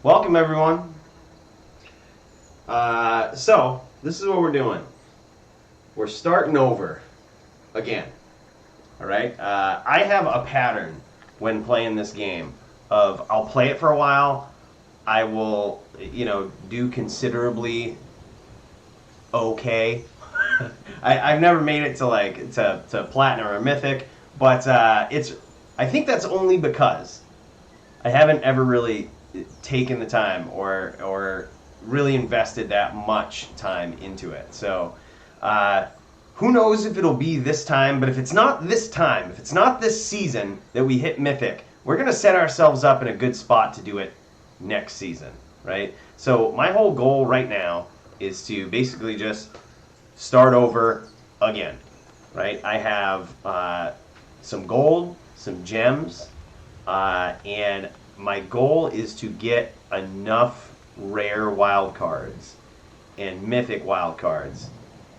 Welcome, everyone. So, this is what we're doing. We're starting over again. All right? I have a pattern when playing this game of I'll play it for a while. I will, do considerably okay. I've never made it to platinum or mythic, but I think that's only because I haven't ever really taken the time or really invested that much time into it. So who knows if it'll be this time, but if it's not this time, if it's not this season that we hit mythic, we're going to set ourselves up in a good spot to do it next season, right? So my whole goal right now is to basically just start over again, right? I have some gold, some gems, and my goal is to get enough rare wild cards and mythic wild cards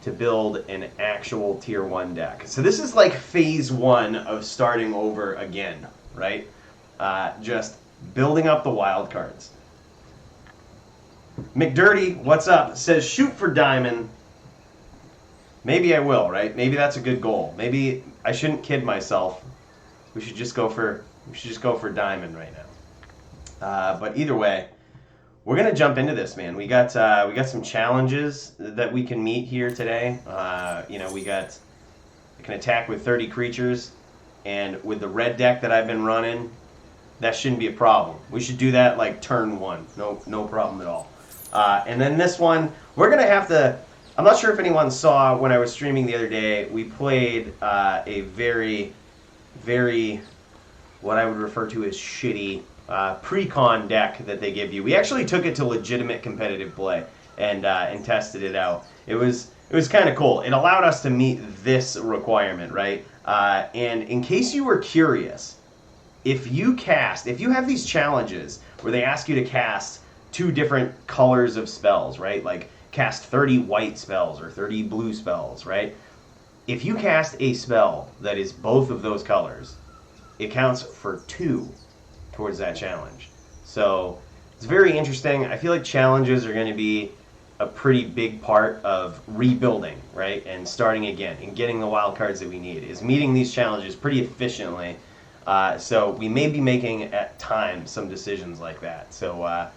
to build an actual tier 1 deck. So this is like phase 1 of starting over again, right? Just building up the wild cards. McDirty, what's up? Says shoot for diamond. Maybe I will, right? Maybe that's a good goal. Maybe I shouldn't kid myself. We should just go for diamond right now. But either way, we're gonna jump into this, man. We got some challenges that we can meet here today. We can attack with 30 creatures, and with the red deck that I've been running, that shouldn't be a problem. We should do that like turn 1. No problem at all. And then this one, we're gonna have to. I'm not sure if anyone saw when I was streaming the other day. We played a very, very, what I would refer to as shitty pre-con deck that they give you. We actually took it to legitimate competitive play and tested it out. It was kind of cool. It allowed us to meet this requirement, right? And in case you were curious, if you have these challenges where they ask you to cast 2 different colors of spells, right? Like cast 30 white spells or 30 blue spells, right? If you cast a spell that is both of those colors, it counts for 2 towards that challenge. So it's very interesting. I feel like challenges are going to be a pretty big part of rebuilding, right? And starting again and getting the wild cards that we need is meeting these challenges pretty efficiently. So we may be making at times some decisions like that. So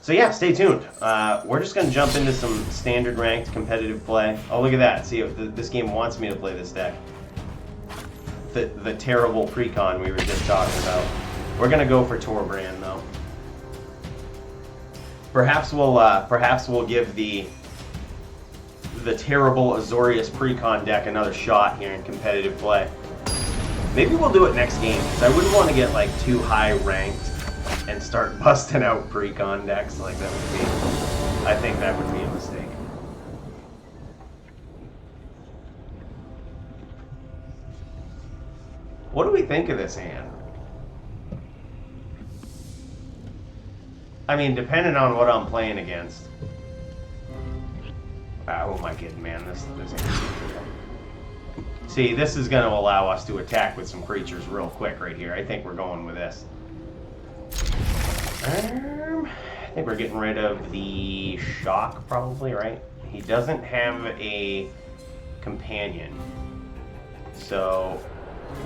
yeah, stay tuned. We're just going to jump into some standard ranked competitive play. Oh, look at that. See, this game wants me to play this deck. The terrible pre-con we were just talking about. We're going to go for Torbrand, though. Perhaps we'll give the terrible Azorius pre-con deck another shot here in competitive play. Maybe we'll do it next game, because I wouldn't want to get like too high ranked and start busting out pre-con decks like that would be. I think that would be a mistake. What do we think of this hand? I mean, depending on what I'm playing against. Who am I kidding, man? This See, this is going to allow us to attack with some creatures real quick right here. I think we're going with this. I think we're getting rid of the shock, probably, right? He doesn't have a companion. So,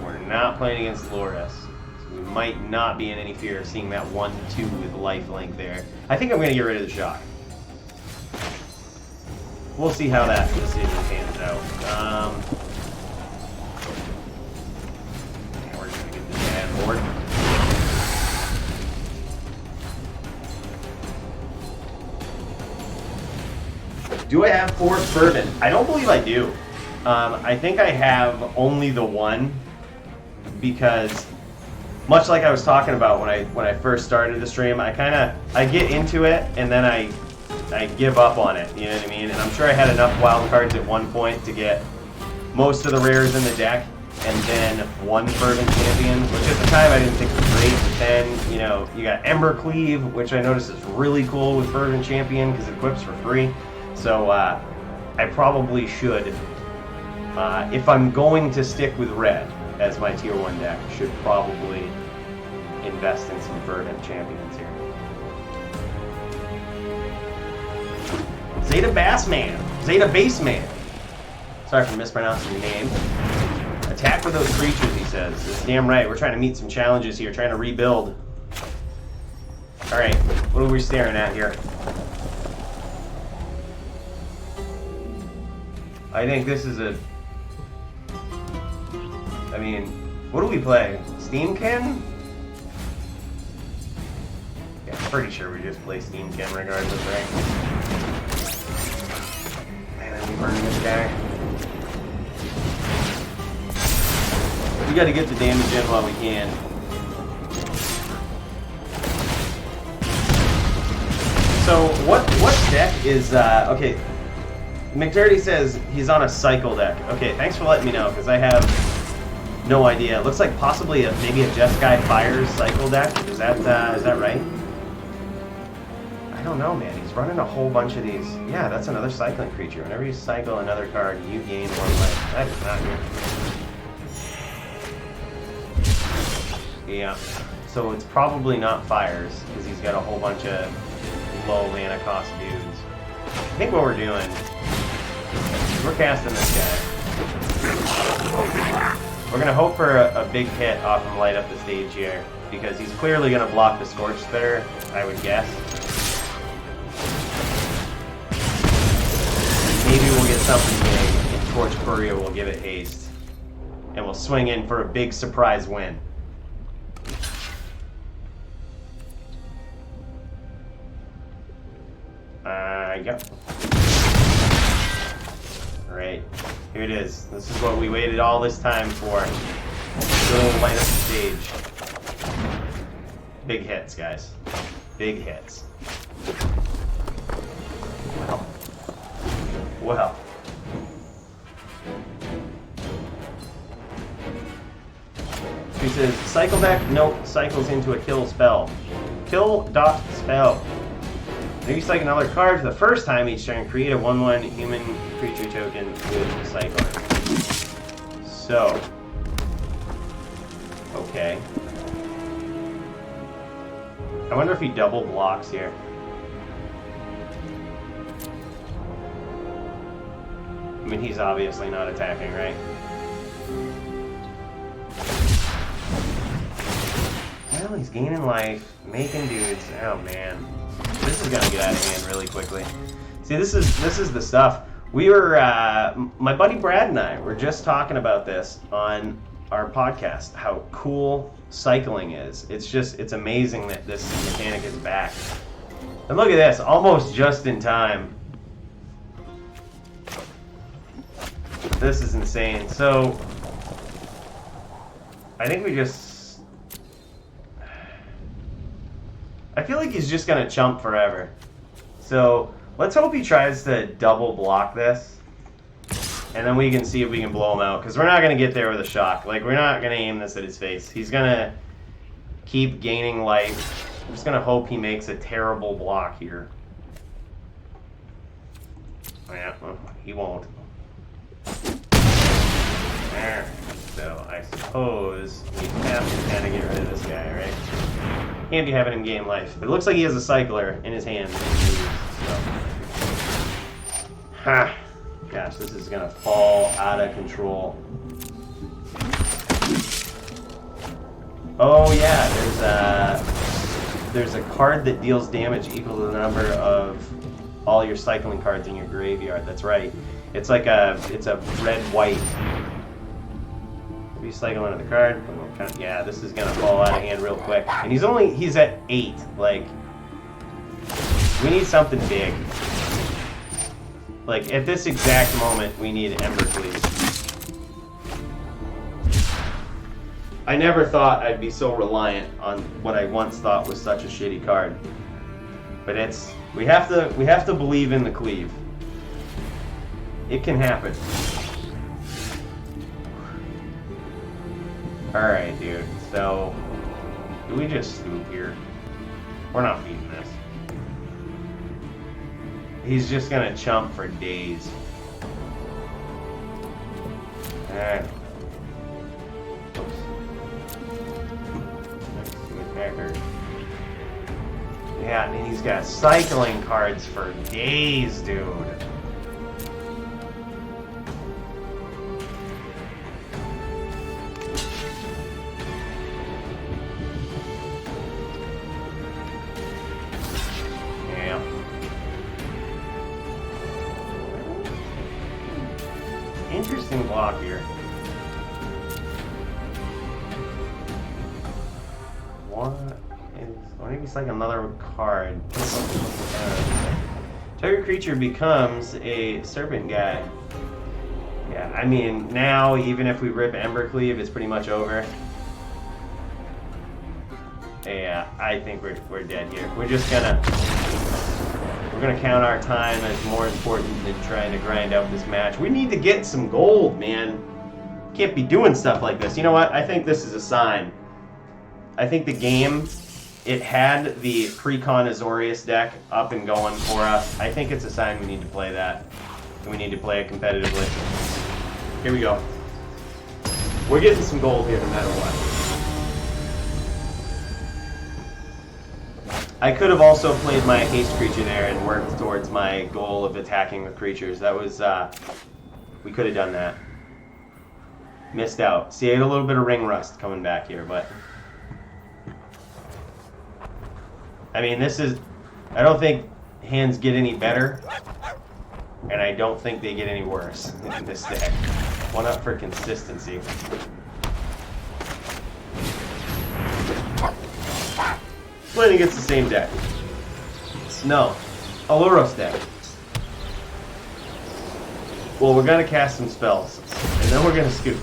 we're not playing against Lourdes. So we might not be in any fear of seeing that 1-2 with lifelink there. I think I'm going to get rid of the shock. We'll see how that decision pans out. We're just going to get this bad board. Do I have 4 Fervent? I don't believe I do. I think I have only the 1 because, much like I was talking about when I first started the stream, I get into it and then I give up on it. You know what I mean? And I'm sure I had enough wild cards at one point to get most of the rares in the deck, and then 1 Fervent Champion, which at the time I didn't think was great. But then you got Ember Cleave, which I noticed is really cool with Fervent Champion because it equips for free. So I probably should, if I'm going to stick with red as my tier 1 deck, should probably invest in some Fervent Champions here. Zeta Bassman. Zeta Baseman. Sorry for mispronouncing your name. Attack with those creatures, he says. That's damn right. We're trying to meet some challenges here. Trying to rebuild. Alright. What are we staring at here? I think this is a... I mean, what do we play? Steamkin? Yeah, I'm pretty sure we just play Steamkin regardless, right? Man, I'm burning this guy. We gotta get the damage in while we can. So, what deck is, okay, McDirty says he's on a cycle deck. Okay, thanks for letting me know, because I have no idea. It looks like possibly maybe a Jeskai Fires cycle deck. Is that right? I don't know, man. He's running a whole bunch of these. Yeah, that's another cycling creature. Whenever you cycle another card, you gain 1 life. That is not good. Yeah. So it's probably not Fires, because he's got a whole bunch of low mana cost dudes. I think what we're doing, we're casting this guy. We're going to hope for a big hit off him light up the stage here, because he's clearly going to block the Scorch Spitter, I would guess. Maybe we'll get something big, and Torch Courier will give it haste. And we'll swing in for a big surprise win. Yep. Alright, here it is. This is what we waited all this time for. We'll light up the stage. Big hits, guys. Big hits. Well. He says, cycle deck? Nope, cycles into a kill spell. Kill dot spell. If you cycle another card for the first time each turn, create a 1/1 human creature token with cycler. So. Okay. I wonder if he double blocks here. I mean, he's obviously not attacking, right? Well, he's gaining life, making dudes. Oh, man. This is gonna get out of hand really quickly. See, this is the stuff. We were, my buddy Brad and I were just talking about this on our podcast, how cool cycling is. It's amazing that this mechanic is back. And look at this, almost just in time. This is insane. So, I think we just... I feel like he's just going to chump forever. So, let's hope he tries to double block this. And then we can see if we can blow him out. Because we're not going to get there with a shock. Like, we're not going to aim this at his face. He's going to keep gaining life. I'm just going to hope he makes a terrible block here. Oh, yeah, well, he won't. There. So, I suppose we have to kind of get rid of this guy, right? Can't be having him gain life. But it looks like he has a cycler in his hand. So. Ha! Gosh, this is gonna fall out of control. Oh yeah, there's a card that deals damage equal to the number of all your cycling cards in your graveyard. That's right. It's like it's a red-white. If you cycle another card, yeah, this is gonna fall out of hand real quick. And he's at 8. Like, we need something big. Like, at this exact moment, we need Embercleave. I never thought I'd be so reliant on what I once thought was such a shitty card. But we have to believe in the cleave. It can happen. Alright, dude. So, do we just scoop here? We're not beating this. He's just gonna chump for days. Alright. Oops. Next to attacker. Yeah, and he's got cycling cards for days, dude. Yeah. Interesting block here. What is... Or maybe it's like another card. Target creature becomes a serpent guy. Yeah, I mean, now, even if we rip Embercleave, it's pretty much over. Yeah, I think we're dead here. We're just gonna... We're gonna count our time as more important than trying to grind out this match. We need to get some gold, man. Can't be doing stuff like this. You know what? I think this is a sign. I think the game, it had the pre-con Azorius deck up and going for us. I think it's a sign we need to play that. And we need to play it competitively. Here we go. We're getting some gold here no matter what. I could have also played my haste creature there and worked towards my goal of attacking the creatures. That was, we could have done that. Missed out. See, I had a little bit of ring rust coming back here, but... I mean, this is... I don't think hands get any better, and I don't think they get any worse in this deck. One up for consistency. Playing against the same deck. No. Aluros deck. Well, we're gonna cast some spells, and then we're gonna scoop.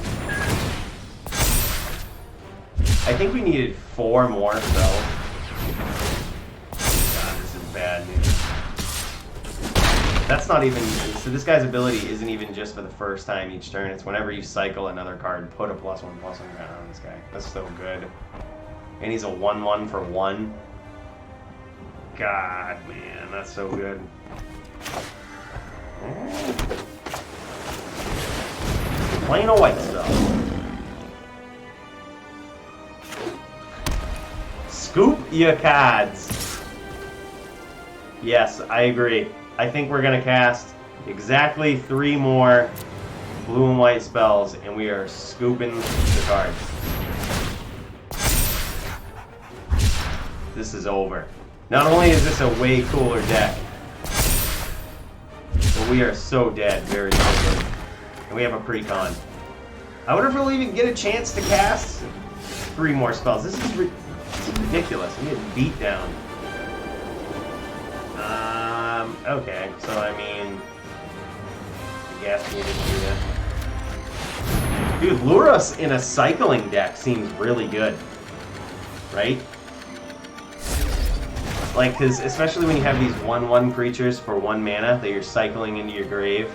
I think we needed 4 more spells. God, this is bad news. That's not even... So this guy's ability isn't even just for the first time each turn. It's whenever you cycle another card, put a +1/+1 down on this guy. That's so good. And he's a 1/1 for 1. God, man, that's so good. Playing a white stuff. Scoop your cards. Yes, I agree. I think we're going to cast exactly 3 more blue and white spells, and we are scooping the cards. This is over. Not only is this a way cooler deck, but we are so dead very quickly. And we have a pre-con. I wonder if we'll even get a chance to cast 3 more spells. This is ridiculous. We get beat down. Okay, so I mean... I guess we didn't do that. Dude, Luros in a cycling deck seems really good. Right? Like, because especially when you have these 1/1 creatures for 1 mana that you're cycling into your grave,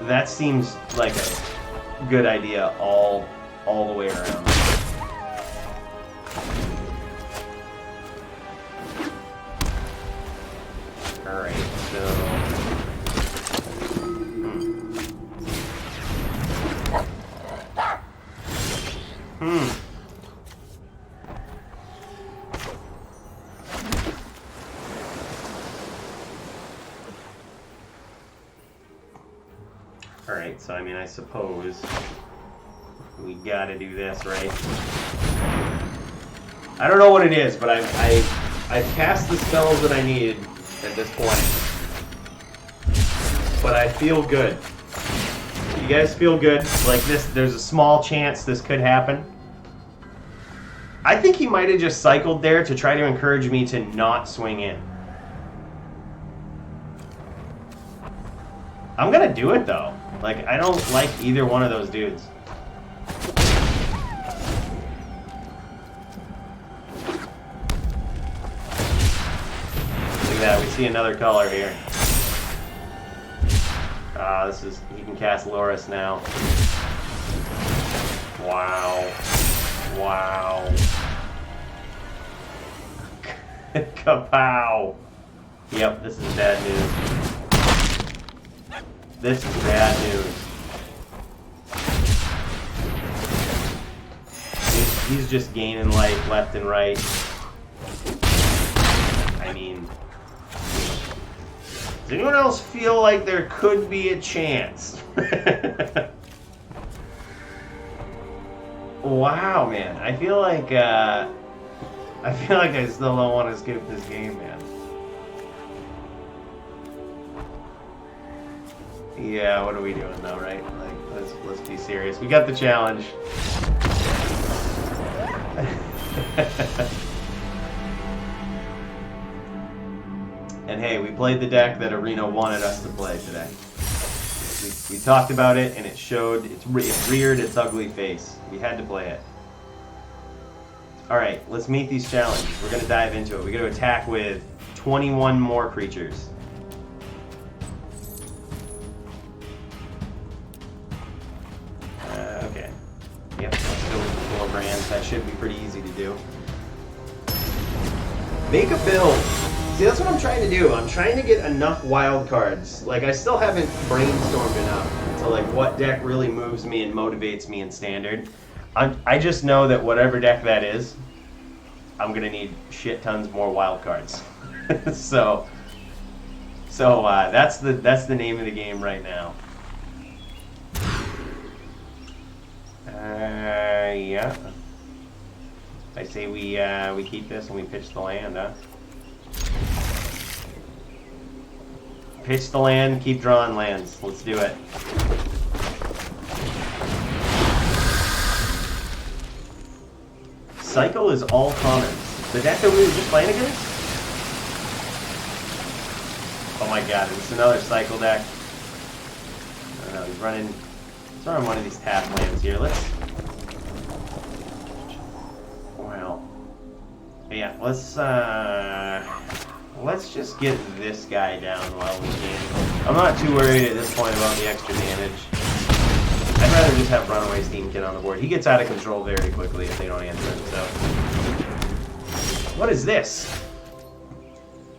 that seems like a good idea all the way around. All right, so Alright, so I mean, I suppose we gotta do this, right? I don't know what it is, but I've cast the spells that I needed at this point. But I feel good. You guys feel good? Like this, there's a small chance this could happen. I think he might have just cycled there to try to encourage me to not swing in. I'm gonna do it though. Like, I don't like either one of those dudes. Look at that, we see another color here. This is, he can cast Loris now. Wow. Wow. Kapow. Yep, this is bad news. This is bad news. He's just gaining life left and right. Does anyone else feel like there could be a chance? Wow, man. I feel like I still don't want to skip this game, man. Yeah, what are we doing though, right? Like, let's be serious. We got the challenge. And hey, we played the deck that Arena wanted us to play today. We talked about it, and it showed, it reared its ugly face. We had to play it. Alright, let's meet these challenges. We're going to dive into it. We're going to attack with 21 more creatures. Okay. Yep, let's go with the 4 brands. That should be pretty easy to do. Make a build. See, that's what I'm trying to do. I'm trying to get enough wild cards. Like, I still haven't brainstormed enough to, like, what deck really moves me and motivates me in Standard. I just know that whatever deck that is, I'm going to need shit tons more wild cards. So that's the name of the game right now. Yeah. I say we keep this and we pitch the land, huh? Pitch the land, keep drawing lands. Let's do it. Cycle is all commons. The deck that we were just playing against? Oh my god, is this another cycle deck? I don't know, he's running one of these tap lands here. Let's just get this guy down while we can. I'm not too worried at this point about the extra damage. I'd rather just have Runaway Steam Kid on the board. He gets out of control very quickly if they don't answer him, so. What is this?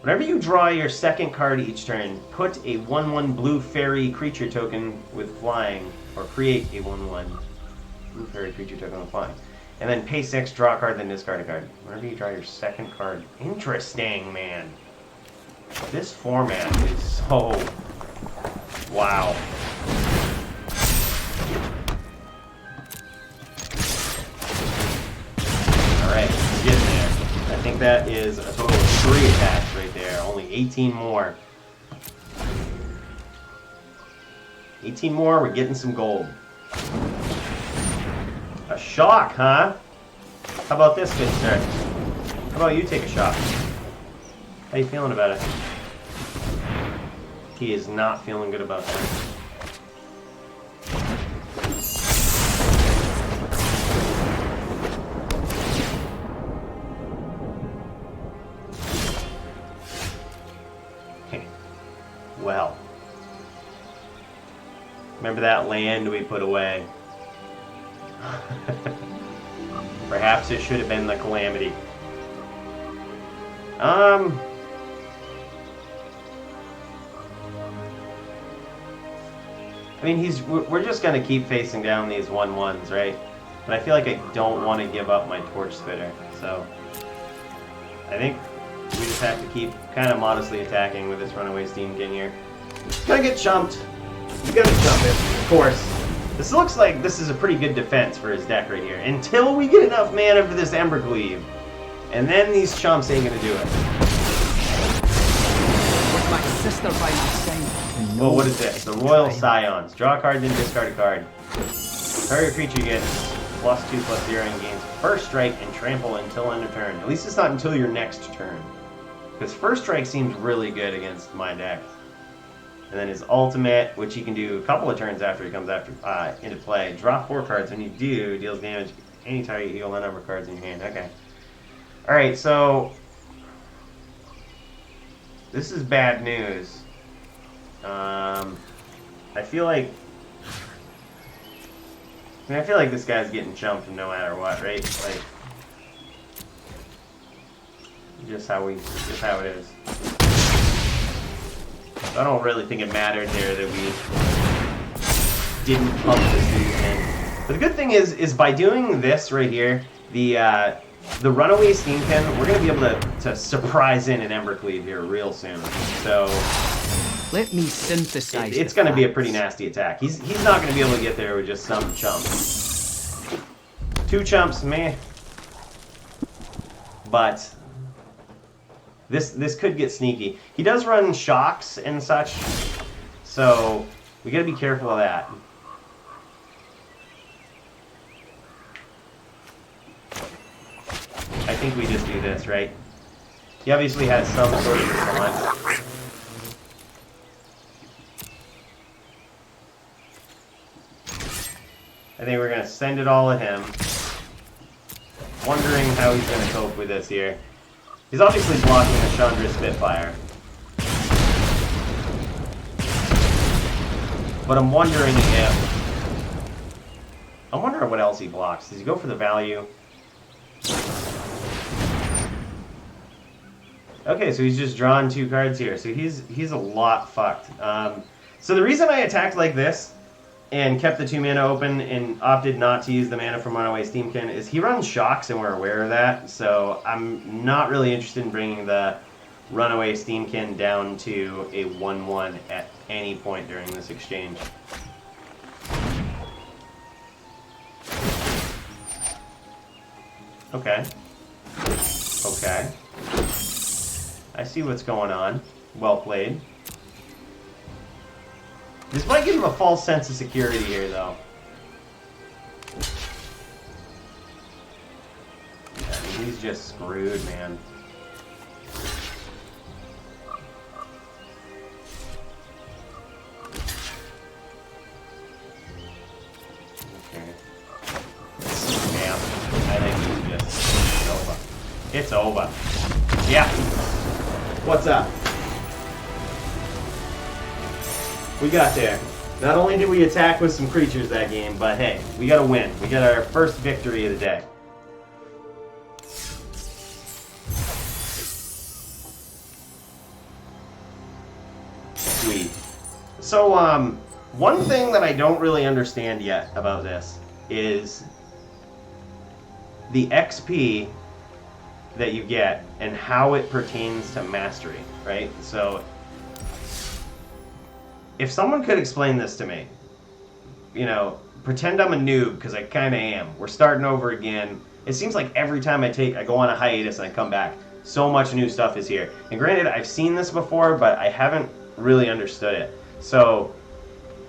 Whenever you draw your second card each turn, put a 1/1 blue fairy creature token with flying, or create a 1/1 blue fairy creature token with flying. And then pay 6, draw a card, then discard a card. Whenever you draw your second card. Interesting, man. This format is so... Wow. Alright, we're getting there. I think that is a total of 3 attacks right there. Only 18 more. 18 more, we're getting some gold. A shock, huh? How about this, good sir? How about you take a shock? How you feeling about it? He is not feeling good about that. Well. Remember that land we put away? Perhaps it should have been the Calamity. I mean, we're just gonna keep facing down these 1/1s, right? But I feel like I don't want to give up my Torch Spitter, so I think we just have to keep kind of modestly attacking with this Runaway Steam Kid here. It's gonna get chumped. He's gonna chump it, of course. This looks like this is a pretty good defense for his deck right here. Until we get enough mana for this Embercleave. And then these chumps ain't gonna do it. With my sister by my side. Oh, what is this? The Royal Scions. Draw a card, then discard a card. Target creature gets +2/+0 and gains first strike and trample until end of turn. At least it's not until your next turn. Because first strike seems really good against my deck. And then his ultimate, which he can do a couple of turns after he comes into play. Draw 4 cards. When you do, deals damage any target, you heal the number of cards in your hand. Okay. Alright, so this is bad news. I feel like this guy's getting chumped no matter what, right? Like just how it is. I don't really think it mattered there that we didn't pump this dude in. But the good thing is by doing this right here, the the Runaway Steamkin, we're going to be able to surprise in an Embercleave here real soon. So Let me synthesize. it's going to be a pretty nasty attack. He's not going to be able to get there with just some chumps. 2 chumps, meh. But this could get sneaky. He does run shocks and such, so we got to be careful of that. I think we just do this, right? He obviously has some sort of response. I think we're going to send it all at him. Wondering how he's going to cope with this here. He's obviously blocking a Chandra Spitfire. But I'm wondering if... I'm wondering what else he blocks. Does he go for the value? Okay, so he's just drawn 2 cards here. So he's a lot fucked. So the reason I attacked like this and kept the 2 mana open and opted not to use the mana from Runaway Steamkin is he runs shocks and we're aware of that. So I'm not really interested in bringing the Runaway Steamkin down to a 1/1 at any point during this exchange. Okay. Okay. I see what's going on. Well played. This might give him a false sense of security here, though. Yeah, I mean, he's just screwed, man. Okay. Damn. I think he's just... It's over. It's over. Yeah. What's up? We got there. Not only did we attack with some creatures that game, but hey, we got a win. We got our first victory of the day. Sweet. So, one thing that I don't really understand yet about this is the XP that you get and how it pertains to mastery, right? So if someone could explain this to me, you know, pretend I'm a noob, because I kind of am. We're starting over again. It seems like every time I go on a hiatus and I come back, so much new stuff is here. And granted, I've seen this before, but I haven't really understood it. So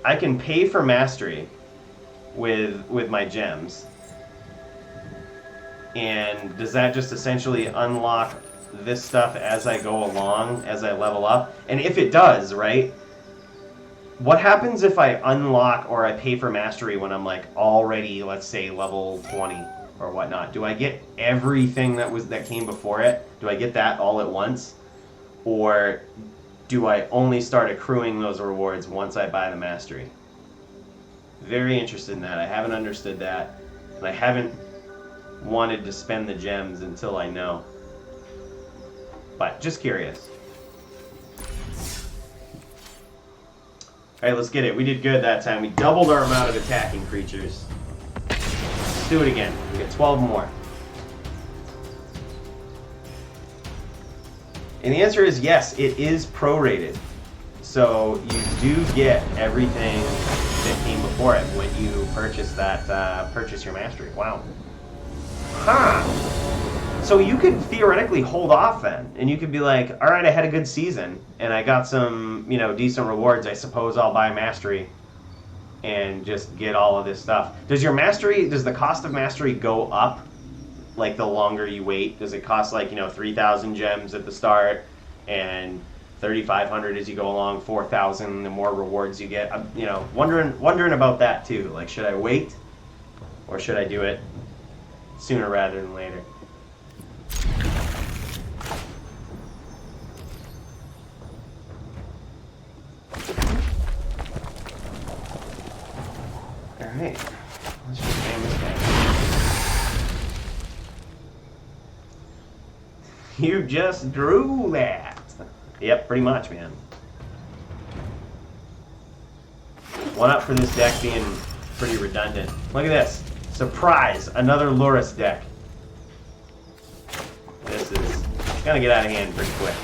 I can pay for mastery with my gems. And does that just essentially unlock this stuff as I go along, as I level up? And if it does, right? What happens if I unlock or I pay for mastery when I'm like already, let's say, level 20 or whatnot? Do I get everything that came before it? Do I get that all at once? Or do I only start accruing those rewards once I buy the mastery? Very interested in that. I haven't understood that. And I haven't wanted to spend the gems until I know. But just curious. Alright, let's get it. We did good that time. We doubled our amount of attacking creatures. Let's do it again. We get 12 more. And the answer is yes, it is prorated. So you do get everything that came before it when you purchase that, purchase your mastery. Wow. Huh. So you could theoretically hold off then, and you could be like, all right, I had a good season, and I got some, you know, decent rewards. I suppose I'll buy mastery and just get all of this stuff. Does the cost of mastery go up, like, the longer you wait? Does it cost, like, you know, 3,000 gems at the start, and 3,500 as you go along, 4,000 the more rewards you get? I'm, you know, wondering about that, too. Like, should I wait, or should I do it sooner rather than later? Alright, let's just name this guy. You just drew that. Yep, pretty much, man. One up for this deck being pretty redundant. Look at this. Surprise! Another Lurrus deck. gonna get out of hand pretty quick.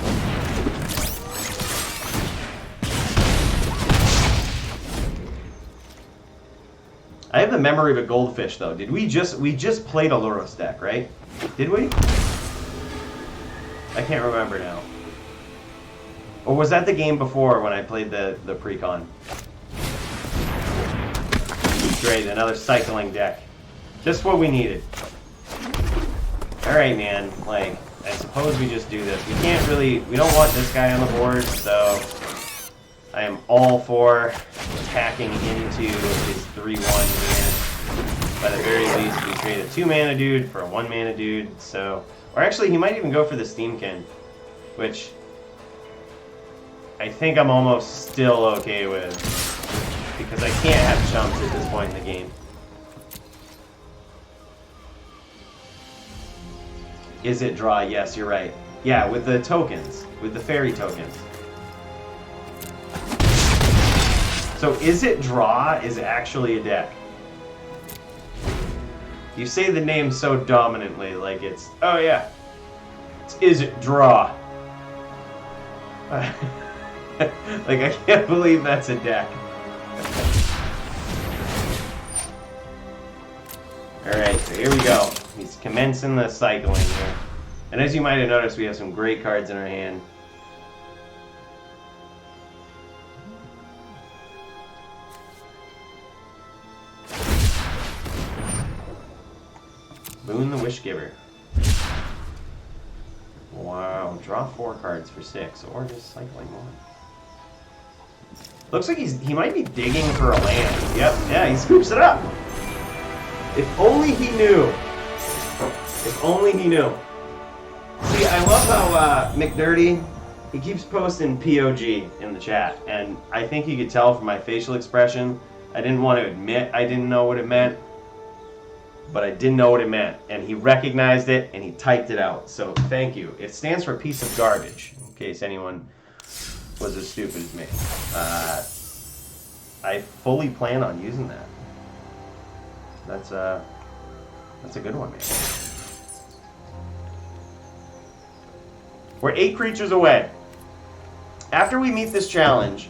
I have the memory of a goldfish, though. Did we just played a Luros deck, right? Did we? I can't remember now. Or was that the game before when I played the pre-con? Great, another cycling deck. Just what we needed. Alright, man. Like, I suppose we just do this. We can't really... We don't want this guy on the board, so... I am all for attacking into his 3-1 man. By the very least, we trade a 2-mana dude for a 1-mana dude, so... Or actually, he might even go for the Steamkin, which... I think I'm almost still okay with, because I can't have chumps at this point in the game. Is it draw? Yes, you're right. Yeah, with the tokens, with the fairy tokens. So is it draw is actually a deck. You say the name so dominantly, like it's, oh yeah, it's, is it draw? Like, I can't believe that's a deck. Alright, so here we go. He's commencing the cycling here. And as you might have noticed, we have some great cards in our hand. Boon the Wishgiver. Wow, draw 4 cards for 6, or just cycling 1. Looks like he might be digging for a land. Yep, yeah, he scoops it up. If only he knew. If only he knew. See, I love how McDirty, he keeps posting POG in the chat, and I think you could tell from my facial expression, I didn't want to admit I didn't know what it meant, but I didn't know what it meant, and he recognized it, and he typed it out, so thank you. It stands for piece of garbage, in case anyone was as stupid as me. I fully plan on using that. That's a good one, man. We're 8 creatures away. After we meet this challenge,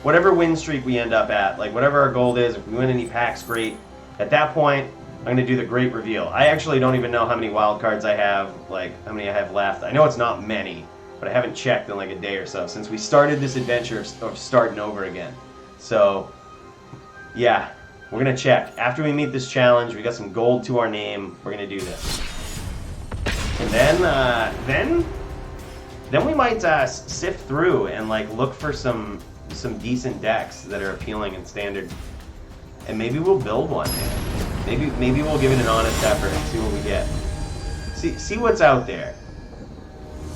whatever win streak we end up at, like whatever our goal is, if we win any packs, great. At that point, I'm going to do the great reveal. I actually don't even know how many wild cards I have, like how many I have left. I know it's not many, but I haven't checked in like a day or so since we started this adventure of starting over again. So, yeah, we're going to check. After we meet this challenge, we got some gold to our name. We're going to do this. And then we might sift through and like look for some decent decks that are appealing in standard. And maybe we'll build one, man. Maybe we'll give it an honest effort and see what we get. See what's out there.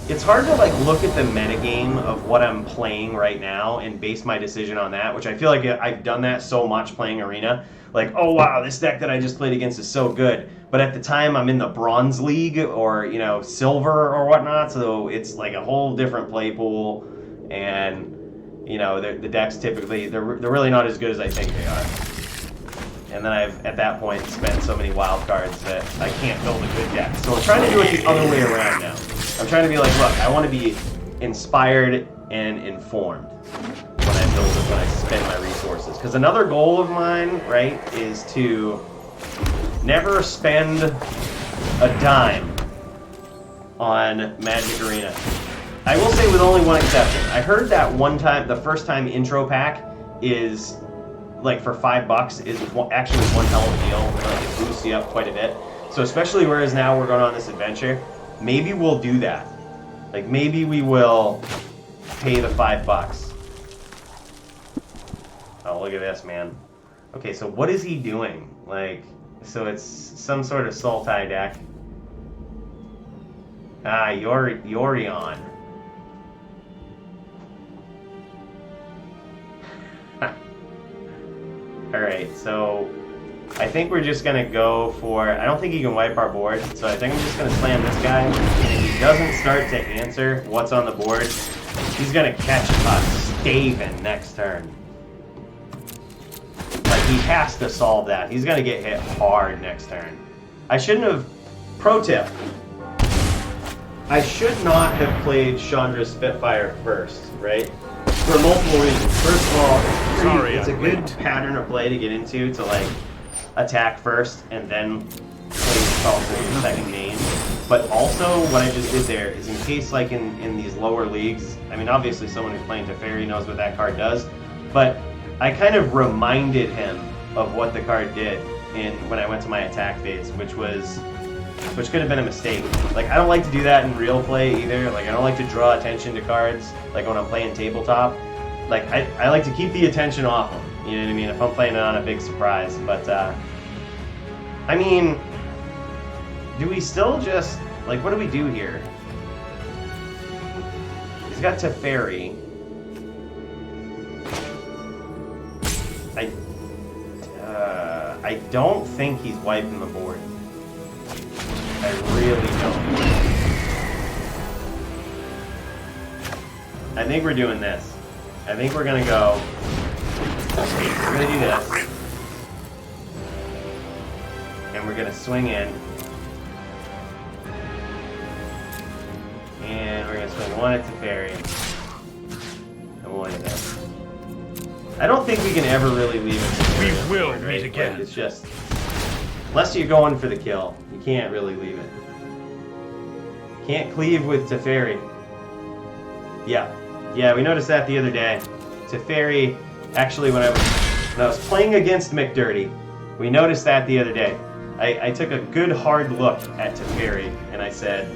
It's hard to like look at the metagame of what I'm playing right now and base my decision on that, which I feel like I've done that so much playing Arena. Like, oh wow, this deck that I just played against is so good. But at the time I'm in the Bronze League or, you know, Silver or whatnot, so it's like a whole different play pool. And, you know, the decks typically, they're really not as good as I think they are. And then I've, at that point, spent so many wild cards that I can't build a good deck. So I'm trying to do it the other way around now. I'm trying to be like, look, I want to be inspired and informed when I build it, when I spend my resources. Because another goal of mine, right, is to never spend a dime on Magic Arena. I will say with only one exception. I heard that one time, the first time intro pack is like for $5 is actually one hell of a deal. It boosts you up quite a bit. So especially whereas now we're going on this adventure, maybe we'll do that. Like maybe we will pay the $5. Oh, look at this, man. Okay, so what is he doing? Like, so it's some sort of Sultai deck. Ah, Yorion. Alright, so I think we're just going to go for... I don't think he can wipe our board, so I think I'm just going to slam this guy. And if he doesn't start to answer what's on the board, he's going to catch a Staven next turn. Like, he has to solve that. He's going to get hit hard next turn. I shouldn't have... Pro tip. I should not have played Chandra's Spitfire first, right? For multiple reasons. First of all, it's a good pattern of play to get into, to like attack first and then play salsa in your second game. But also, what I just did there is, in case like in these lower leagues, I mean, obviously someone who's playing Teferi knows what that card does, but I kind of reminded him of what the card did when I went to my attack phase, which could have been a mistake. Like, I don't like to do that in real play either. Like, I don't like to draw attention to cards, like when I'm playing tabletop. Like, I like to keep the attention off them, you know what I mean, if I'm playing it on a big surprise. But, I mean, do we still just, like, what do we do here? He's got Teferi. I don't think he's wiping the board. I really don't. I think we're doing this. I think we're gonna go. We're gonna do this. And we're gonna swing in. And we're gonna swing one at Teferi. And one at this. I don't think we can ever really leave it. We will meet again. Like, it's just, unless you're going for the kill, you can't really leave it. Can't cleave with Teferi. Yeah, we noticed that the other day. Teferi, actually, when I was playing against McDirty, we noticed that the other day. I took a good hard look at Teferi, and I said,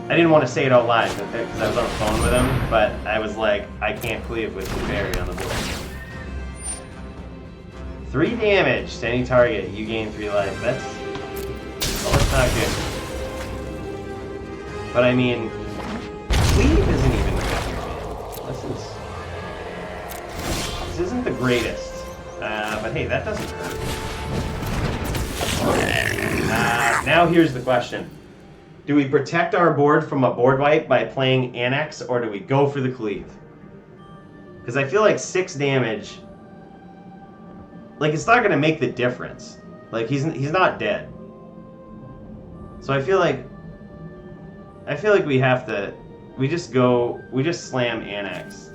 I didn't want to say it out loud because I was on the phone with him, but I was like, I can't cleave with Teferi on the board. 3 damage to any target, you gain 3 life. That's not good. But I mean, cleave isn't even good here, man. This isn't the greatest. But hey, that doesn't hurt. Now here's the question. Do we protect our board from a board wipe by playing Annex, or do we go for the cleave? Because I feel like 6 damage, like, it's not going to make the difference. Like, he's not dead. So I feel like we have to, we just slam Annex.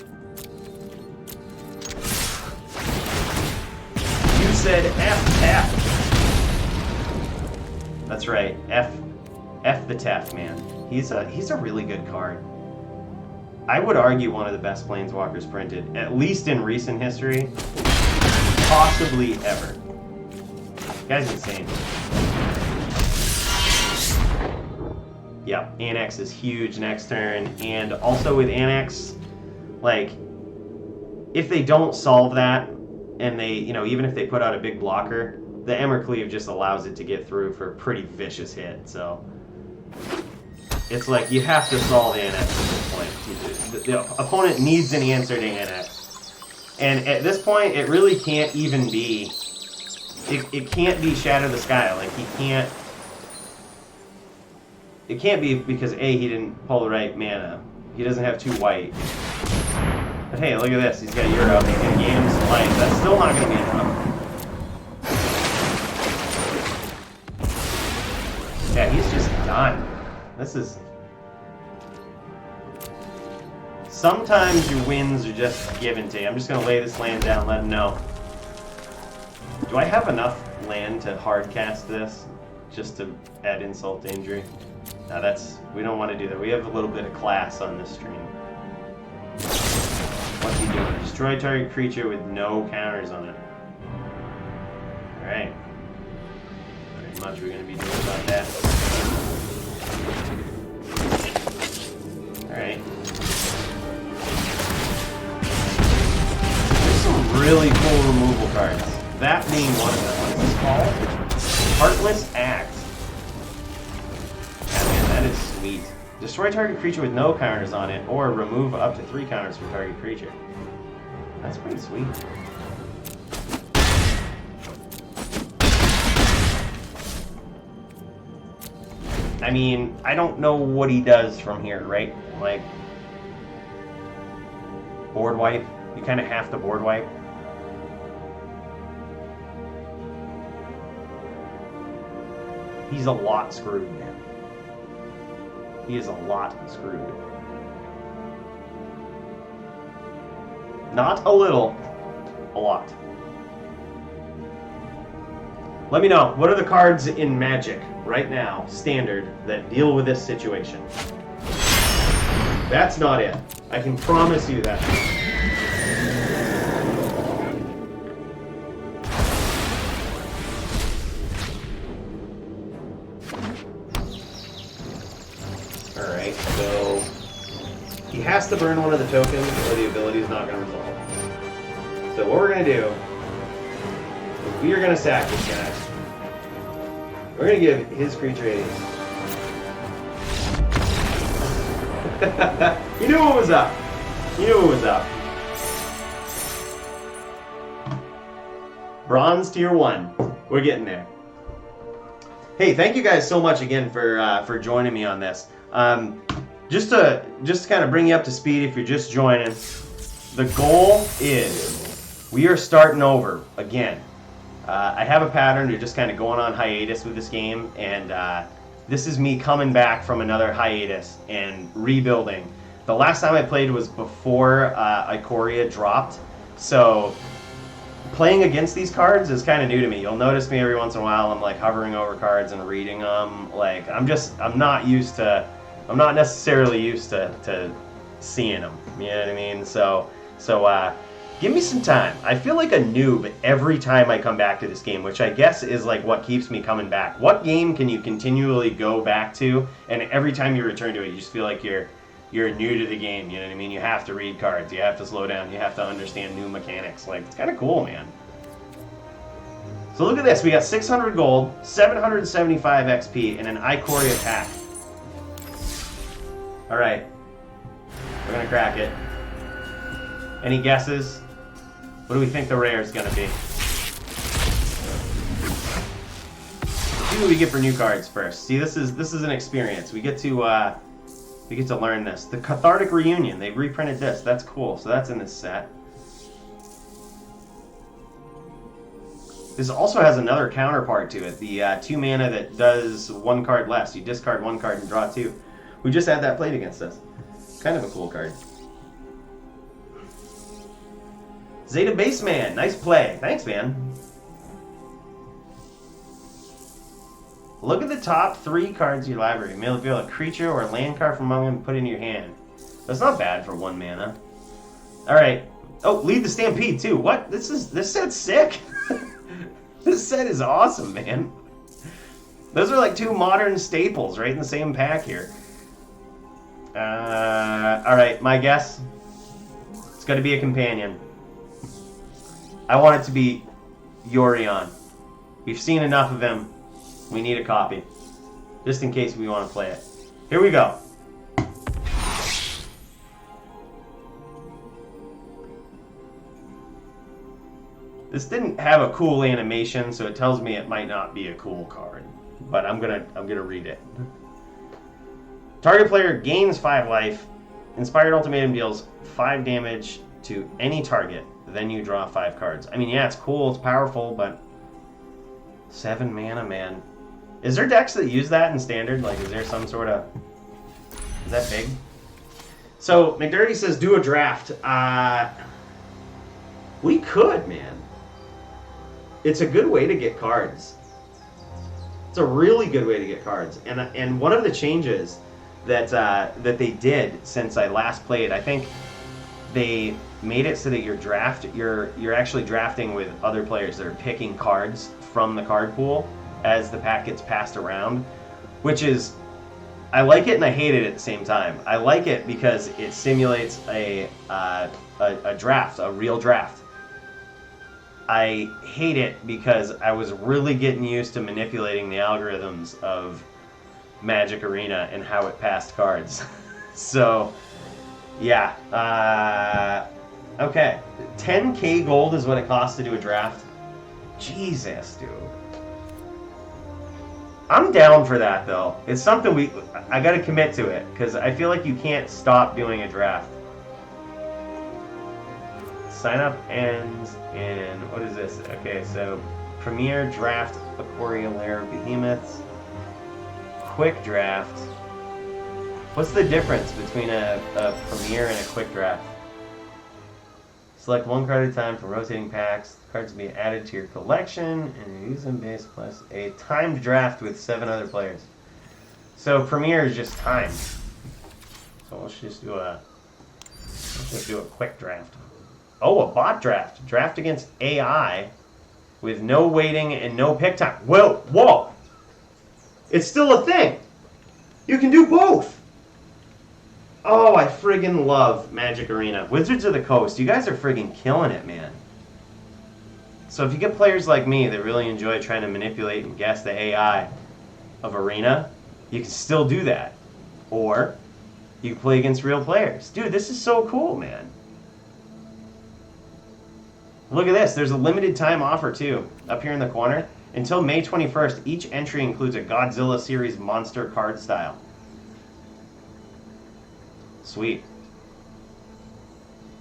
You said F. That's right, F the Tef, man. He's a really good card. I would argue one of the best Planeswalkers printed, at least in recent history, possibly ever. The guy's insane. Yeah, Annex is huge next turn, and also with Annex, like, if they don't solve that, and they, even if they put out a big blocker, the Embercleave just allows it to get through for a pretty vicious hit, so it's like you have to solve Annex at this point. The opponent needs an answer to Annex. And at this point, it really can't even be... It can't be Shatter the Sky. Like, he can't... It can't be because, A, he didn't pull the right mana. He doesn't have 2 white. But hey, look at this. He's got Euro. He's going to gain him some life. That's still not going to be enough. Yeah, he's just done. This is... Sometimes your wins are just given to you. I'm just going to lay this land down and let him know. Do I have enough land to hard cast this? Just to add insult to injury? No, we don't want to do that. We have a little bit of class on this stream. What's he doing? Destroy target creature with no counters on it. Alright. Very much we're going to be doing about that. Alright. There's some really cool removal cards. That being one of them. What is this called? Heartless Act. Yeah, man, that is sweet. Destroy target creature with no counters on it, or remove up to 3 counters for target creature. That's pretty sweet. I mean, I don't know what he does from here, right? Like, board wipe. You kind of have to board wipe. He's a lot screwed, man. He is a lot screwed. Not a little, a lot. Let me know, what are the cards in Magic right now, standard, that deal with this situation? That's not it. I can promise you that. Alright, so he has to burn one of the tokens or the ability is not going to resolve. So what we're going to do is we are going to sack this guy. We're going to give his creature Hades. You knew what was up. You knew what was up. Bronze tier 1. We're getting there. Hey, thank you guys so much again for joining me on this. Just to kind of bring you up to speed if you're just joining, the goal is we are starting over again. I have a pattern to just kind of going on hiatus with this game, and this is me coming back from another hiatus and rebuilding. The last time I played was before Ikoria dropped, so playing against these cards is kind of new to me. You'll notice me every once in a while. I'm like hovering over cards and reading them. Like I'm not necessarily used to seeing them. You know what I mean? So give me some time. I feel like a noob every time I come back to this game, which I guess is like what keeps me coming back. What game can you continually go back to, and every time you return to it, you just feel like you're new to the game, you know what I mean? You have to read cards, you have to slow down, you have to understand new mechanics. Like, it's kind of cool, man. So look at this, we got 600 gold, 775 XP, and an Ikoria pack. Alright. We're gonna crack it. Any guesses? What do we think the rare is gonna be? See what we get for new cards first. See, this is an experience. We get to learn this. The Cathartic Reunion. They reprinted this. That's cool. So that's in this set. This also has another counterpart to it. The 2 mana that does 1 card less. You discard 1 card and draw 2. We just had that played against us. Kind of a cool card. Zeta Baseman. Nice play. Thanks, man. Look at the top 3 cards in your library. You may reveal a creature or a land card from among them and put it in your hand. That's not bad for 1 mana. Alright. Oh, lead the Stampede too. What? This set's sick. This set is awesome, man. Those are like 2 modern staples right in the same pack here. Alright, my guess. It's gonna be a companion. I want it to be Yorion. We've seen enough of him. We need a copy. Just in case we want to play it. Here we go. This didn't have a cool animation, so it tells me it might not be a cool card. But I'm gonna read it. Target player gains 5 life. Inspired Ultimatum deals 5 damage to any target. Then you draw 5 cards. I mean, yeah, it's cool, it's powerful, but 7 mana, man. Is there decks that use that in Standard? Like, is there some sort of... Is that big? So, McDirty says, do a draft. We could, man. It's a good way to get cards. It's a really good way to get cards. And one of the changes that they did since I last played, I think they made it so that you're actually drafting with other players that are picking cards from the card pool as the pack gets passed around, which is, I like it and I hate it at the same time. I like it because it simulates a draft, a real draft. I hate it because I was really getting used to manipulating the algorithms of Magic Arena and how it passed cards. So, yeah. Okay. 10k gold is what it costs to do a draft. Jesus, dude. I'm down for that, though. It's something I gotta commit to it, because I feel like you can't stop doing a draft. Sign up ends in, what is this? Okay, so Premier Draft Ikoria Lair Behemoths. Quick Draft. What's the difference between a premier and a quick draft? Select one card at a time from rotating packs. The cards will be added to your collection, and you use them based plus a timed draft with 7 other players. So premier is just timed. So let's just do a quick draft. Oh, a bot draft. Draft against AI with no waiting and no pick time. Whoa! It's still a thing. You can do both. Oh, I friggin' love Magic Arena. Wizards of the Coast, you guys are friggin' killing it, man. So if you get players like me that really enjoy trying to manipulate and guess the AI of Arena, you can still do that. Or you can play against real players. Dude, this is so cool, man. Look at this. There's a limited time offer, too, up here in the corner. Until May 21st, each entry includes a Godzilla series monster card style. Sweet.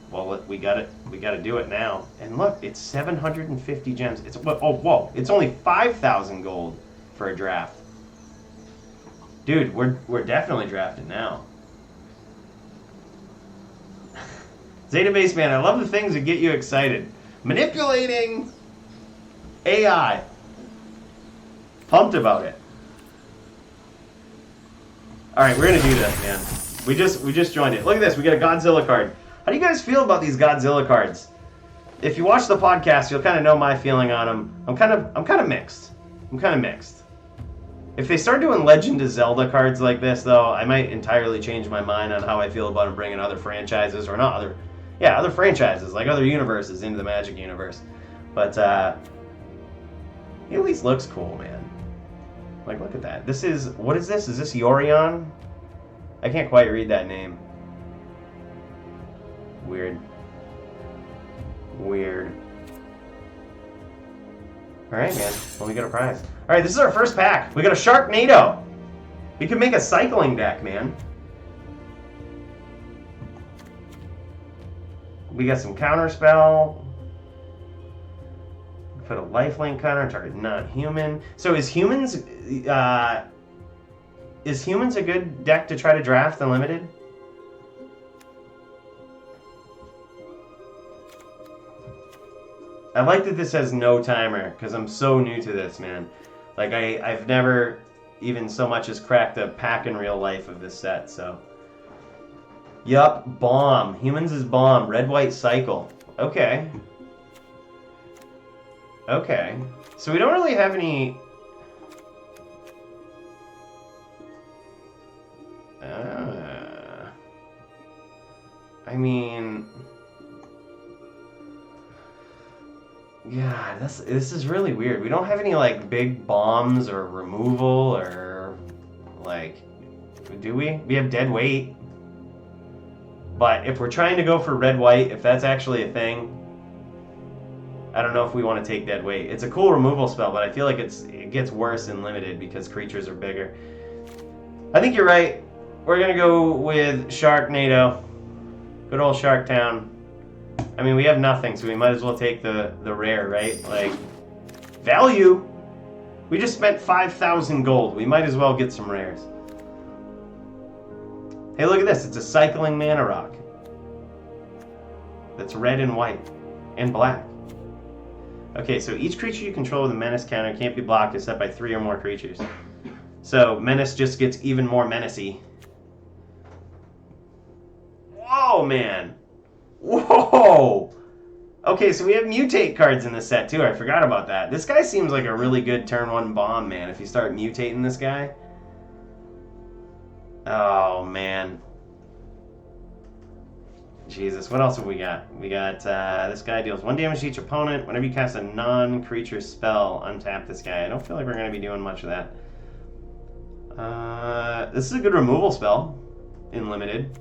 Well, we got it. We got to do it now. And look, it's 750 gems. It's whoa! It's only 5,000 gold for a draft. Dude, we're definitely drafting now. Database man, I love the things that get you excited. Manipulating AI. Pumped about it. All right, we're gonna do this, man. We just joined it. Look at this. We got a Godzilla card. How do you guys feel about these Godzilla cards? If you watch the podcast, you'll kind of know my feeling on them. I'm kind of mixed. If they start doing Legend of Zelda cards like this, though, I might entirely change my mind on how I feel about them bringing other franchises, or not other franchises, like other universes into the Magic universe. But it at least looks cool, man. Like, look at that. What is this? Is this Yorion? I can't quite read that name. Weird. Alright, man. Well, we got a prize. Alright, this is our first pack. We got a Sharknado. We could make a cycling deck, man. We got some counterspell. Put a lifelink counter on target non-human. So is humans a good deck to try to draft unlimited? I like that this has no timer, because I'm so new to this, man. Like, I've never even so much as cracked a pack in real life of this set, so. Yup, bomb. Humans is bomb. Red-white cycle. Okay. Okay. So we don't really have any... I mean... God, this is really weird. We don't have any, like, big bombs or removal or, like... Do we? We have dead weight. But if we're trying to go for red-white, if that's actually a thing... I don't know if we want to take dead weight. It's a cool removal spell, but I feel like it gets worse in limited because creatures are bigger. I think you're right. We're going to go with Sharknado. Good old Sharktown. I mean, we have nothing, so we might as well take the rare, right? Like, value. We just spent 5,000 gold. We might as well get some rares. Hey, look at this. It's a cycling mana rock. That's red and white. And black. Okay, so each creature you control with a menace counter can't be blocked except by 3 or more creatures. So, menace just gets even more menacey. Whoa, man! Whoa! Okay, so we have mutate cards in this set, too. I forgot about that. This guy seems like a really good turn 1 bomb, man, if you start mutating this guy. Oh, man. Jesus, what else have we got? We got, this guy deals 1 damage to each opponent. Whenever you cast a non-creature spell, untap this guy. I don't feel like we're going to be doing much of that. This is a good removal spell in limited.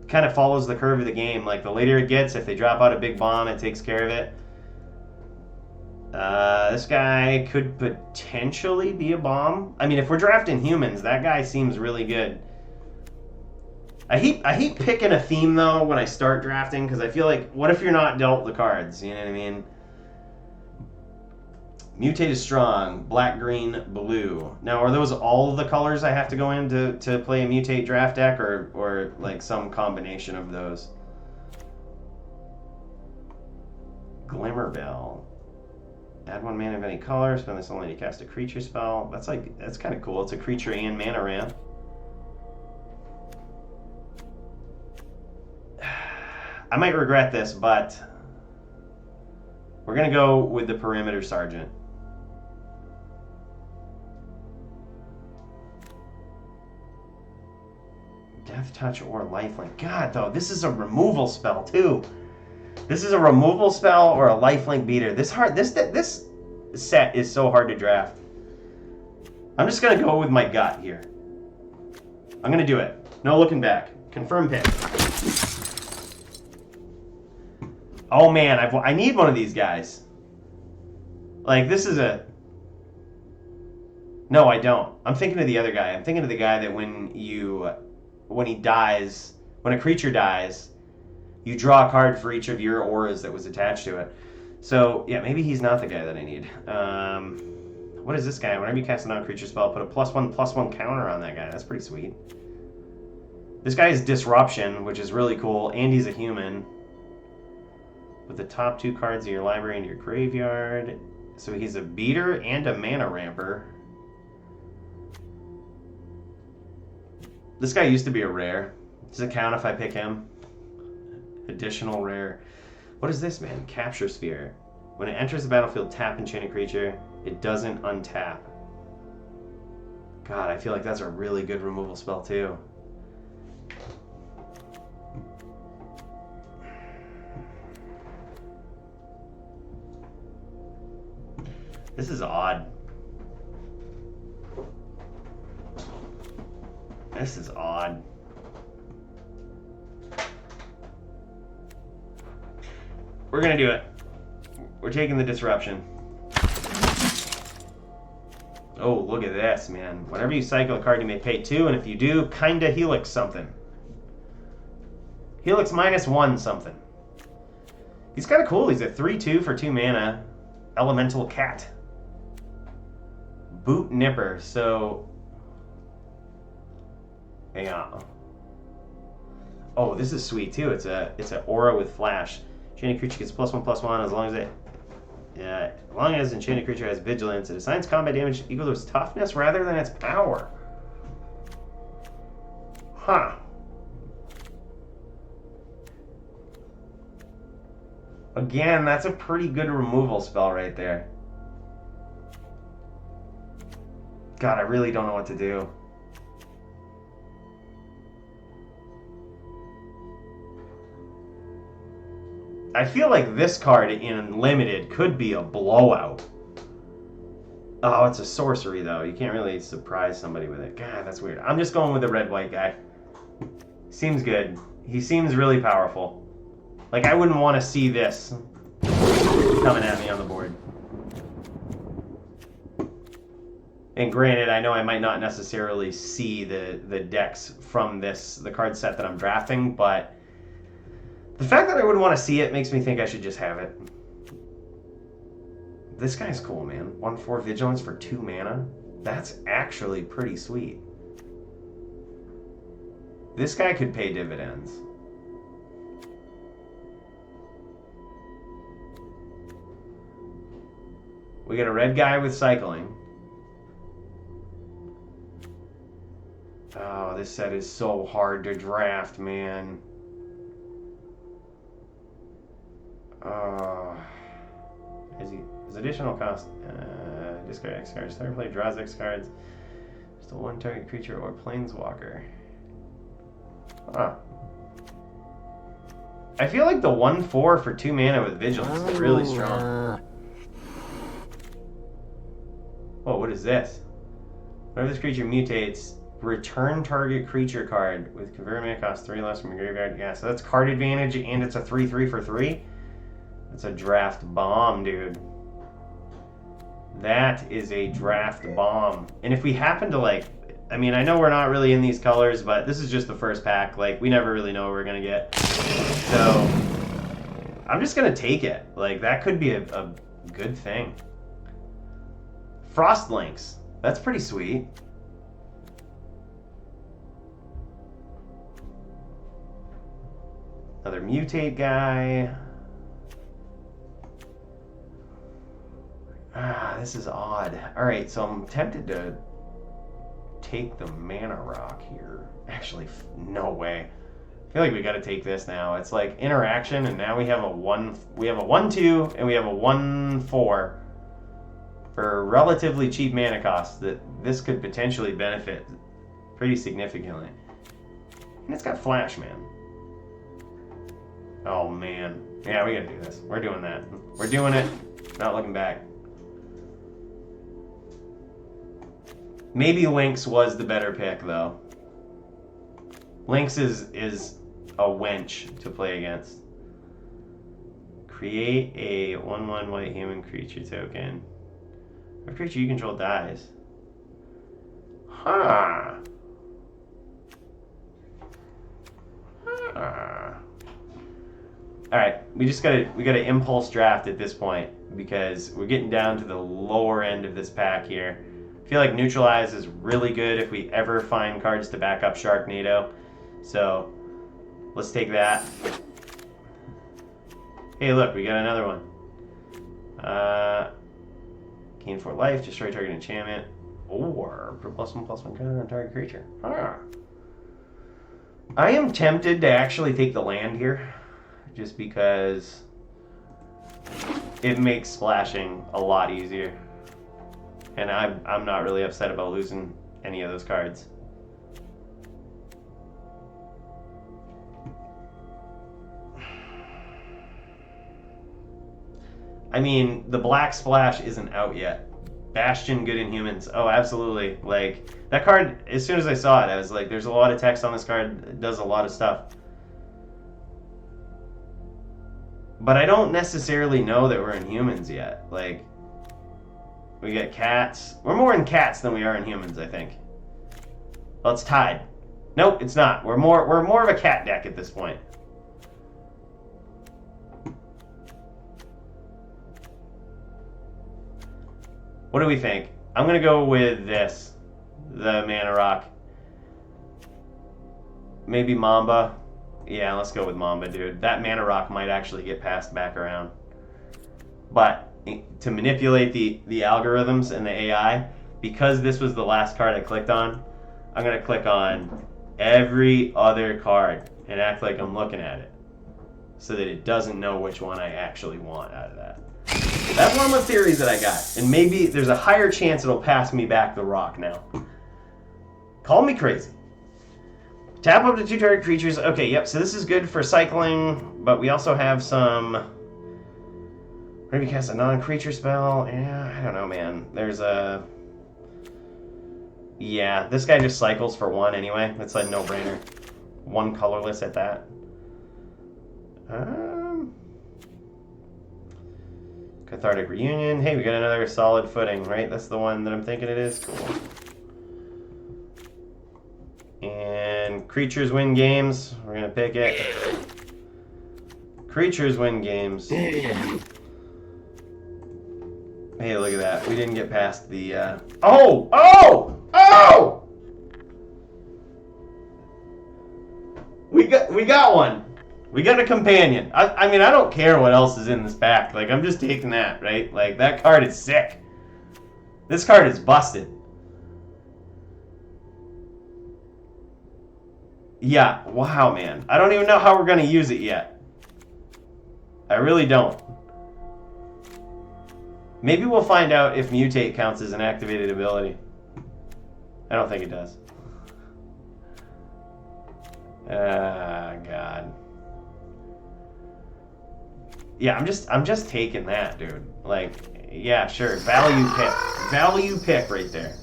Kind of follows the curve of the game. Like, the later it gets, if they drop out a big bomb, it takes care of it. This guy could potentially be a bomb. I mean, if we're drafting humans, that guy seems really good. I hate picking a theme, though, when I start drafting, because I feel like, what if you're not dealt the cards? You know what I mean? Mutate is strong. Black, green, blue. Now, are those all the colors I have to go in to play a Mutate draft deck, or like some combination of those? Glimmerbell. Add 1 mana of any color. Spend this only to cast a creature spell. That's kind of cool. It's a creature and mana ramp. I might regret this, but we're going to go with the Perimeter Sergeant. Death Touch or Lifelink. God, though, this is a removal spell, too. This is a removal spell or a lifelink beater. This set is so hard to draft. I'm just going to go with my gut here. I'm going to do it. No looking back. Confirm pick. Oh, man. I need one of these guys. Like, this is a... No, I don't. I'm thinking of the other guy. I'm thinking of the guy that when he dies, when a creature dies, you draw a card for each of your auras that was attached to it. So, yeah, maybe he's not the guy that I need. What is this guy? Whenever you cast a non-creature spell, put a +1/+1 counter on that guy. That's pretty sweet. This guy is Disruption, which is really cool, and he's a human. With the top 2 cards of your library into your graveyard. So he's a beater and a mana ramper. This guy used to be a rare. Does it count if I pick him? Additional rare. What is this, man? Capture Sphere. When it enters the battlefield, tap enchanted creature. It doesn't untap. God, I feel like that's a really good removal spell, too. This is odd. This is odd. We're gonna do it. We're taking the Disruption. Oh, look at this, man. Whenever you cycle a card, you may pay 2, and if you do, kinda Helix something. Helix -1 something. He's kinda cool. He's a 3/2 for 2 mana. Elemental Cat. Boot Nipper, so... Hang on. Oh, this is sweet too. It's an aura with flash. Enchanted creature gets +1/+1 as long as enchanted creature has vigilance. It assigns combat damage equal to its toughness rather than its power. Huh. Again, that's a pretty good removal spell right there. God, I really don't know what to do. I feel like this card in Limited could be a blowout. Oh, it's a sorcery, though. You can't really surprise somebody with it. God, that's weird. I'm just going with the red-white guy. Seems good. He seems really powerful. Like, I wouldn't want to see this coming at me on the board. And granted, I know I might not necessarily see the decks from the card set that I'm drafting, but the fact that I would want to see it makes me think I should just have it. This guy's cool, man. 1/4 vigilance for 2 mana. That's actually pretty sweet. This guy could pay dividends. We got a red guy with cycling. Oh, this set is so hard to draft, man. His additional cost, discard X cards. Start play draws X cards. Just a 1 target creature or planeswalker. Huh. I feel like the 1/4 for 2 mana with vigilance is really strong. Whoa, what is this? Whenever this creature mutates, return target creature card with convert mana cost 3 less from your graveyard. Yeah, so that's card advantage, and it's a 3/3 for 3. That's a draft bomb, dude. That is a draft bomb. And if we happen to, like, I mean, I know we're not really in these colors, but this is just the first pack. Like, we never really know what we're going to get. So, I'm just going to take it. Like, that could be a good thing. Frost Lynx. That's pretty sweet. Another mutate guy. This is odd. Alright, so I'm tempted to take the mana rock here. Actually, no way. I feel like we gotta take this now. It's like interaction, and now we have a 1/2 and we have a 1/4 for relatively cheap mana cost that this could potentially benefit pretty significantly. And it's got Flash, man. Oh man. Yeah, we gotta do this. We're doing that. We're doing it. Not looking back. Maybe Lynx was the better pick, though. Lynx is a wench to play against. Create a 1/1 white human creature token. A creature you control dies. Huh. Alright, we gotta impulse draft at this point because we're getting down to the lower end of this pack here. I feel like Neutralize is really good if we ever find cards to back up Sharknado. So, let's take that. Hey, look, we got another one. Gain 4 life, destroy target enchantment, or put +1/+1 counter on target creature. I am tempted to actually take the land here, just because it makes splashing a lot easier. And I'm not really upset about losing any of those cards. I mean, the black splash isn't out yet. Bastion, good in humans. Oh, absolutely. Like, that card, as soon as I saw it, I was like, there's a lot of text on this card. It does a lot of stuff. But I don't necessarily know that we're in humans yet. Like, we get cats. We're more in cats than we are in humans, I think. Well, it's tied. Nope, it's not. We're more of a cat deck at this point. What do we think? I'm gonna go with this, the mana rock. Maybe Mamba. Yeah, let's go with Mamba, dude. That mana rock might actually get passed back around. But to manipulate the algorithms and the AI, because this was the last card I clicked on, I'm gonna click on every other card and act like I'm looking at it, so that it doesn't know which one I actually want out of that. That's one of the theories that I got. And maybe there's a higher chance it'll pass me back the rock now. Call me crazy. Tap up to 2 target creatures. Okay, yep, so this is good for cycling, but we also have some... Maybe cast a non-creature spell. Yeah, I don't know, man. There's a... Yeah, this guy just cycles for 1 anyway. It's a no-brainer. 1 colorless at that. Cathartic Reunion. Hey, we got another solid footing, right? That's the one that I'm thinking it is. Cool. And creatures win games. We're going to pick it. Creatures win games. Hey, look at that. We didn't get past the... Oh! Oh! Oh! We got one. We got a companion. I mean, I don't care what else is in this pack. Like, I'm just taking that, right? Like, that card is sick. This card is busted. Yeah, wow, man. I don't even know how we're going to use it yet. I really don't. Maybe we'll find out if Mutate counts as an activated ability. I don't think it does. God. Yeah, I'm just taking that, dude. Like, yeah, sure. Value pick. Value pick right there.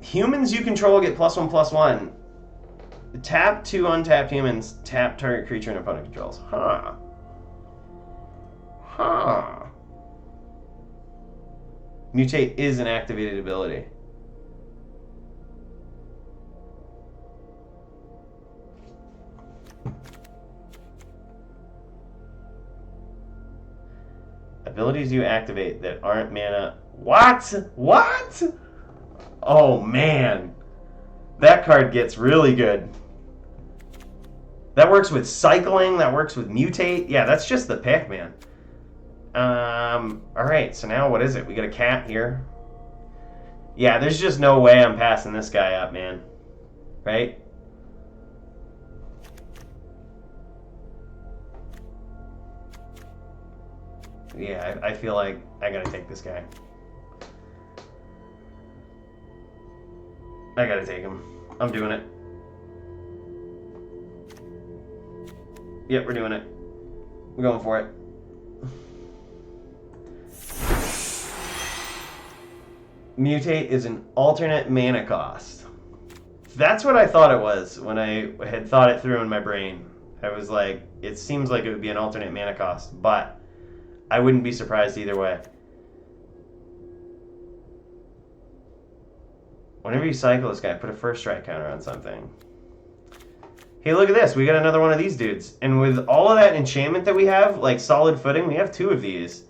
Humans you control get +1/+1. Tap 2 untapped humans. Tap target creature and opponent controls. Huh. Huh. Mutate is an activated ability. Abilities you activate that aren't mana. What? What? Oh, man. That card gets really good. That works with cycling. That works with mutate. Yeah, that's just the pick, man. Alright, so now what is it? We got a cat here. Yeah, there's just no way I'm passing this guy up, man. Right? Yeah, I feel like I gotta take this guy. I gotta take him. I'm doing it. Yep, we're doing it. We're going for it. Mutate is an alternate mana cost. That's what I thought it was when I had thought it through in my brain. I was like, it seems like it would be an alternate mana cost, but I wouldn't be surprised either way. Whenever you cycle this guy, put a first strike counter on something. Hey, look at this. We got another one of these dudes. And with all of that enchantment that we have, like solid footing, we have 2 of these.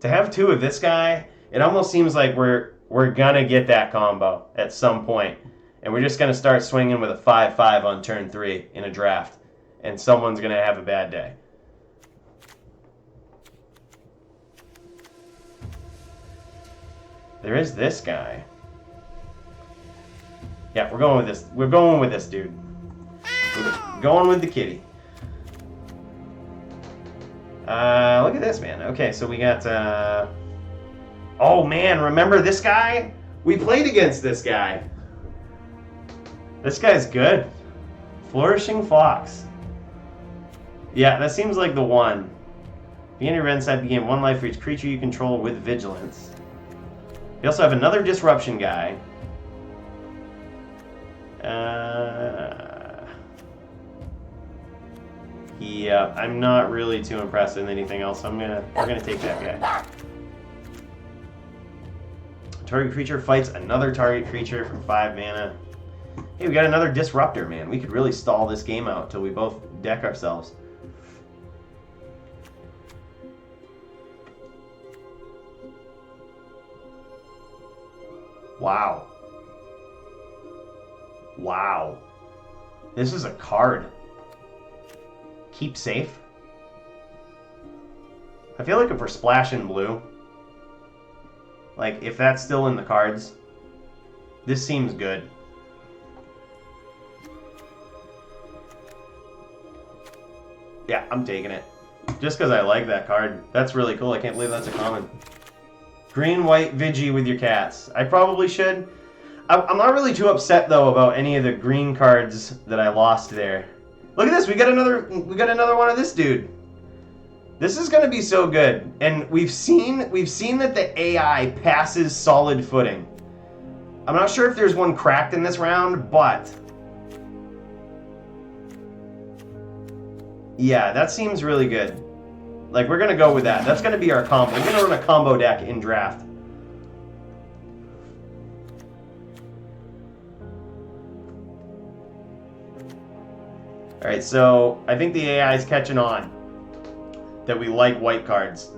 To have 2 of this guy, it almost seems like we're gonna get that combo at some point. And we're just gonna start swinging with a 5/5 on turn 3 in a draft. And someone's gonna have a bad day. There is this guy. Yeah, we're going with this. We're going with this dude. We're going with the kitty. Look at this, man. Okay, so we got... Oh, man, remember this guy? We played against this guy. This guy's good. Flourishing Fox. Yeah, that seems like the one. Beginning of end side, you gain 1 life for each creature you control with Vigilance. We also have another Disruption guy. Yeah, I'm not really too impressed with anything else. We're gonna take that guy. Target creature fights another target creature for 5 mana. Hey, we got another Disruptor, man. We could really stall this game out till we both deck ourselves. Wow. Wow. This is a card. Keep safe. I feel like if we're splashing blue, like if that's still in the cards, this seems good. Yeah, I'm taking it. Just because I like that card. That's really cool. I can't believe that's a common. Green, white, Vigi with your cats. I probably should. I'm not really too upset though about any of the green cards that I lost there. Look at this. We got another one of this dude. This is going to be so good. And we've seen that the AI passes solid footing. I'm not sure if there's one cracked in this round, but yeah, that seems really good. Like, we're going to go with that. That's going to be our combo. We're going to run a combo deck in draft. Alright, so I think the AI is catching on that we like white cards.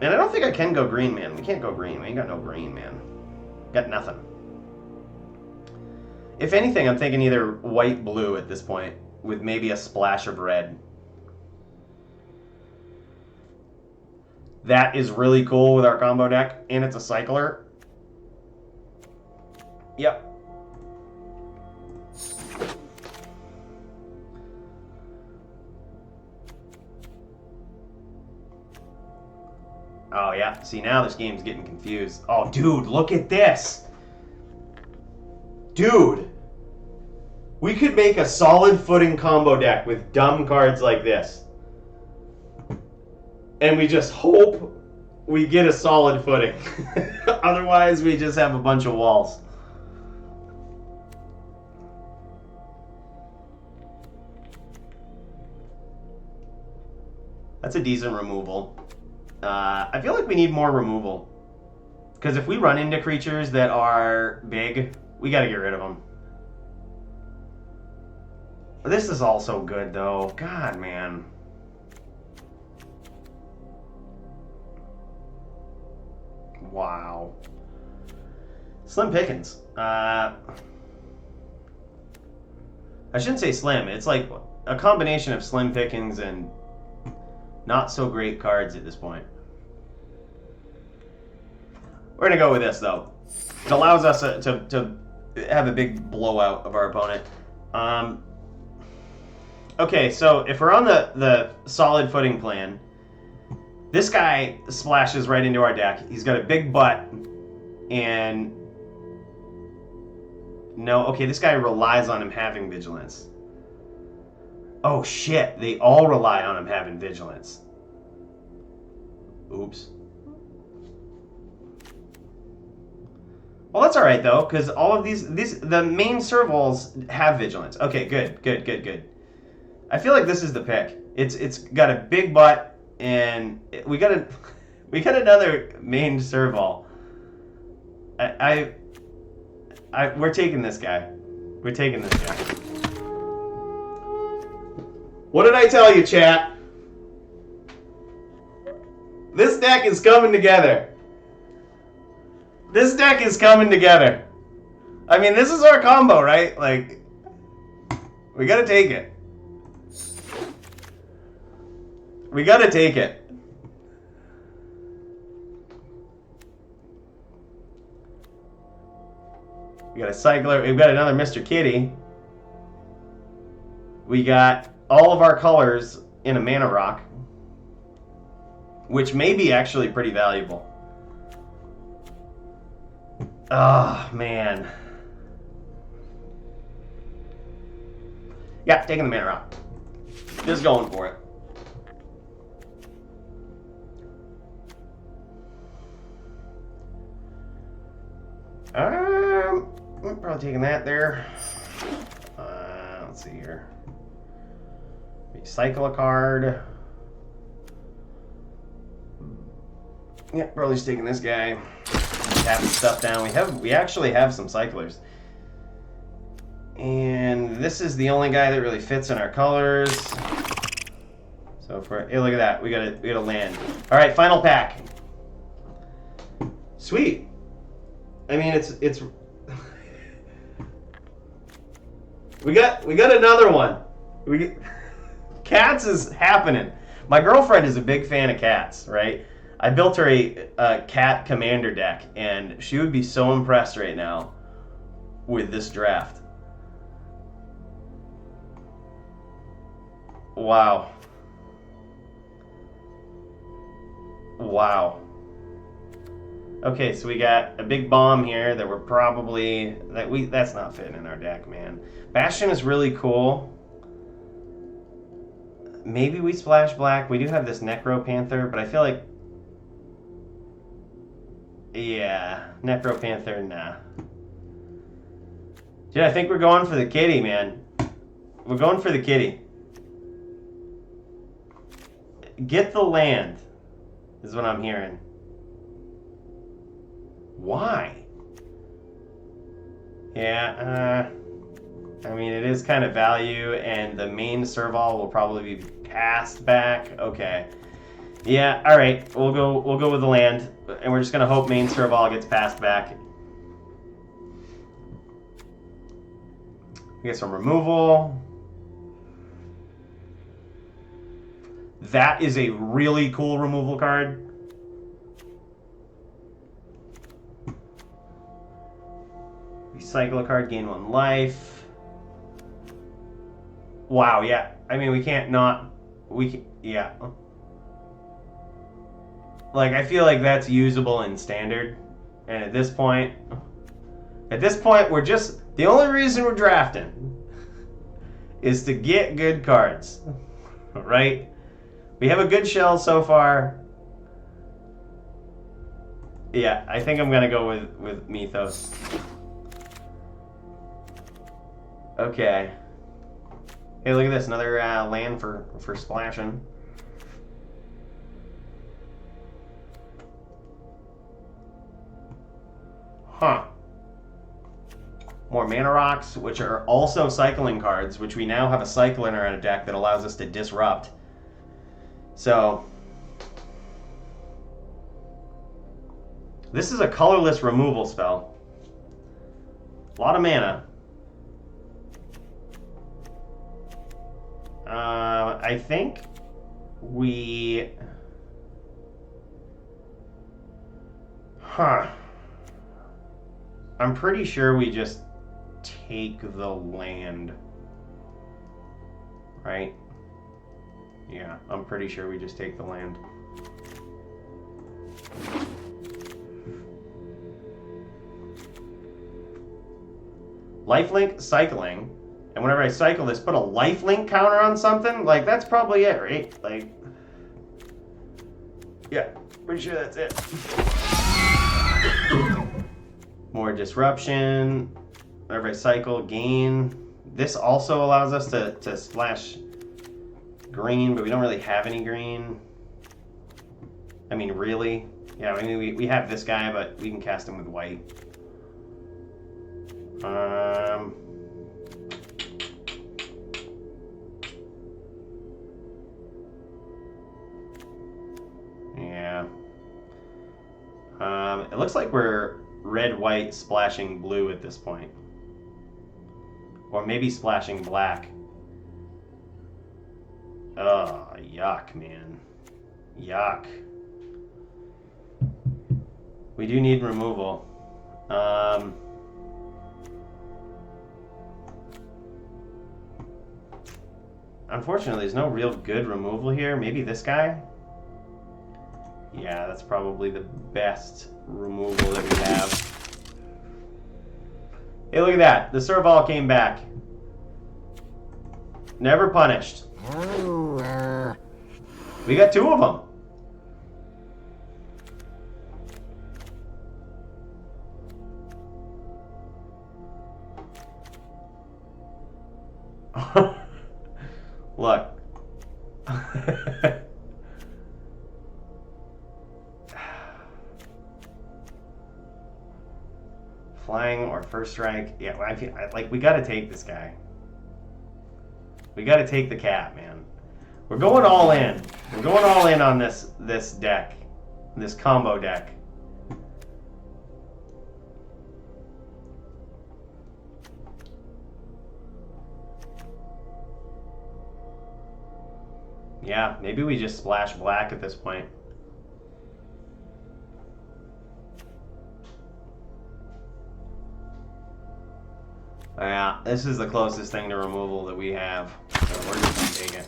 And I don't think I can go green, man. We can't go green. We ain't got no green, man. Got nothing. If anything, I'm thinking either white-blue at this point, with maybe a splash of red. That is really cool with our combo deck, and it's a cycler. Yep. Oh, yeah. See, now this game's getting confused. Oh, dude, look at this. Dude. We could make a solid footing combo deck with dumb cards like this. And we just hope we get a solid footing. Otherwise, we just have a bunch of walls. That's a decent removal. I feel like we need more removal. Because if we run into creatures that are big, we gotta get rid of them. This is also good, though. God, man. Wow. Slim pickings. I shouldn't say slim. It's like a combination of slim pickings and not so great cards at this point. We're going to go with this, though. It allows us to have a big blowout of our opponent. Okay, so if we're on the solid footing plan, this guy splashes right into our deck. He's got a big butt, and no, okay, this guy relies on him having vigilance. Oh shit, they all rely on him having vigilance. Oops. Well, that's all right though, because all of these the main servals have vigilance. Okay, good. I feel like this is the pick. It's got a big butt, and we got another main serval. We're taking this guy. We're taking this guy. What did I tell you, chat? This deck is coming together. This deck is coming together. I mean, this is our combo, right? Like, we gotta take it. We gotta take it. We got a cycler. We've got another Mr. Kitty. We got all of our colors in a mana rock, which may be actually pretty valuable. Oh, man. Yeah, taking the mana rock. Just going for it. I'm probably taking that there. Let's see here. Recycle a card. Yeah, probably just taking this guy. Tapping stuff down. We actually have some cyclers. And this is the only guy that really fits in our colors. So hey, look at that. We got a land. All right, final pack. Sweet. I mean, it's we got another one. Cats is happening. My girlfriend is a big fan of cats, right? I built her a cat commander deck, and she would be so impressed right now with this draft. Wow. Wow. Okay, so we got a big bomb here that we're probably that's not fitting in our deck, man. Bastion is really cool. Maybe we splash black. We do have this Necro Panther, but I feel like, yeah, Necro Panther, nah. Dude, I think we're going for the kitty, man. We're going for the kitty. Get the land, is what I'm hearing. Why? Yeah, I mean, it is kind of value, and the main serval will probably be passed back. Okay. Yeah, all right. We'll go with the land, and we're just gonna hope main serval gets passed back. We get some removal. That is a really cool removal card. Recycle a card, gain 1 life. Wow, yeah. I mean, we can't not... yeah. Like, I feel like that's usable in standard. And at this point, we're just... The only reason we're drafting is to get good cards. Right? We have a good shell so far. Yeah, I think I'm going to go with Mythos. Okay. Hey, look at this. Another land for splashing. Huh. More mana rocks, which are also cycling cards, which we now have a cycler in our deck that allows us to disrupt. So, This is a colorless removal spell. A lot of mana. I think we... Huh. I'm pretty sure we just take the land. Right? Yeah, I'm pretty sure we just take the land. Lifelink cycling. And whenever I cycle this, put a lifelink counter on something? Like, that's probably it, right? Like, yeah, pretty sure that's it. More disruption. Whenever I cycle, gain. This also allows us to splash green, but we don't really have any green. I mean, really? Yeah, I mean, we have this guy, but we can cast him with white. Yeah. It looks like we're red-white splashing blue at this point. Or maybe splashing black. Oh, yuck, man. Yuck. We do need removal. Unfortunately, there's no real good removal here. Maybe this guy? Yeah, that's probably the best removal that we have. Hey, look at that. The Serval came back. Never punished. We got two of them. Look. Flying or first strike. Yeah, I feel like we gotta take this guy. We gotta take the cat, man. We're going all in. We're going all in on this deck. This combo deck. Yeah, maybe we just splash black at this point. Yeah, this is the closest thing to removal that we have. So we're just gonna take it.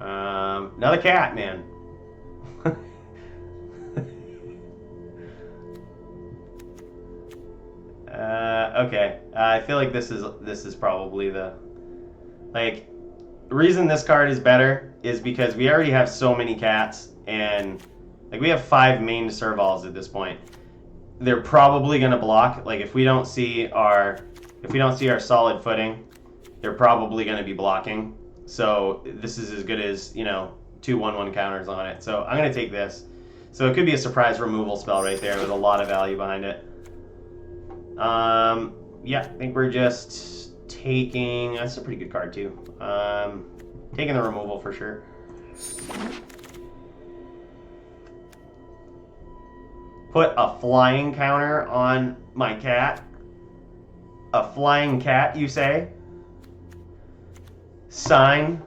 Another cat, man. Okay. I feel like this is probably the reason this card is better is because we already have so many cats, and like we have 5 main Servals at this point. They're probably gonna block. Like if we don't see our solid footing, they're probably gonna be blocking. So this is as good as, you know, 2 1/1 counters on it. So I'm gonna take this. So it could be a surprise removal spell right there with a lot of value behind it. Yeah, I think we're just taking. That's a pretty good card too. Taking the removal for sure. Put a flying counter on my cat. A flying cat, you say? Sign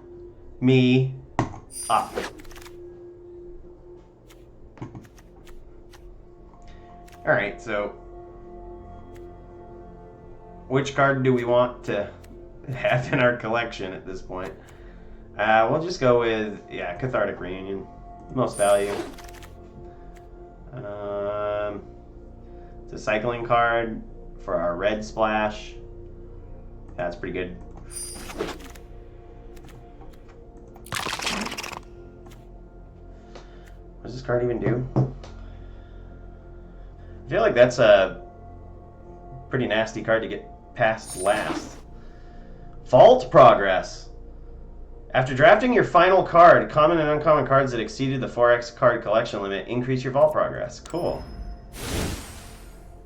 me up. Alright, so which card do we want to have in our collection at this point? We'll just go with, yeah, Cathartic Reunion. Most value. It's a cycling card for our red splash. That's pretty good. What does this card even do? I feel like that's a pretty nasty card to get past last. Vault Progress. After drafting your final card, common and uncommon cards that exceeded the 4x card collection limit, increase your Vault Progress. Cool.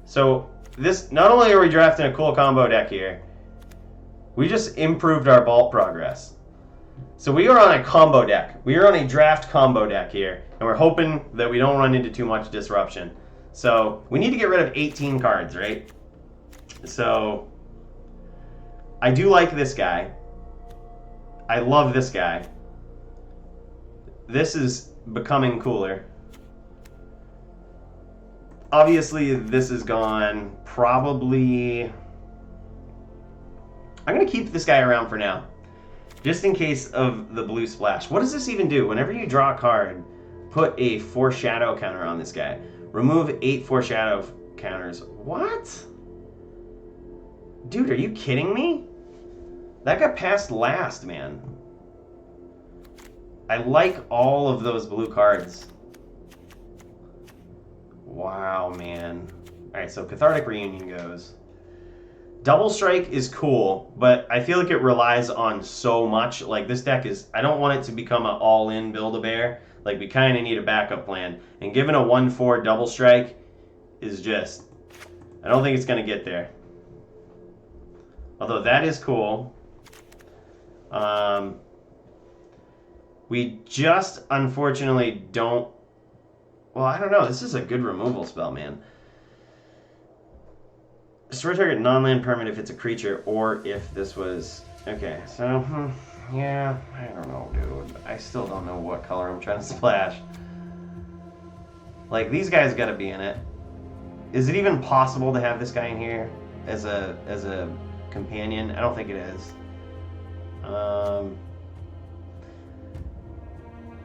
So this, not only are we drafting a cool combo deck here, we just improved our Vault Progress. So we are on a combo deck. We are on a draft combo deck here, and we're hoping that we don't run into too much disruption. So we need to get rid of 18 cards, right? So I do like this guy. I love this guy. This is becoming cooler. Obviously, this is gone. Probably... I'm going to keep this guy around for now. Just in case of the blue splash. What does this even do? Whenever you draw a card, put a foreshadow counter on this guy. Remove 8 foreshadow counters. What? Dude, are you kidding me? That got passed last, man. I like all of those blue cards. Wow, man. Alright, so Cathartic Reunion goes. Double Strike is cool, but I feel like it relies on so much. Like, this deck is... I don't want it to become an all-in Build-A-Bear. Like, we kind of need a backup plan. And given a 1/4 Double Strike is just... I don't think it's going to get there. Although, that is cool. We just, unfortunately, don't... Well, I don't know. This is a good removal spell, man. Destroy target non-land permanent if it's a creature, or if this was... Okay, so... yeah, I don't know, dude. I still don't know what color I'm trying to splash. Like, these guys gotta be in it. Is it even possible to have this guy in here as a companion? I don't think it is.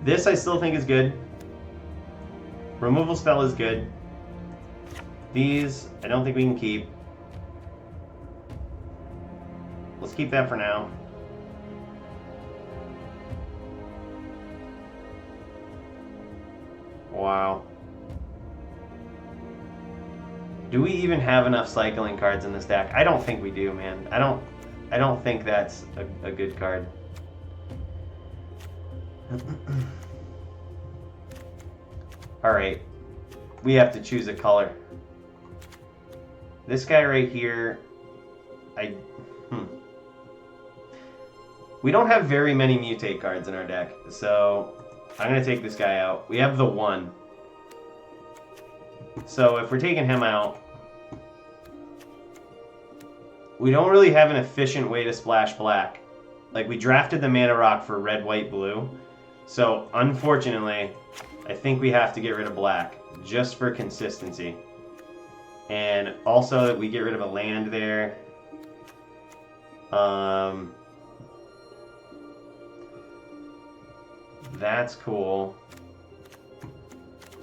This I still think is good. Removal spell is good. These, I don't think we can keep. Let's keep that for now. Wow. Do we even have enough cycling cards in this deck? I don't think we do, man. I don't think that's a good card. Alright. We have to choose a color. This guy right here, we don't have very many mutate cards in our deck, so I'm going to take this guy out. We have the 1. So if we're taking him out, we don't really have an efficient way to splash black. Like, we drafted the Mana Rock for red, white, blue. So, unfortunately, I think we have to get rid of black, just for consistency. And also that we get rid of a land there. That's cool.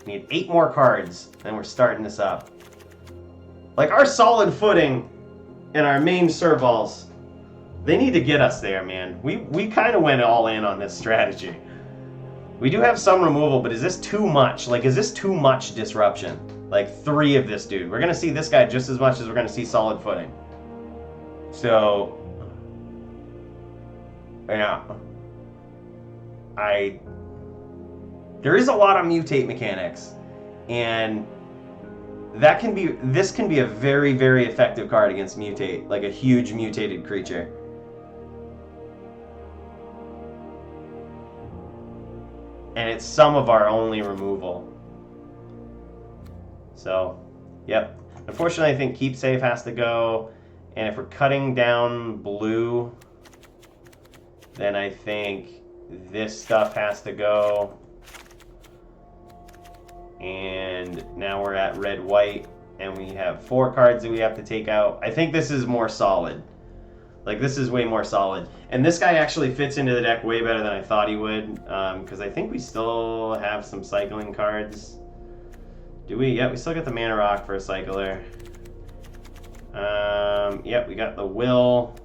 We need 8 more cards, and we're starting this up. Like, our solid footing and our main servals, they need to get us there, man. We kind of went all in on this strategy. We do have some removal, but is this too much? Like, is this too much disruption? Like, 3 of this dude. We're going to see this guy just as much as we're going to see solid footing. So, yeah. There is a lot of mutate mechanics, and this can be a very, very effective card against mutate, like a huge mutated creature. And it's some of our only removal. So, yep. Unfortunately, I think Keep Safe has to go, and if we're cutting down blue, then I think this stuff has to go. And now we're at red, white, and we have 4 cards that we have to take out. I think this is more solid. Like, this is way more solid. And this guy actually fits into the deck way better than I thought he would, because I think we still have some cycling cards. Do we? Yeah, we still got the Mana Rock for a cycler. Yep, we got the Will.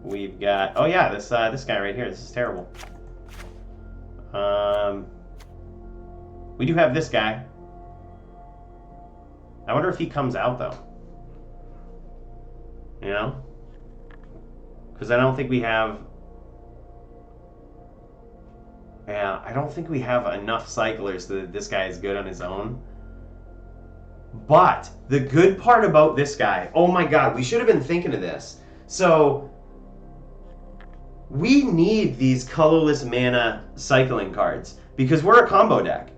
We've got... Oh, yeah, this guy right here. This is terrible. We do have this guy. I wonder if he comes out, though. You know? Because I don't think we have... Yeah, I don't think we have enough cyclers so that this guy is good on his own. But the good part about this guy... Oh my god, we should have been thinking of this. So... we need these colorless mana cycling cards. Because we're a combo deck.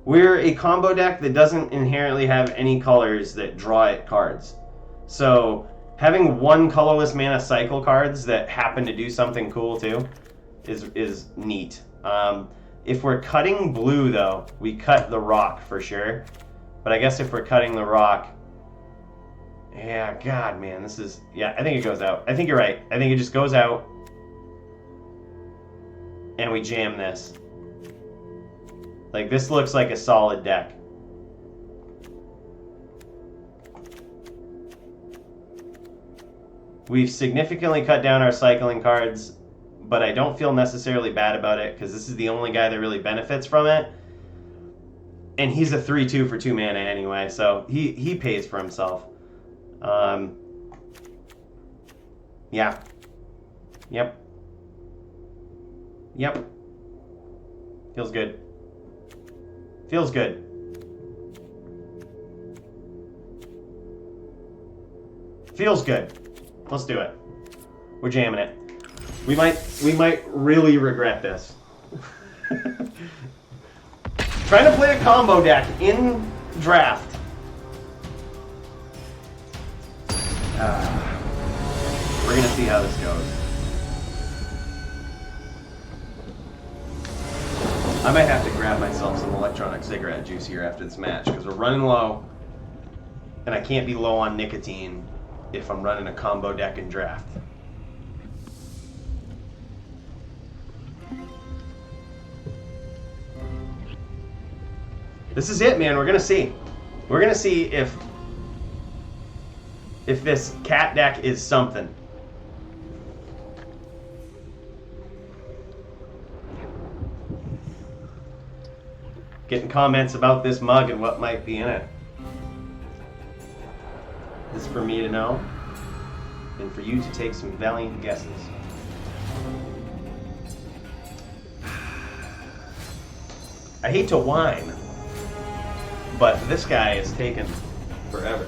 We're a combo deck that doesn't inherently have any colors that draw it cards. So having one colorless mana cycle cards that happen to do something cool too is neat. If we're cutting blue though, we cut the rock for sure. But I guess if we're cutting the rock, yeah, God, man, this is, yeah, I think it goes out. I think you're right. I think it just goes out and we jam this. Like, this looks like a solid deck. We've significantly cut down our cycling cards, but I don't feel necessarily bad about it because this is the only guy that really benefits from it. And he's a 3/2 for 2 mana anyway, so he pays for himself. Yeah. Yep. Yep. Feels good. Feels good. Feels good. Let's do it. We're jamming it. We might really regret this. Trying to play a combo deck in draft. We're gonna see how this goes. I might have to grab myself some electronic cigarette juice here after this match because we're running low, and I can't be low on nicotine if I'm running a combo deck in draft. This is it, man. We're gonna see. We're gonna see if this cat deck is something. Getting comments about this mug and what might be in it. This is for me to know, and for you to take some valiant guesses. I hate to whine, but this guy is taking forever.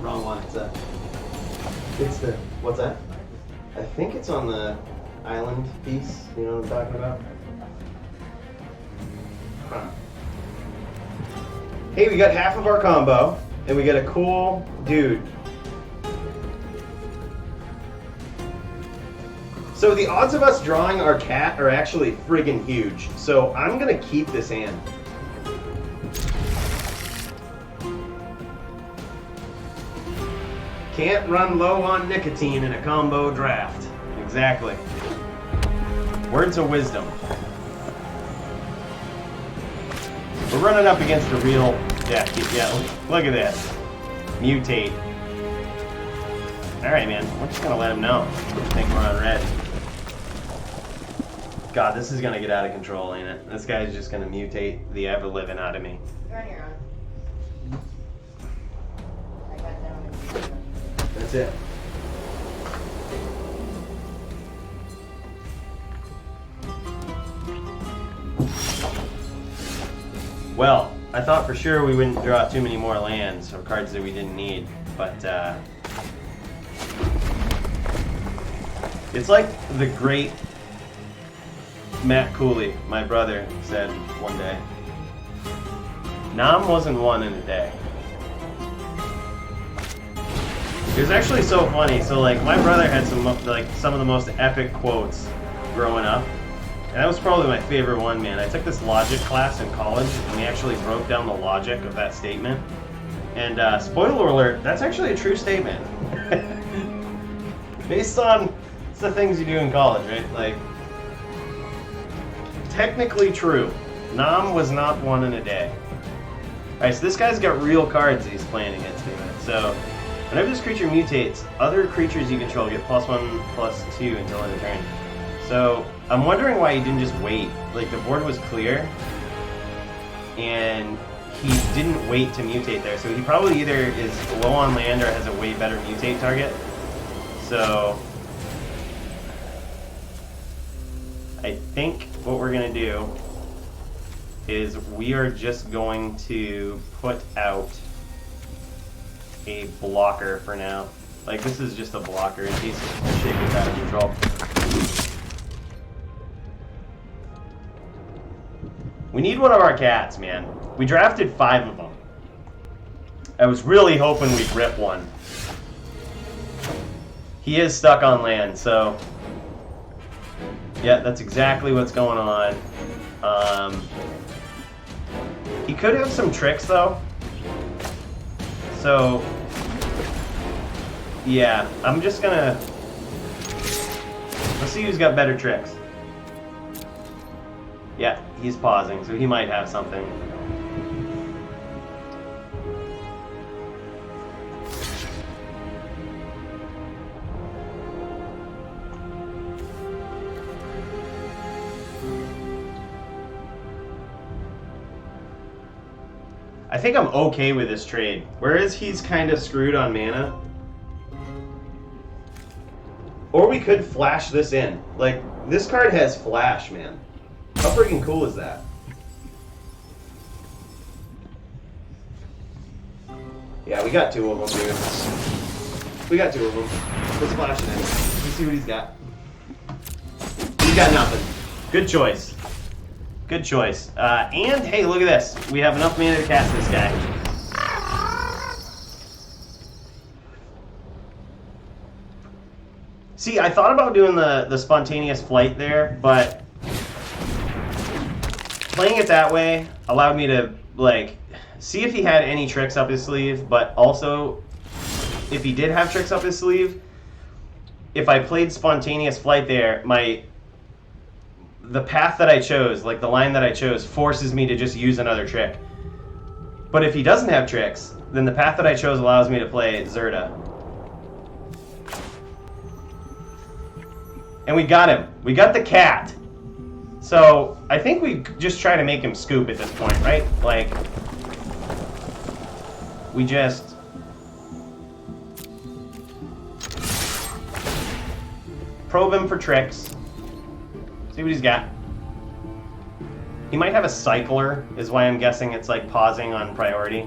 Wrong one. It's the, what's that? I think it's on the island piece. You know what I'm talking about? Huh. Hey, we got half of our combo, and we got a cool dude. So the odds of us drawing our cat are actually friggin' huge. So I'm gonna keep this hand. Can't run low on nicotine in a combo draft. Exactly. Words of wisdom. We're running up against a real deck. Yeah, look at this. Mutate. Alright, man. We're just gonna let him know. I think we're on red. God, this is gonna get out of control, ain't it? This guy's just gonna mutate the ever-living out of me. That's it. Well, I thought for sure we wouldn't draw too many more lands or cards that we didn't need, but it's like the great Matt Cooley, my brother, said one day. Nam wasn't won in a day. It was actually so funny. So like my brother had some of the most epic quotes growing up. And that was probably my favorite one, man. I took this logic class in college and we actually broke down the logic of that statement. And spoiler alert, that's actually a true statement. Based on the things you do in college, right? Like, technically true. Nam was not won in a day. Alright, so this guy's got real cards he's playing against me with. So whenever this creature mutates, other creatures you control get +1/+2 until end of turn. So I'm wondering why he didn't just wait. Like, the board was clear, and he didn't wait to mutate there. So he probably either is low on land or has a way better mutate target. So I think what we're gonna do is we are just going to put out a blocker for now. Like, this is just a blocker in case shit gets out of control. We need one of our cats, man. We drafted 5 of them. I was really hoping we'd rip one. He is stuck on land, so... Yeah, that's exactly what's going on. He could have some tricks, though. So... Yeah, I'm just gonna... Let's see who's got better tricks. Yeah, he's pausing, so he might have something. I think I'm okay with this trade. Whereas he's kind of screwed on mana. Or we could flash this in. Like, this card has flash, man. How freaking cool is that? Yeah, we got 2 of them, dude. We got 2 of them. Let's flash it in. Let's see what he's got. He's got nothing. Good choice. Good choice. And, hey, look at this. We have enough mana to cast this guy. See, I thought about doing the spontaneous flight there, but playing it that way allowed me to, like, see if he had any tricks up his sleeve, but also, if he did have tricks up his sleeve, if I played spontaneous flight there, the path that I chose, like the line that I chose, forces me to just use another trick. But if he doesn't have tricks, then the path that I chose allows me to play Zerta. And we got him. We got the cat. So, I think we just try to make him scoop at this point, right? Like, we just... probe him for tricks. See what he's got. He might have a cycler, is why I'm guessing it's like pausing on priority.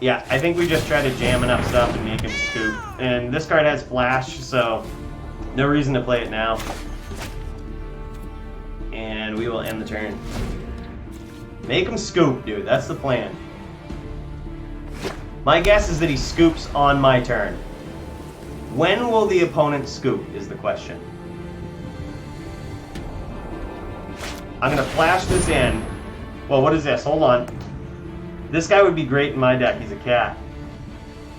Yeah, I think we just try to jam enough stuff and make him scoop. And this card has flash, so no reason to play it now. And we will end the turn. Make him scoop, dude. That's the plan. My guess is that he scoops on my turn. When will the opponent scoop, is the question. I'm going to flash this in. Well, what is this? Hold on. This guy would be great in my deck. He's a cat.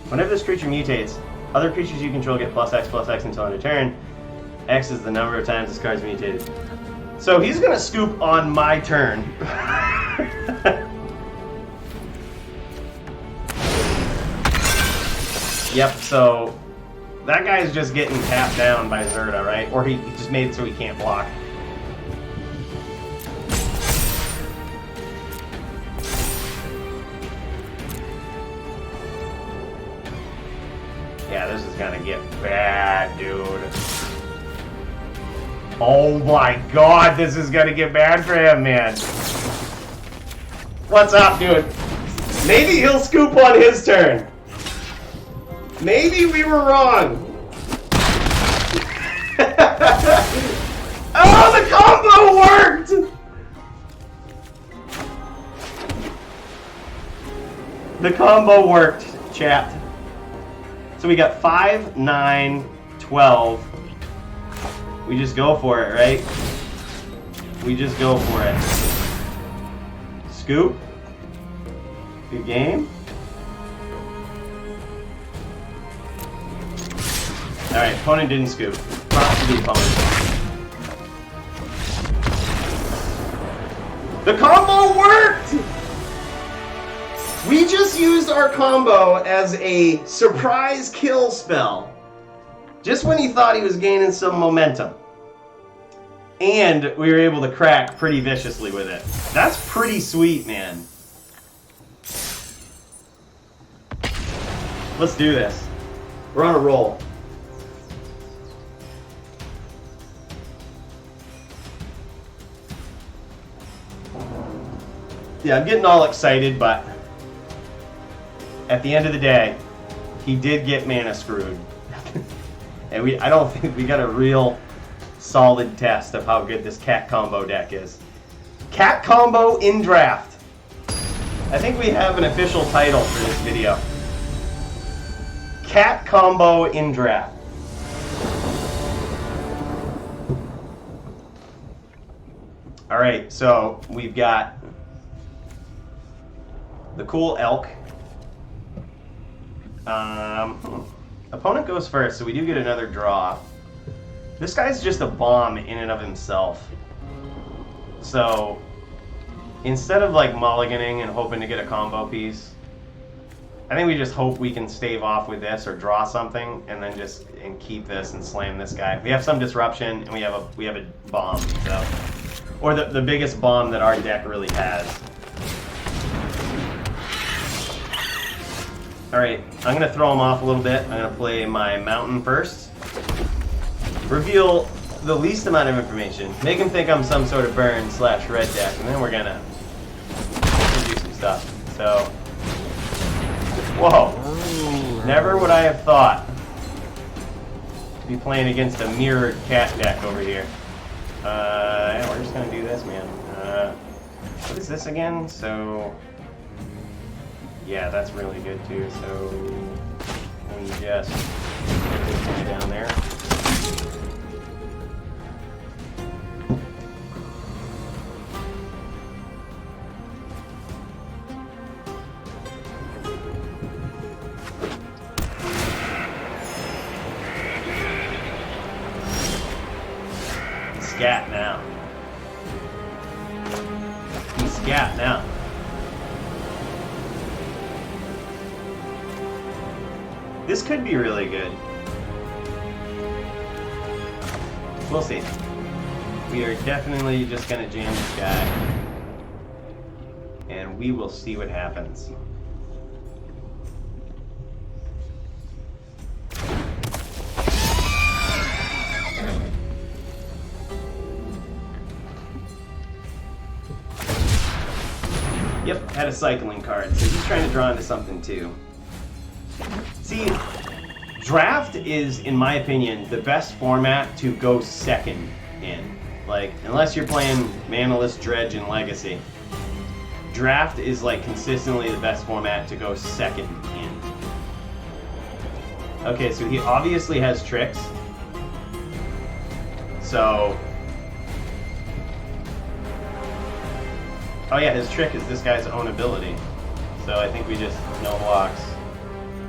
Whenever this creature mutates, other creatures you control get +X until end of turn. X is the number of times this card's mutated. So he's going to scoop on my turn. Yep, so that guy's just getting tapped down by Zerta, right? Or he just made it so he can't block. Yeah, this is gonna get bad, dude. Oh my god, this is gonna get bad for him, man. What's up, dude? Maybe he'll scoop on his turn. Maybe we were wrong. Oh, the combo worked! The combo worked, chat. So we got 5, 9, 12. We just go for it, right? We just go for it. Scoop. Good game. Alright, opponent didn't scoop. Props to the opponent. The combo worked! We just used our combo as a surprise kill spell. Just when he thought he was gaining some momentum. And we were able to crack pretty viciously with it. That's pretty sweet, man. Let's do this. We're on a roll. Yeah, I'm getting all excited, but at the end of the day, he did get mana screwed. And I don't think we got a real solid test of how good this cat combo deck is. Cat combo in draft. I think we have an official title for this video. Cat combo in draft. Alright, so we've got the cool elk. Opponent goes first, so we do get another draw. This guy's just a bomb in and of himself. So instead of like mulliganing and hoping to get a combo piece, I think we just hope we can stave off with this or draw something and then just keep this and slam this guy. We have some disruption and we have a bomb, so, or the biggest bomb that our deck really has. Alright, I'm going to throw him off a little bit. I'm going to play my mountain first. Reveal the least amount of information. Make him think I'm some sort of burn/red deck, and then we're going to do some stuff. So, whoa. Never would I have thought to be playing against a mirrored cat deck over here. Yeah, we're just going to do this, man. What is this again? So... yeah, that's really good too, so we just put this one down there. Scat now. Scat now. This could be really good. We'll see. We are definitely just going to jam this guy. And we will see what happens. Yep, had a cycling card, so he's trying to draw into something too. See, draft is, in my opinion, the best format to go second in. Like, unless you're playing Manaless, Dredge, and Legacy. Draft is, like, consistently the best format to go second in. Okay, so he obviously has tricks. So... oh yeah, his trick is this guy's own ability. So I think we just no blocks.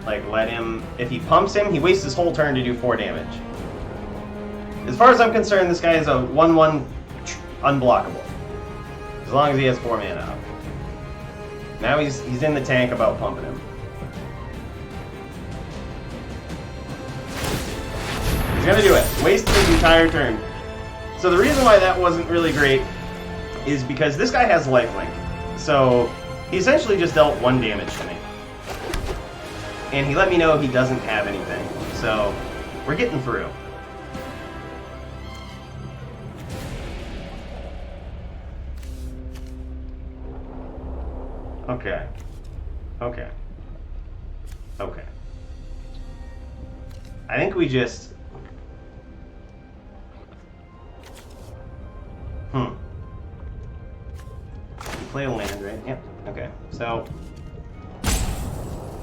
Like, let him... if he pumps him, he wastes his whole turn to do 4 damage. As far as I'm concerned, this guy is a 1/1 unblockable. As long as he has 4 mana up. Now he's in the tank about pumping him. He's gonna do it. Wasted his entire turn. So the reason why that wasn't really great is because this guy has lifelink. So he essentially just dealt 1 damage to me. And he let me know he doesn't have anything. So we're getting through. Okay. Okay. Okay. I think we just... we play a land, right? Yep. Okay. So...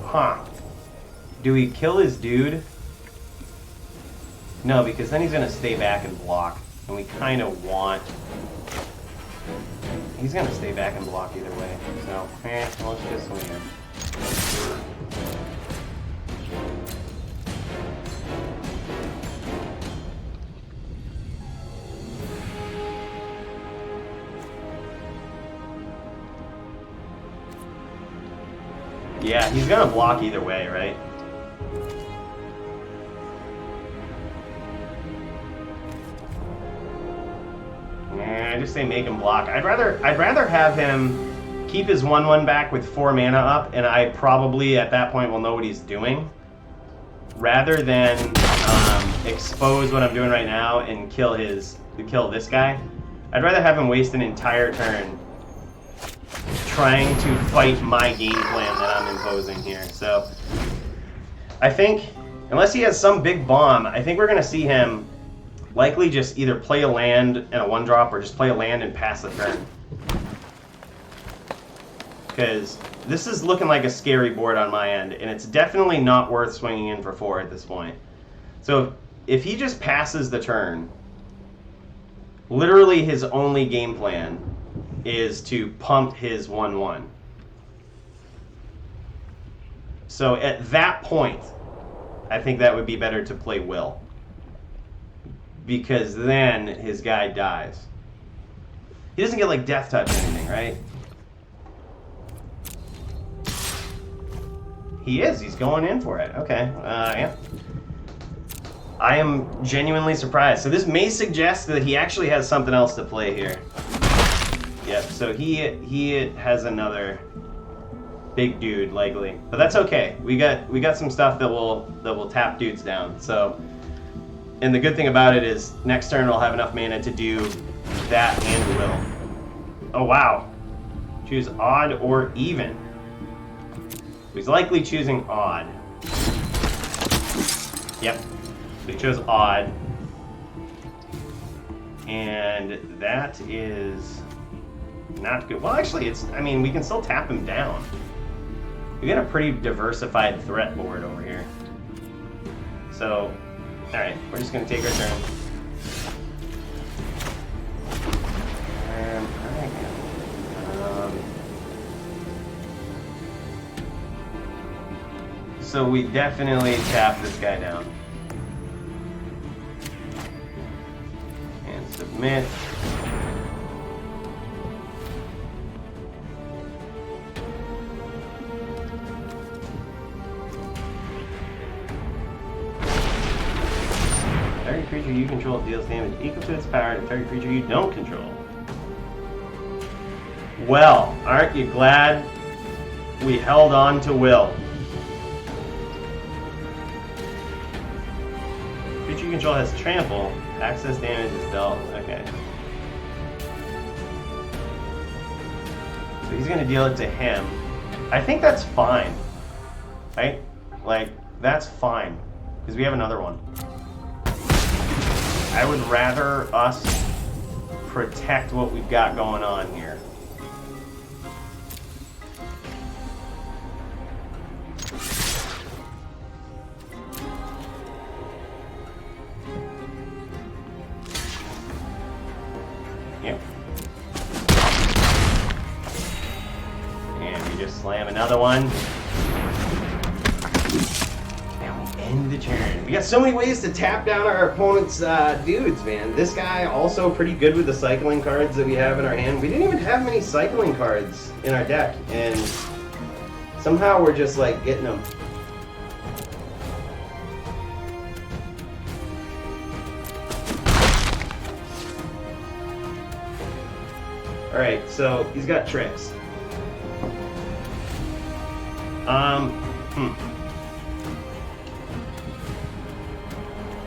huh. Do we kill his dude? No, because then he's going to stay back and block. And we kind of want... he's going to stay back and block either way. So, let's just swing him. Yeah, he's going to block either way, right? I just say make him block. I'd rather have him keep his 1/1 back with 4 mana up, and I probably at that point will know what he's doing, rather than expose what I'm doing right now and kill this guy. I'd rather have him waste an entire turn trying to fight my game plan that I'm imposing here. So I think, unless he has some big bomb, I think we're going to see him likely just either play a land and a 1-drop or just play a land and pass the turn. Because this is looking like a scary board on my end, and it's definitely not worth swinging in for 4 at this point. So if he just passes the turn, literally his only game plan is to pump his 1/1. So at that point, I think that would be better to play Will. Because then his guy dies. He doesn't get like Death Touch or anything, right? He is. He's going in for it. Okay. Yeah. I am genuinely surprised. So this may suggest that he actually has something else to play here. Yep. So he has another big dude likely, but that's okay. We got some stuff that will tap dudes down. So, and the good thing about it is next turn we'll have enough mana to do that and Will. Oh wow. Choose odd or even. He's likely choosing odd. Yep. So he chose odd. And that is not good. Well, actually, I mean, we can still tap him down. We got a pretty diversified threat board over here. So, alright, we're just going to take our turn. So we definitely tap this guy down. And submit. Target creature you control deals damage equal to its power to target creature you don't control. Well, aren't you glad we held on to Will? Creature you control has trample. Access damage is dealt. Okay. So he's going to deal it to him. I think that's fine. Right? Like, that's fine. Because we have another one. I would rather us protect what we've got going on here. Yep. And we just slam another one. End the turn. We got so many ways to tap down our opponent's dudes, man. This guy also pretty good with the cycling cards that we have in our hand. We didn't even have many cycling cards in our deck, and somehow we're just like getting them. Alright, so he's got tricks.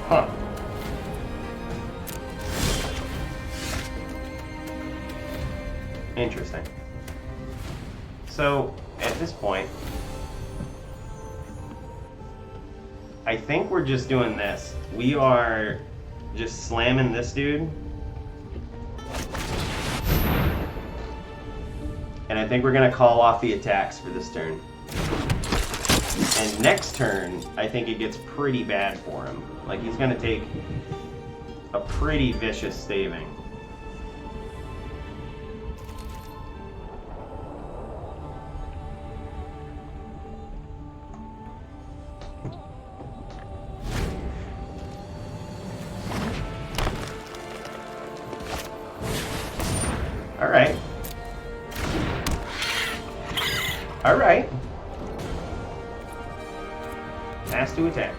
Huh. Interesting. So, at this point, I think we're just doing this. We are just slamming this dude. And I think we're going to call off the attacks for this turn. And next turn, I think it gets pretty bad for him. Like, he's going to take a pretty vicious staving. Alright. Alright. Pass to attackers.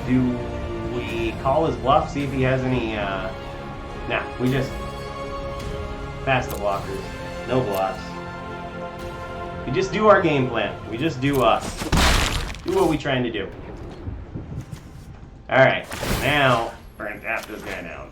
Do we call his bluff, see if he has any, nah, we just pass the blockers. No blocks. We just do our game plan. We just do us. Do what we're trying to do. Alright, now we're gonna tap this guy down.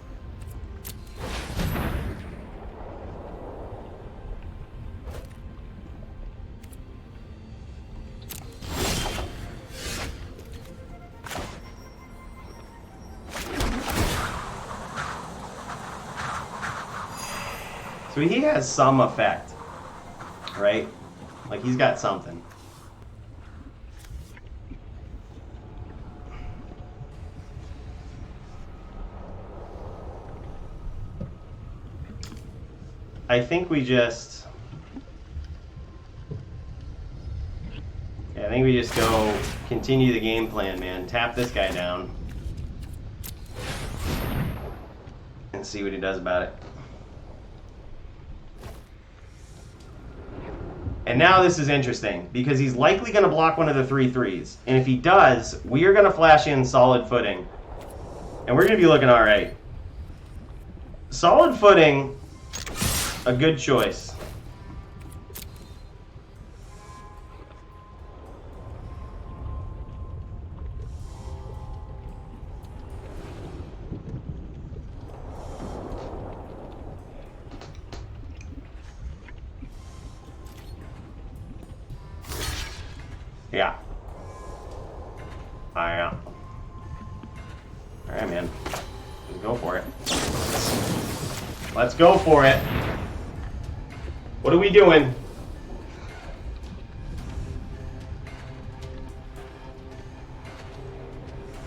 So he has some effect, right? Like he's got something. I think we just... Yeah, I think we just go continue the game plan, man. Tap this guy down. And see what he does about it. And now this is interesting, because he's likely going to block one of the 3/3s. And if he does, we are going to flash in solid footing. And we're going to be looking alright. Solid footing, a good choice. Yeah. Yeah. Alright, man. Let's go for it. Let's go for it. What are we doing?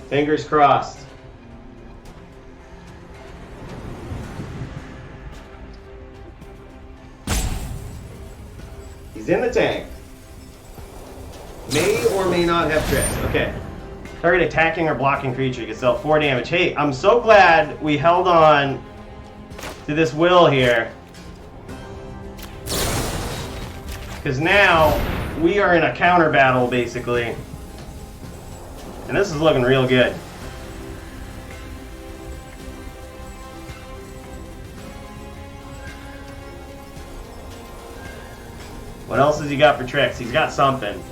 Fingers crossed. He's in the tank. May or may not have tricks. Okay. Target attacking or blocking creature gets dealt 4 damage. Hey, I'm so glad we held on to this will here. Because now we are in a counter battle, basically. And this is looking real good. What else has he got for tricks? He's got something.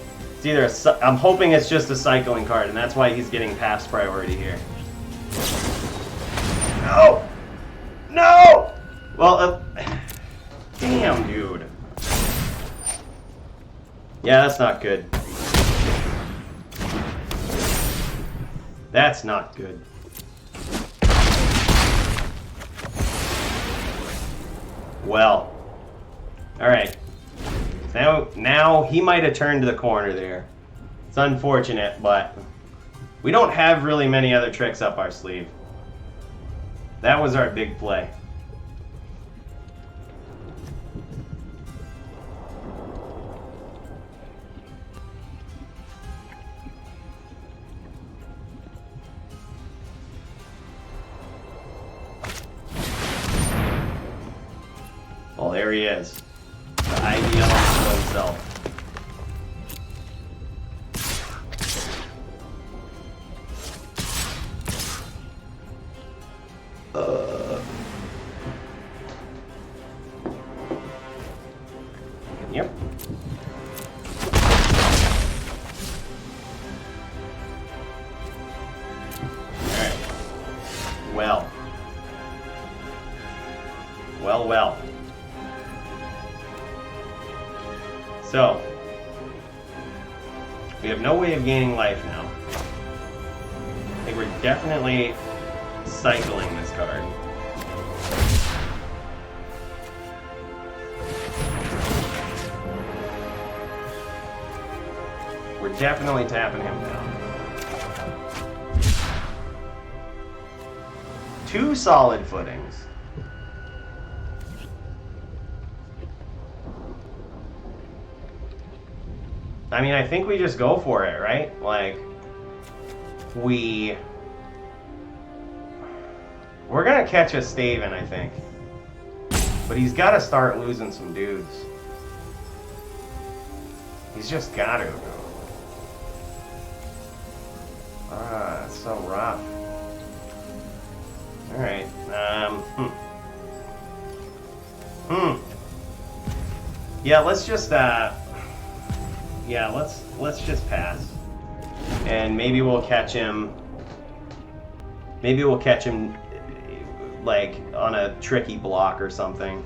It's either I'm hoping it's just a cycling card, and that's why he's getting pass priority here. No! No! Well, damn, dude. Yeah, that's not good. That's not good. Well. Alright. Now he might have turned the corner there. It's unfortunate, but we don't have really many other tricks up our sleeve. That was our big play. Well, there he is. The ideal of himself. Yep. Alright. Well. Well. So, we have no way of gaining life now. I think we're definitely cycling this card. We're definitely tapping him down. 2 solid footings. I mean, I think we just go for it, right? Like, we're gonna catch a Staven, I think. But he's gotta start losing some dudes. He's just gotta. Ah, it's so rough. Alright, Yeah, let's just, Yeah, let's just pass. And maybe we'll catch him. Maybe we'll catch him like on a tricky block or something.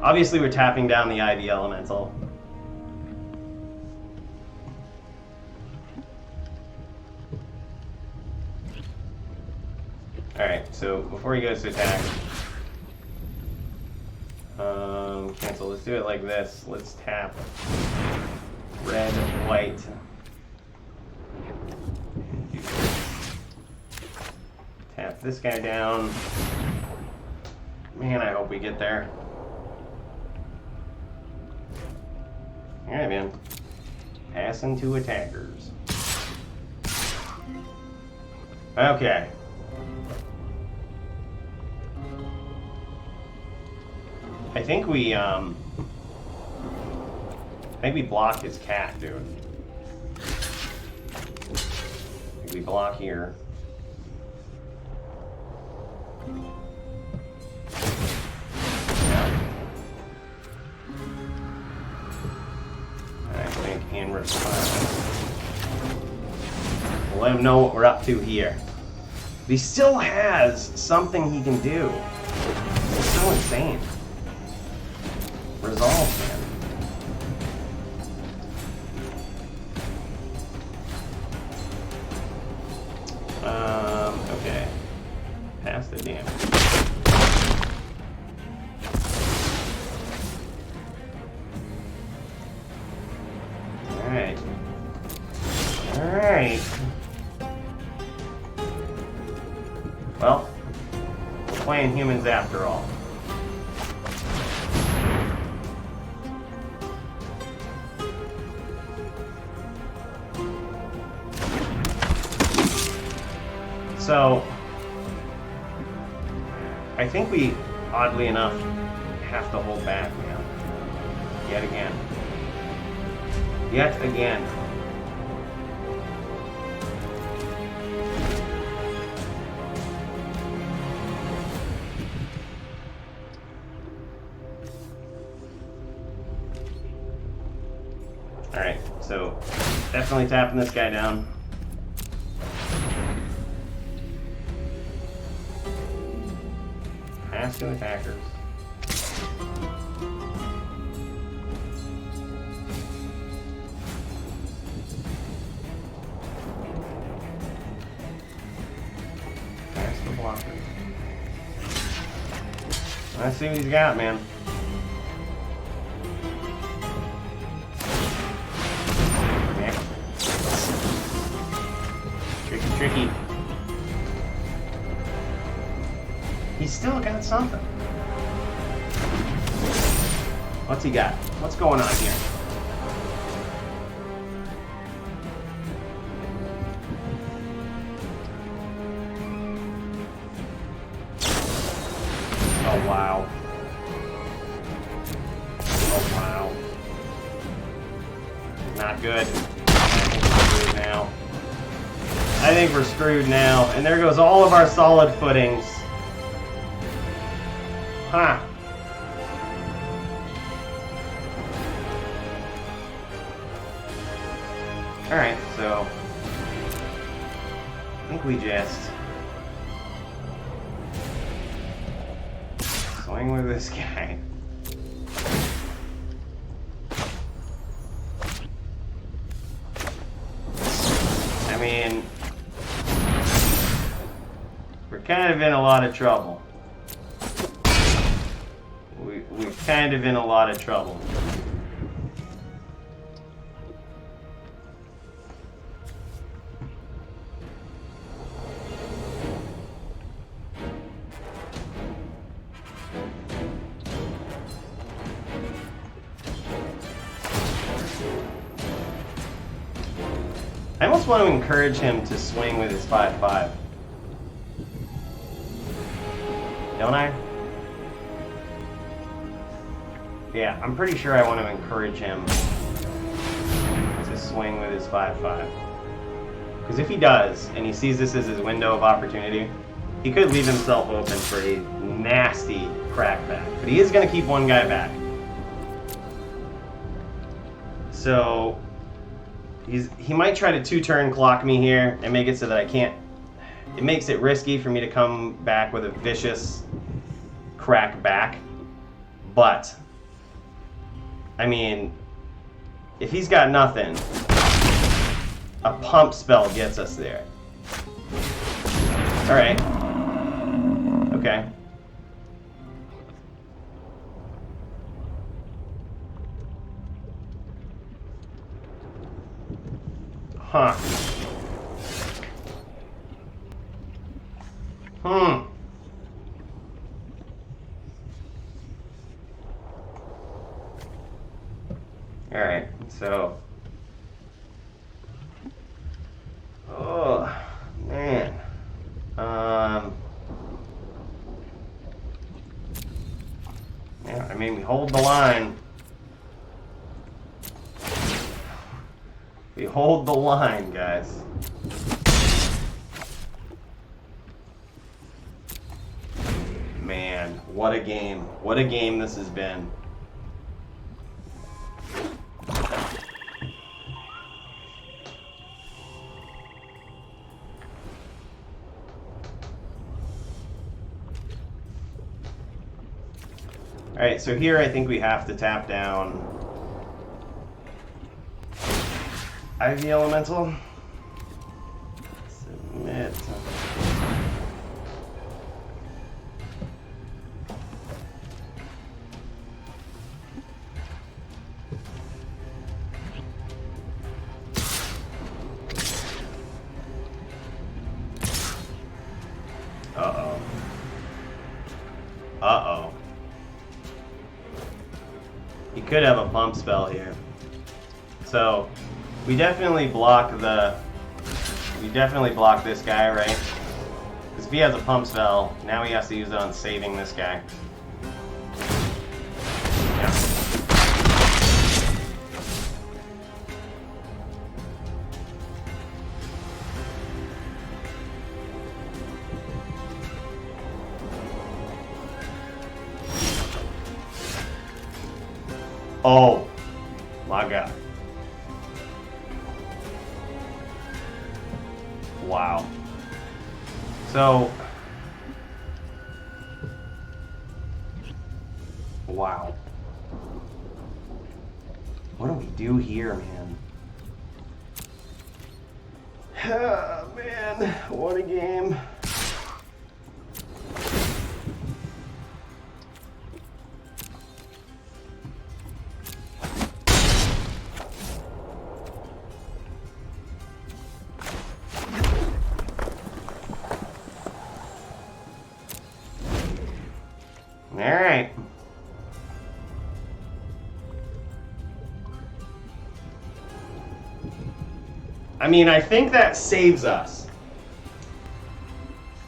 Obviously we're tapping down the Ivy Elemental. Alright, so before he goes to attack, cancel. Let's do it like this. Let's tap red, white. Tap this guy down. Man, I hope we get there. Alright, man. Passing to attackers. Okay. I think we block his cat, dude. I think we block here. Yeah. I think in response, we'll let him know what we're up to here. But he still has something he can do. It's so insane. Resolve, man. Okay. Pass the damage. Alright. Alright. Well, we're playing humans after all. So, I think we, oddly enough, have to hold back now. Yet again. Yet again. Alright, so definitely tapping this guy down. Pass to attackers. Pass the blocker. Let's see what he's got, man. Yeah. Tricky, tricky. He's still got something. What's he got? What's going on here? Oh, wow. Oh, wow. Not good. I think we're screwed now. And there goes all of our solid footings. Huh. Alright, so I think we just swing with this guy. I mean, we're kind of in a lot of trouble. We're kind of in a lot of trouble. I almost want to encourage him to swing with his 5/5. Don't I? Yeah, I'm pretty sure I want to encourage him to swing with his 5/5. Because if he does, and he sees this as his window of opportunity, he could leave himself open for a nasty crackback. But he is going to keep one guy back. So he might try to 2-turn clock me here and make it so that I can't. It makes it risky for me to come back with a vicious crack back. But I mean, if he's got nothing, a pump spell gets us there. All right. Okay. Huh. Alright, so... Oh, man. Yeah, I mean, we hold the line. We hold the line, guys. Man, what a game. What a game this has been. Alright, so here I think we have to tap down Ivy Elemental. Submit. Uh-oh. Uh-oh. He could have a pump spell here. So, we definitely block this guy, right? Because if he has a pump spell, now he has to use it on saving this guy. Yeah. Oh, my God. Wow. So, wow. What do we do here, man? Ah, man, what a game. Alright. I mean, I think that saves us.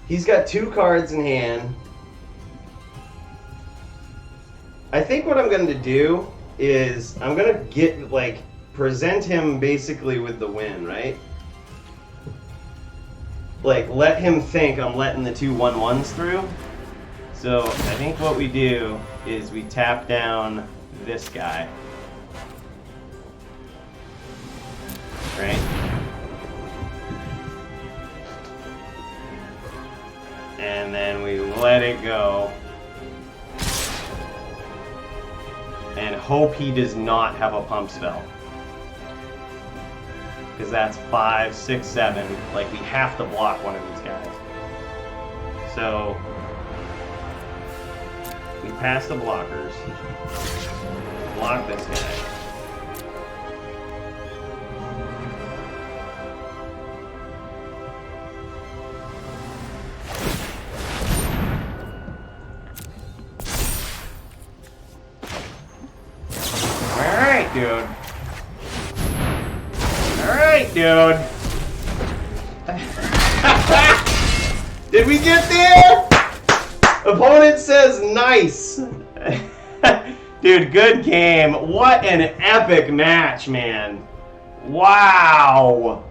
He's got 2 cards in hand. I think what I'm going to do is I'm going to get, like, present him basically with the win, right? Like, let him think I'm letting the 2 1/1s through. So I think what we do is we tap down this guy. Right? And then we let it go. And hope he does not have a pump spell. Because that's 5, 6, 7. Like, we have to block one of these guys. So we pass the blockers. Block this guy. Alright, dude. Alright, dude. Did we get there? Opponent says nice. Dude, good game. What an epic match, man. Wow.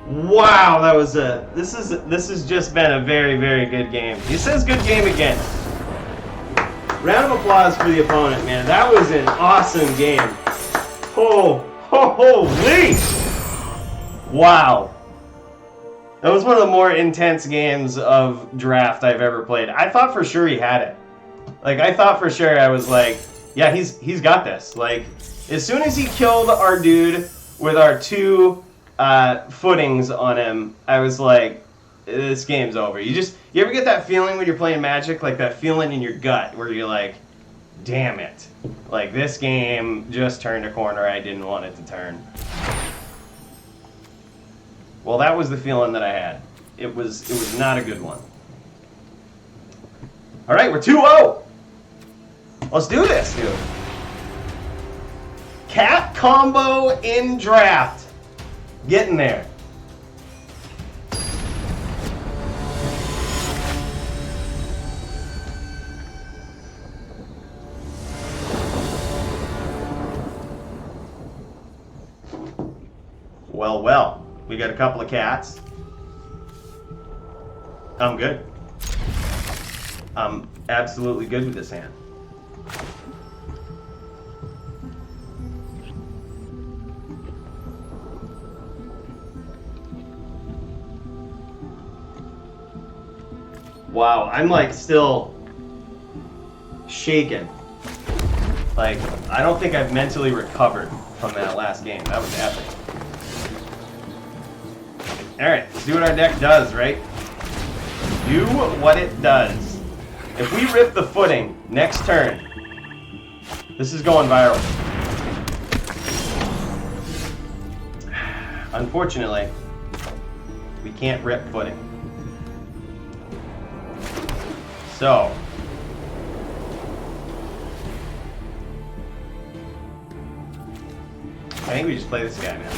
Wow, that was a this has just been a very, very good game. He says good game again. Round of applause for the opponent, man. That was an awesome game. Oh, holy! Wow. That was one of the more intense games of draft I've ever played. I thought for sure he had it. Like, I thought for sure, I was like, yeah, he's got this. Like, as soon as he killed our dude with our 2 footings on him, I was like, this game's over. You ever get that feeling when you're playing Magic, like that feeling in your gut where you're like, damn it. Like, this game just turned a corner I didn't want it to turn. Well, that was the feeling that I had. It was not a good one. All right, we're 2-0. Let's do this, dude. Cat combo in draft. Getting there. Well. We got a couple of cats. I'm good. I'm absolutely good with this hand. Wow, I'm like still shaken. Like, I don't think I've mentally recovered from that last game. That was epic. Alright, let's see what our deck does, right? Do what it does. If we rip the footing next turn, this is going viral. Unfortunately, we can't rip footing. So, I think we just play this guy now.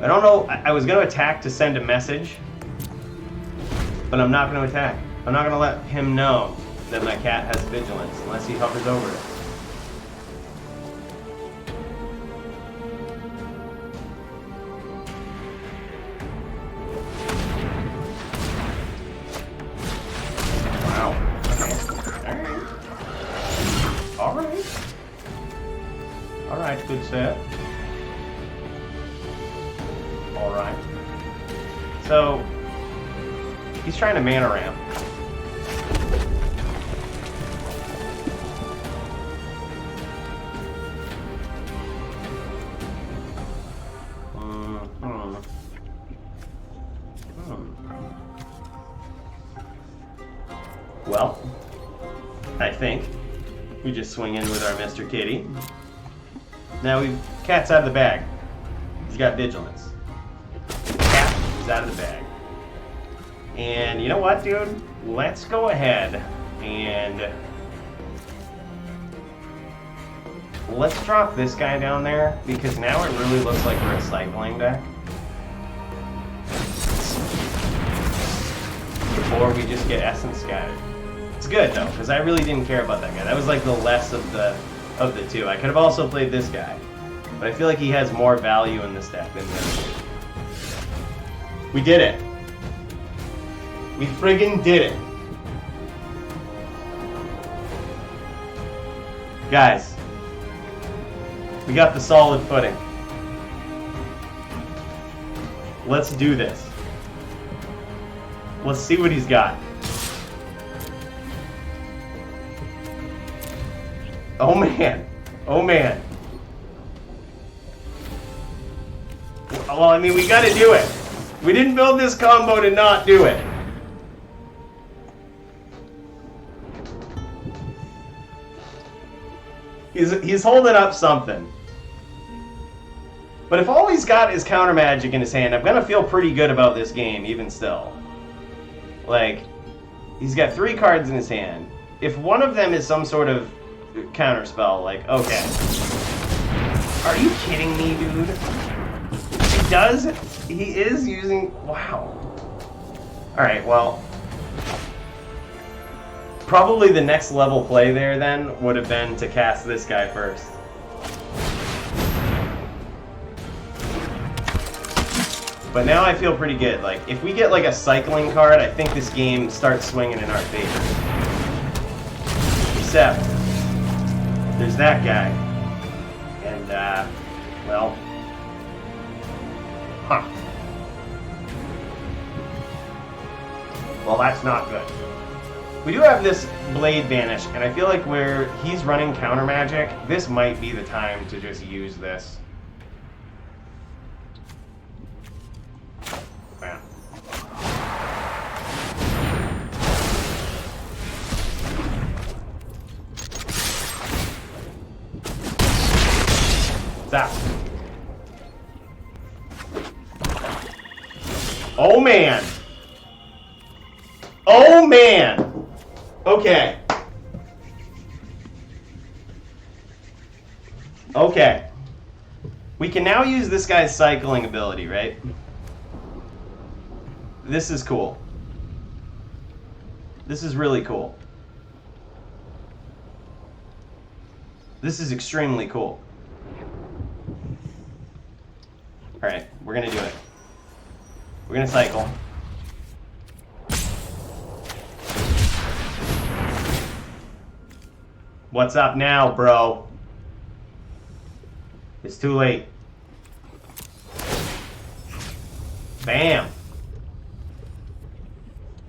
I don't know, I was going to attack to send a message, but I'm not going to attack. I'm not going to let him know that my cat has vigilance unless he hovers over it. Alright, good set. Alright. So, he's trying to mana ramp. Well, I think we just swing in with our Mr. Kitty. Now cat's out of the bag. He's got vigilance. Cat is out of the bag. And you know what, dude? Let's go ahead and let's drop this guy down there because now it really looks like we're a cycling deck. Or we just get essence scattered. It's good though, because I really didn't care about that guy. That was like the less of the two. I could have also played this guy, but I feel like he has more value in this deck than this. We did it. We friggin' did it. Guys, we got the solid footing. Let's do this. Let's see what he's got. Oh man. Oh man. Well, I mean, we gotta do it. We didn't build this combo to not do it. He's holding up something. But if all he's got is counter magic in his hand, I'm gonna feel pretty good about this game, even still. Like, he's got 3 cards in his hand. If one of them is some sort of counter spell, like, okay. Are you kidding me, dude? He is using, wow. Alright, well. Probably the next level play there then would have been to cast this guy first. But now I feel pretty good. Like, if we get like a cycling card, I think this game starts swinging in our favor. Except, There's that guy. And, well... Huh. Well, that's not good. We do have this blade vanish, and I feel like where he's running counter magic, this might be the time to just use this. Bam. Zap. Oh man! Oh man! Okay. Okay. We can now use this guy's cycling ability, right? This is cool. This is really cool. This is extremely cool. Alright, we're gonna do it. We're gonna cycle. What's up now, bro? It's too late. Bam.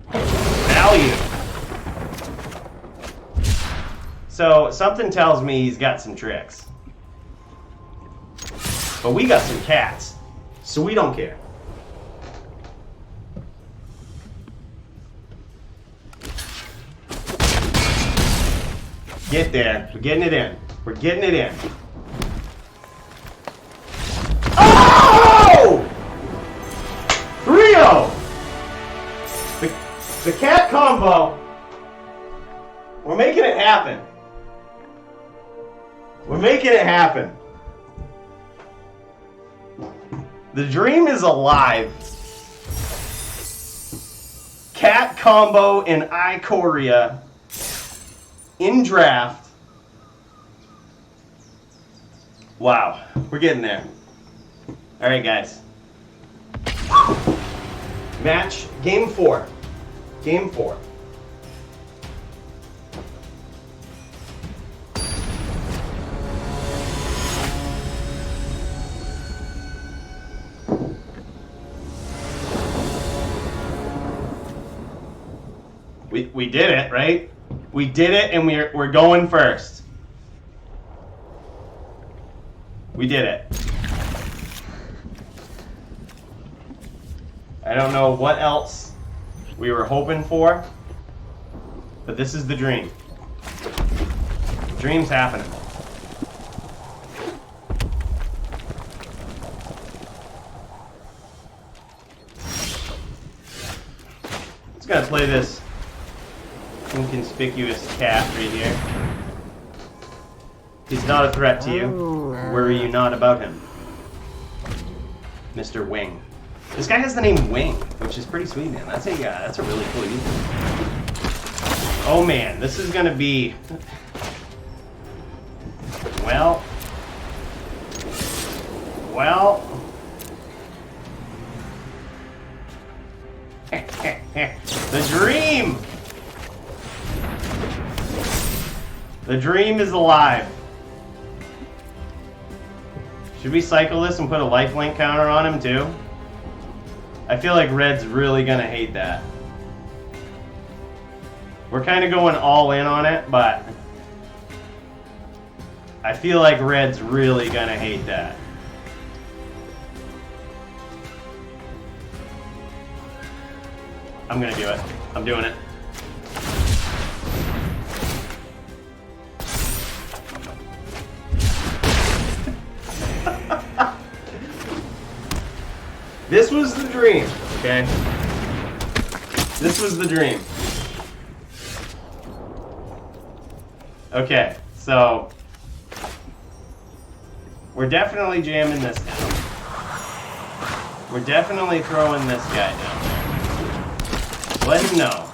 Value. So, something tells me he's got some tricks. But we got some cats, so we don't care. Get there. We're getting it in. We're getting it in. Oh! 3-0! The cat combo. We're making it happen. We're making it happen. The dream is alive. Cat combo in Ikoria. In draft. Wow, we're getting there. All right, guys. Match game 4. Game 4. We did it, right? We did it, and we're going first. We did it. I don't know what else we were hoping for, but this is the dream. The dream's happening. Just gotta play this inconspicuous cat right here. He's not a threat to you. Worry you not about him. Mr. Wing. This guy has the name Wing, which is pretty sweet, man. That's a really cool use. Oh man, this is gonna be... Well... The dream! The dream is alive. Should we cycle this and put a lifelink counter on him too? I feel like Red's really gonna hate that. We're kind of going all in on it, but I feel like Red's really gonna hate that. I'm gonna do it. I'm doing it. This was the dream, okay? This was the dream. Okay, so we're definitely jamming this down. We're definitely throwing this guy down there. Let him know.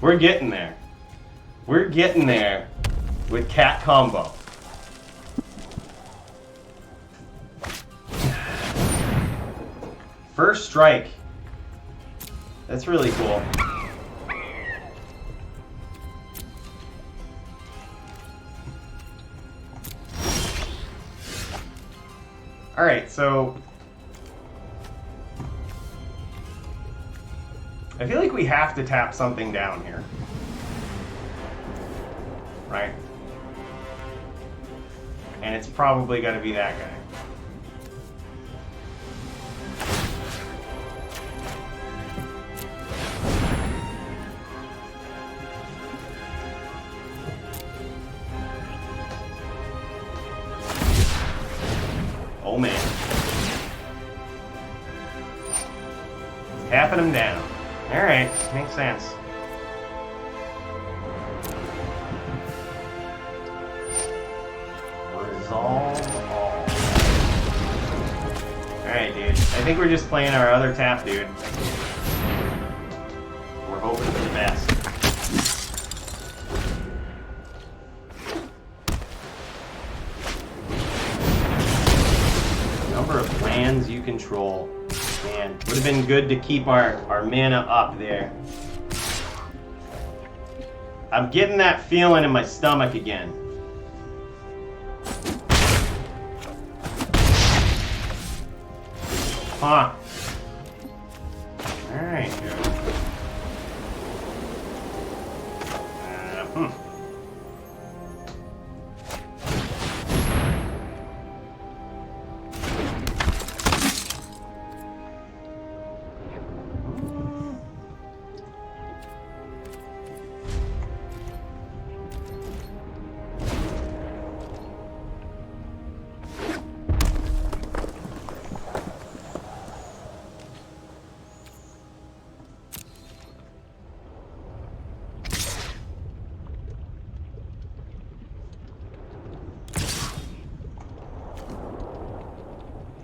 We're getting there. We're getting there with cat combo. First strike. That's really cool. Alright, so I feel like we have to tap something down here. Right? And it's probably going to be that guy. Oh man. Tapping him down. Alright, makes sense. Resolve all. Alright, dude. I think we're just playing our other tap, dude. We're hoping for the best. Number of lands you control. Man, would have been good to keep our mana up there. I'm getting that feeling in my stomach again. Huh. Alright.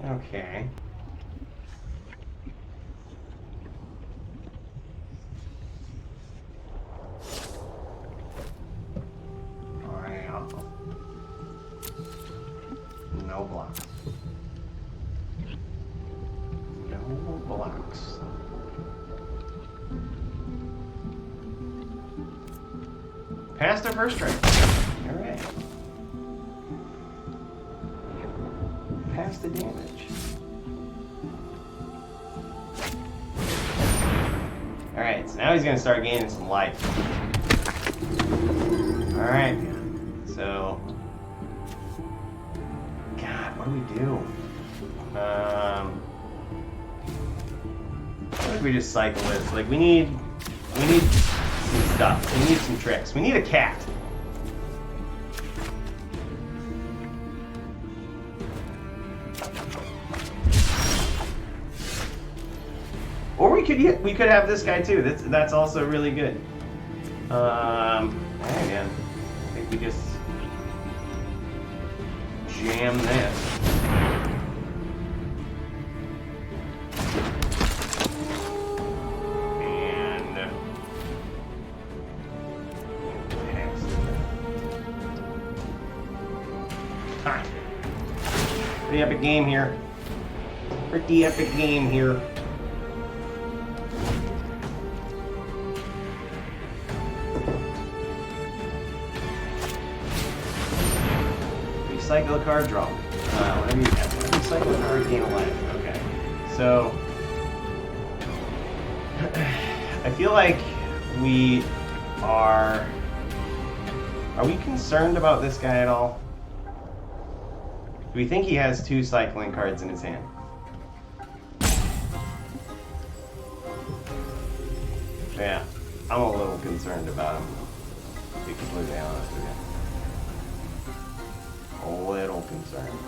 Okay. Alright. No blocks. No blocks. Passed our first strike. Alright. Pass the damage. Alright, so now he's gonna start gaining some life. Alright, so God, what do we do? I think we just cycle this. Like we need some stuff. We need some tricks. We need a cat. Or we could have this guy too. That's also really good. Again, I think we just jam this. And pass it. Huh. Pretty epic game here. Pretty epic game here. Cycle a card, draw. Whatever you have. Whenever you cycle a card, gain a life. Okay. So, I feel like we are... Are we concerned about this guy at all? Do we think he has 2 cycling cards in his hand? Yeah. I'm a little concerned about him, to be completely honest with you. A little concerned.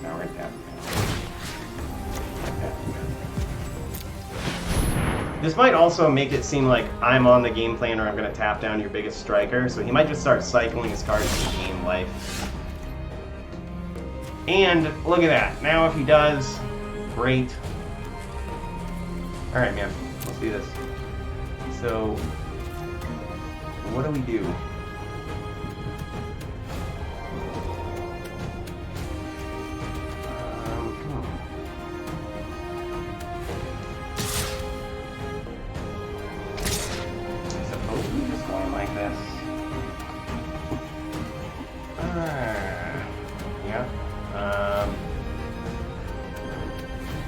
Now we're tapping down. This might also make it seem like I'm on the game plan or I'm going to tap down your biggest striker, so he might just start cycling his cards to gain life. And look at that. Now if he does, great. Alright, man. Let's do this. So, what do we do?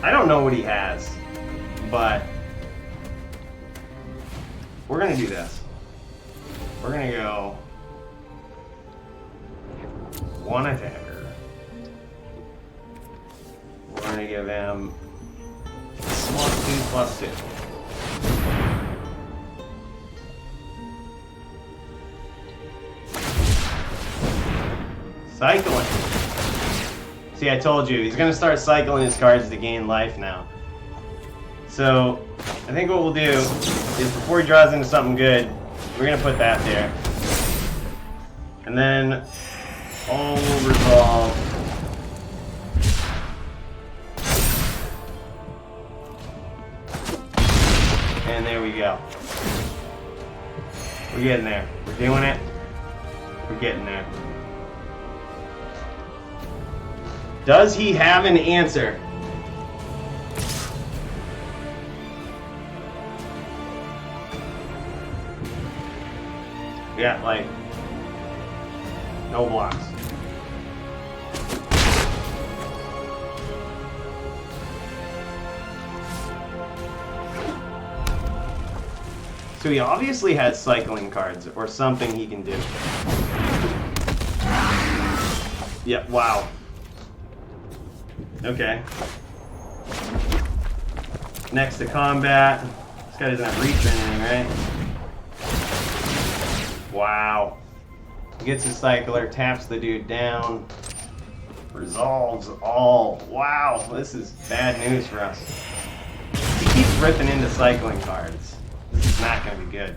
I don't know what he has, but we're gonna do this. We're gonna go one attacker. We're gonna give him +2/+2. Cycling. See, I told you, he's gonna start cycling his cards to gain life now. So, I think what we'll do is before he draws into something good, we're gonna put that there. And then all will resolve. And there we go. We're getting there. We're doing it. We're getting there. Does he have an answer? Yeah, like, no blocks. So he obviously has cycling cards or something he can do. Yeah, wow. Okay. Next to combat. This guy doesn't have reach or anything, right? Wow. He gets his cycler, taps the dude down, resolves all. Wow, this is bad news for us. He keeps ripping into cycling cards. This is not going to be good.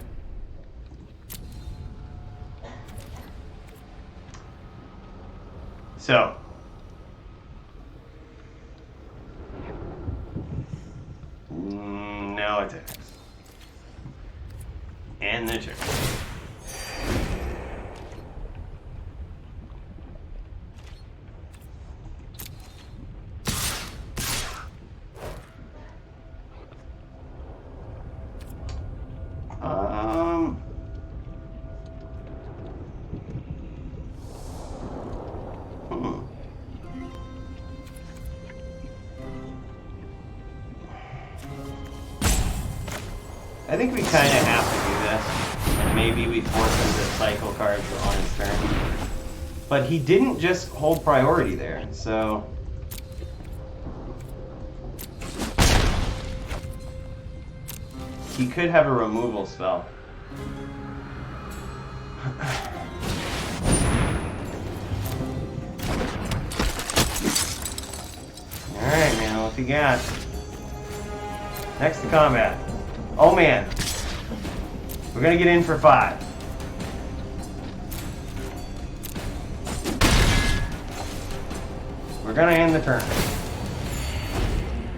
So, no attacks. And the turn. I think we kind of have to do this. And maybe we force him to cycle cards on his turn. But he didn't just hold priority there, so... he could have a removal spell. Alright, man, what you got? Next to combat. Oh man, we're gonna get in for 5. We're gonna end the turn.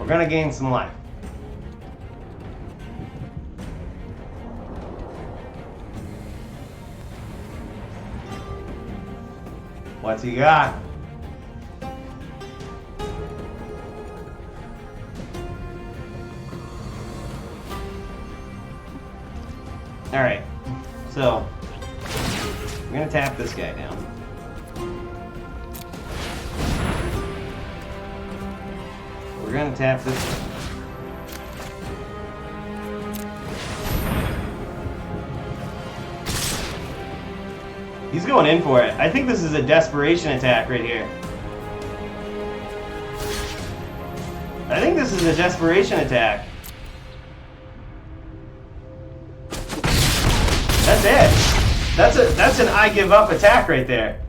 We're gonna gain some life. What's he got? Alright, so we're gonna tap this guy down. We're gonna tap this guy. He's going in for it. I think this is a desperation attack right here. I think this is a desperation attack. That's it. That's an I give up attack right there.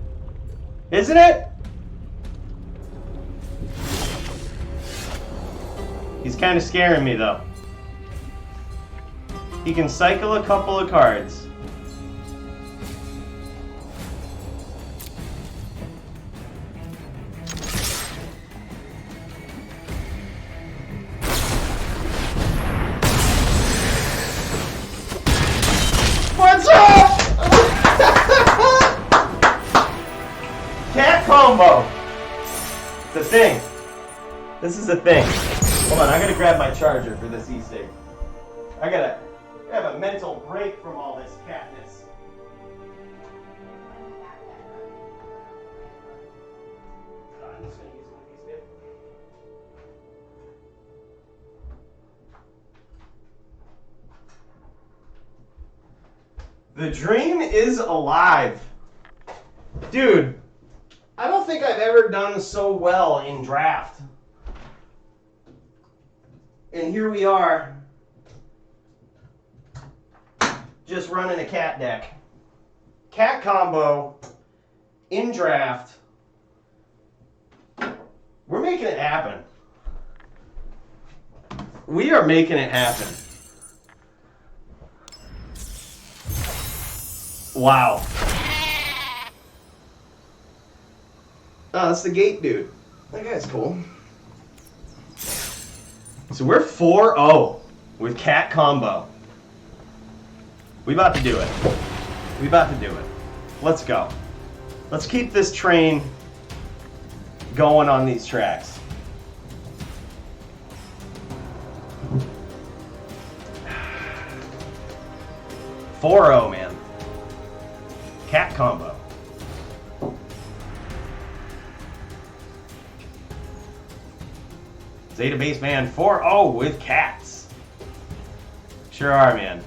Isn't it? He's kind of scaring me though. He can cycle a couple of cards. What's up? Cat combo. It's a thing. This is a thing. Hold on, I gotta grab my charger for this e-cig. I gotta have a mental break from all this catness. I'm just gonna use one of these bits. The dream is alive. Dude, I don't think I've ever done so well in draft. And here we are, just running a cat deck. Cat combo in draft. We're making it happen. We are making it happen. Wow. Oh, that's the gate dude. That guy's cool. So we're 4-0 with cat combo. We about to do it. We about to do it. Let's go. Let's keep this train going on these tracks. $4-0, man. Cat combo. Zeta Base Man 4-0 with cats. Sure are, man.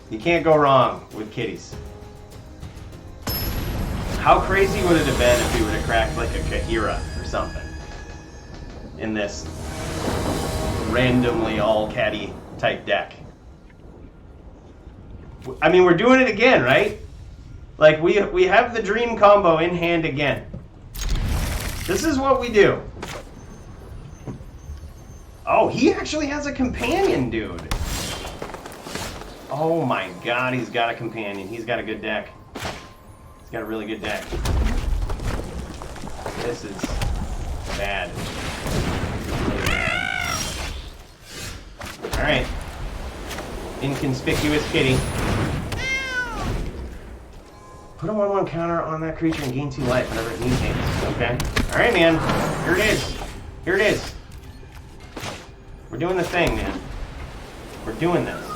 You can't go wrong with kitties. How crazy would it have been if we would have cracked like a Kahira or something in this randomly all catty type deck? I mean, we're doing it again, right? Like, we have the dream combo in hand again. This is what we do. Oh, he actually has a companion, dude. Oh my god, he's got a companion. He's got a good deck. He's got a really good deck. This is bad. Really bad. Alright. Inconspicuous kitty. Put a 1/1 counter on that creature and gain 2 life whenever it mutates. Okay. Alright, man. Here it is. Here it is. We're doing the thing, man. We're doing this.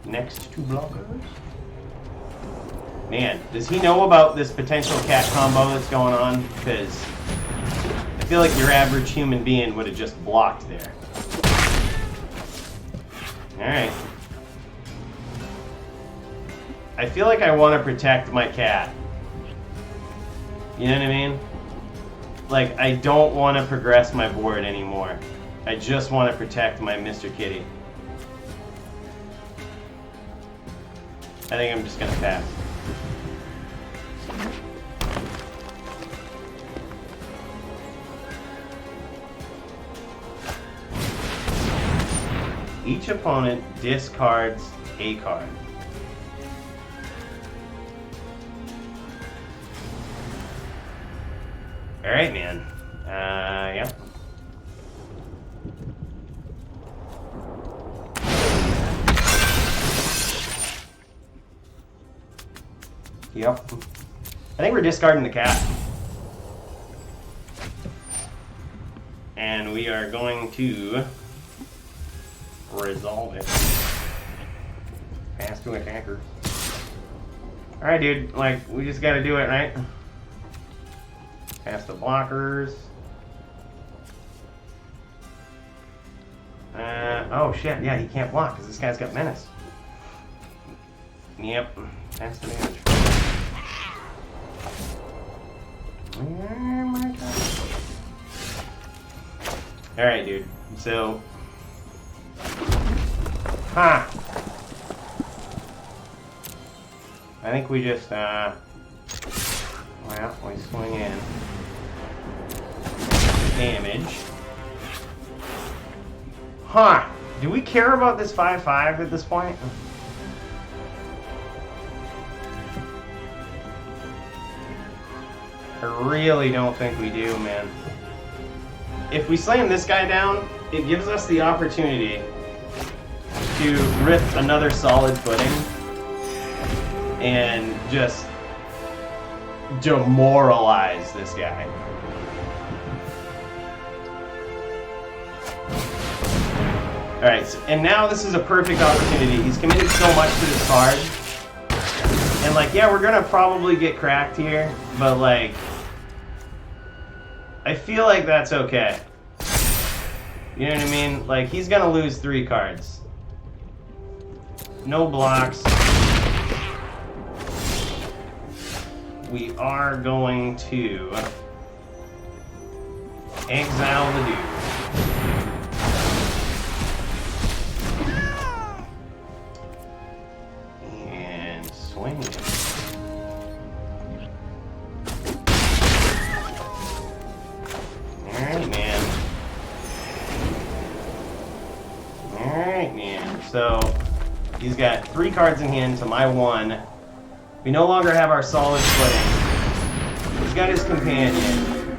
Next 2 blockers. Man, does he know about this potential cat combo that's going on? Because I feel like your average human being would have just blocked there. Alright. I feel like I want to protect my cat. You know what I mean? Like, I don't want to progress my board anymore. I just want to protect my Mr. Kitty. I think I'm just going to pass. Each opponent discards a card. Alright, man. Yeah. Yep. I think we're discarding the cat. And we are going to resolve it. Pass to attacker. Alright, dude. Like, we just gotta do it, right? Pass the blockers. Oh shit, yeah, he can't block because this guy's got menace. Yep, pass the damage. Oh my god. Alright, dude. So. Ha! I think we just, well, we swing in. Damage. Huh. Do we care about this 5/5 at this point? I really don't think we do, man. If we slam this guy down, it gives us the opportunity to rip another solid footing and just demoralize this guy. Alright, so, and now this is a perfect opportunity. He's committed so much to this card. And like, yeah, we're gonna probably get cracked here, but like, I feel like that's okay. You know what I mean? Like, he's gonna lose 3 cards. No blocks. We are going to exile the dude. And swing it. Alright, man. Alright, man. So, he's got 3 cards in hand to my 1. We no longer have our solid footing. He's got his companion.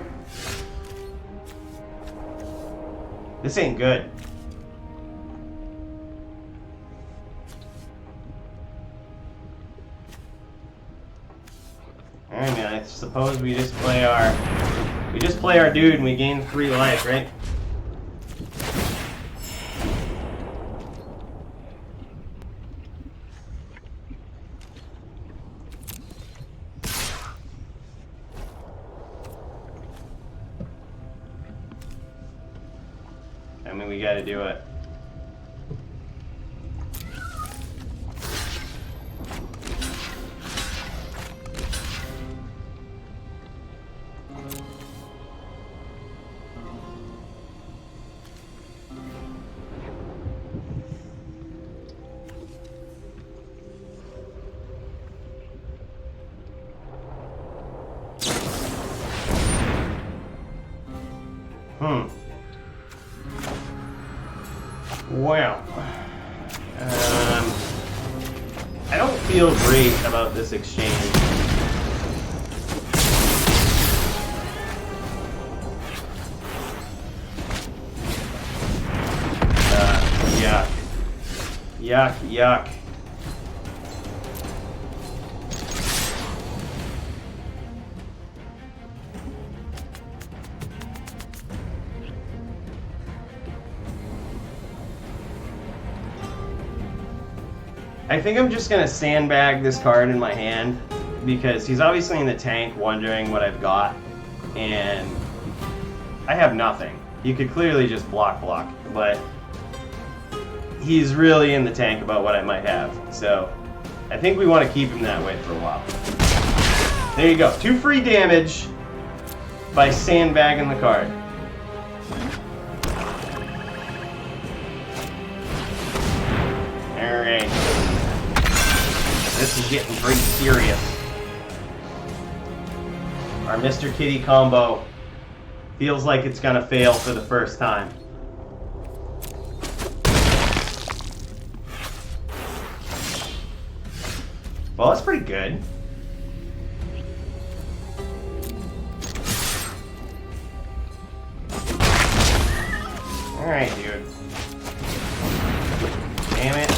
This ain't good. Alright, man, I suppose we just play our dude and we gain 3 life, right? I mean, we gotta do it. Well, I don't feel great about this exchange. Yuck. Yuck, yuck. I think I'm just going to sandbag this card in my hand because he's obviously in the tank wondering what I've got, and I have nothing. You could clearly just block, but he's really in the tank about what I might have, so I think we want to keep him that way for a while. There you go. 2 free damage by sandbagging the card. Alright. This is getting pretty serious. Our Mr. Kitty combo feels like it's gonna fail for the first time. Well, that's pretty good. Alright, dude. Damn it.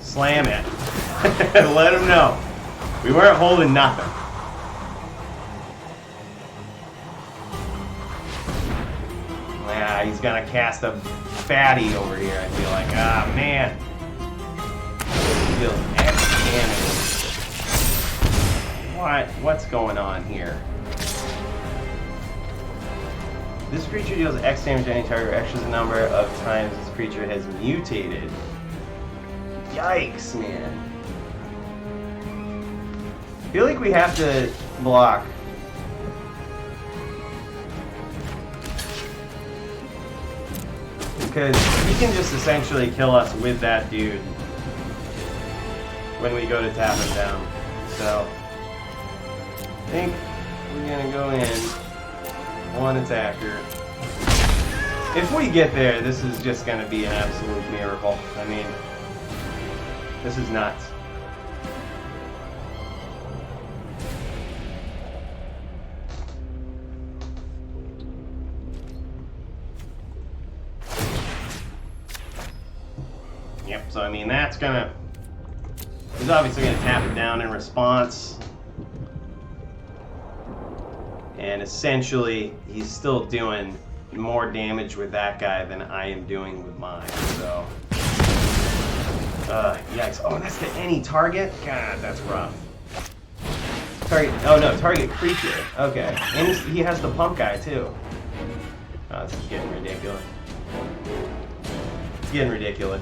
Slam it. Let him know. We weren't holding nothing. Yeah, he's gonna cast a fatty over here, I feel like. Ah, man. He deals X damage. What's going on here? This creature deals X damage to any target or extras the number of times this creature has mutated. Yikes, man. I feel like we have to block. Because he can just essentially kill us with that dude when we go to tap him down. So, I think we're going to go in. 1 attacker. If we get there, this is just going to be an absolute miracle. I mean, this is nuts. Yep, so I mean, that's gonna... He's obviously gonna tap it down in response. And essentially, he's still doing more damage with that guy than I am doing with mine, so... yikes. Oh, that's to any target? God, that's rough. Target... Oh, no, target creature. Okay. And he has the pump guy, too. Oh, this is getting ridiculous. getting ridiculous.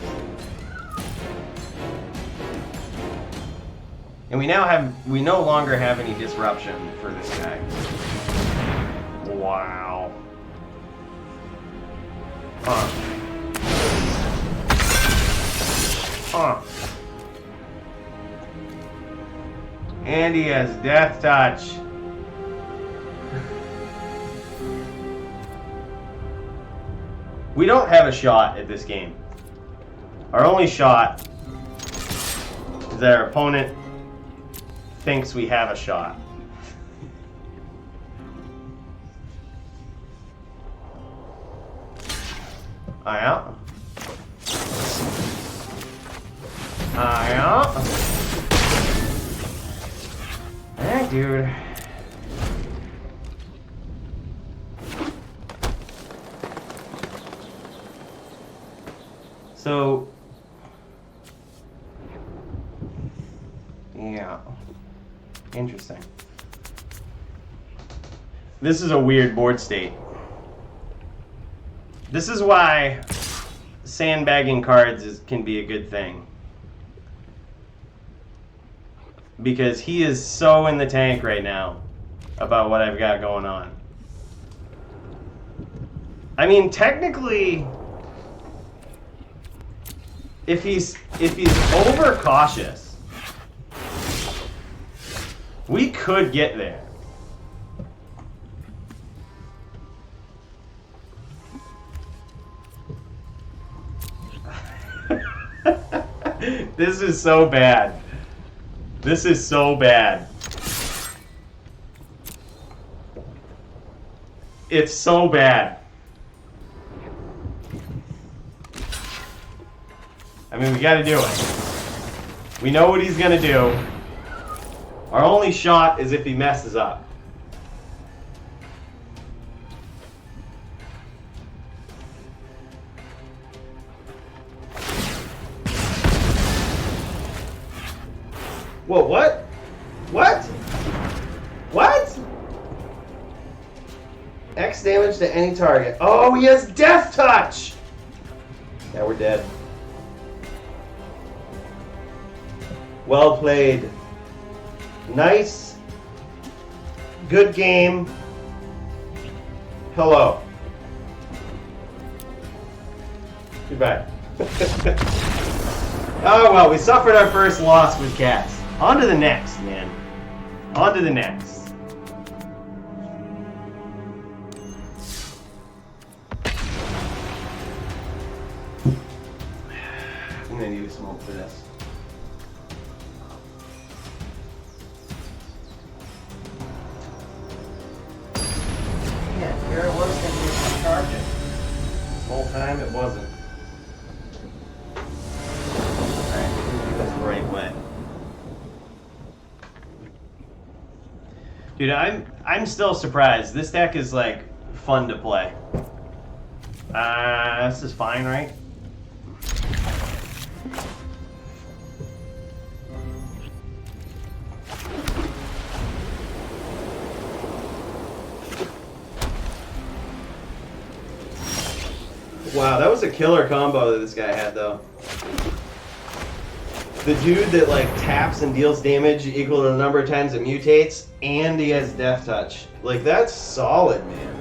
And we no longer have any disruption for this guy. Wow. Huh. Huh. And he has Death Touch. We don't have a shot at this game. Our only shot is that our opponent thinks we have a shot. Yeah. Yeah. Alright, dude. So, yeah, interesting. This is a weird board state. This is why sandbagging cards can be a good thing. Because he is so in the tank right now about what I've got going on. I mean, technically, if he's overcautious, we could get there. This is so bad. This is so bad. It's so bad. I mean, we gotta do it. We know what he's gonna do. Our only shot is if he messes up. Whoa, what? What? What? X damage to any target. Oh, he has Death Touch! Yeah, we're dead. Well played. Nice. Good game. Hello. Goodbye. Oh well, we suffered our first loss with cats. On to the next, man. On to the next. I'm gonna need a smoke for this. Yeah, here it was thinking it was charging. This whole time it wasn't. Alright, do this the right way. Dude, I'm still surprised. This deck is like fun to play. This is fine, right? Wow, that was a killer combo that this guy had, though. The dude that like taps and deals damage equal to the number of times it mutates, and he has Death Touch. Like, that's solid, man.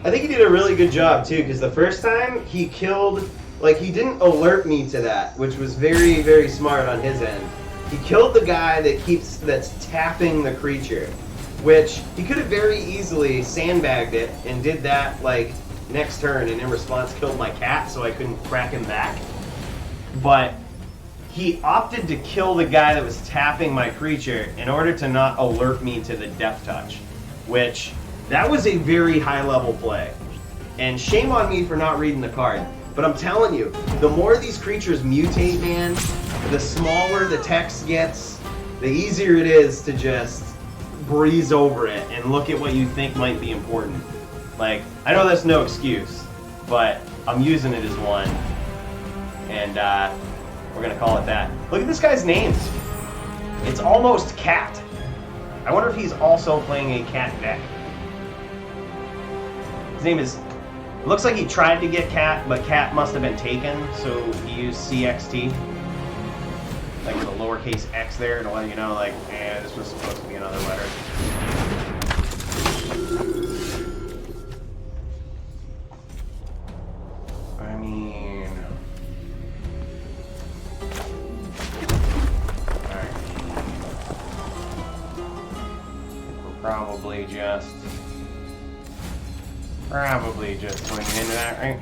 I think he did a really good job too, because the first time he killed, like, he didn't alert me to that, which was very, very smart on his end. He killed the guy that's tapping the creature, which he could have very easily sandbagged it and did that like next turn, and in response killed my cat so I couldn't crack him back. But he opted to kill the guy that was tapping my creature in order to not alert me to the Death Touch, which, that was a very high level play. And shame on me for not reading the card, but I'm telling you, the more these creatures mutate, man, the smaller the text gets, the easier it is to just breeze over it and look at what you think might be important. Like, I know that's no excuse, but I'm using it as one, and we're gonna call it that. Look at this guy's names. It's almost cat. I wonder if he's also playing a cat deck. His name is Looks like he tried to get Cat, but Cat must have been taken, so he used CXT. Like with a lowercase x there to let you know, like, this was supposed to be another letter. I mean... Alright. We're probably just swinging into that, right?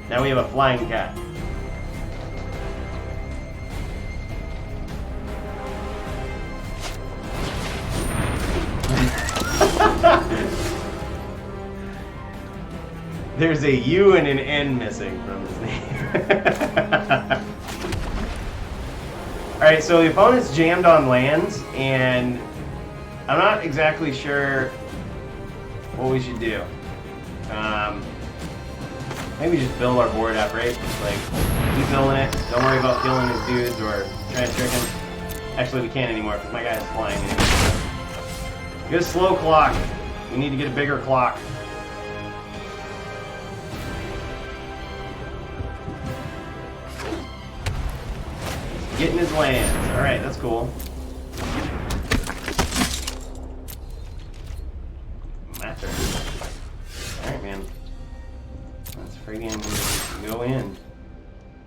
Now we have a flying cat. There's a U and an N missing from his name. Alright, so the opponent's jammed on lands, and I'm not exactly sure what we should do. Maybe just build our board up, right? Like, keep building it. Don't worry about killing his dudes or trying to trick him. Actually, we can't anymore because my guy's flying anyway. Get a slow clock. We need to get a bigger clock. Getting his lands. Alright, that's cool. Matter. Alright, man. Let's friggin' go in.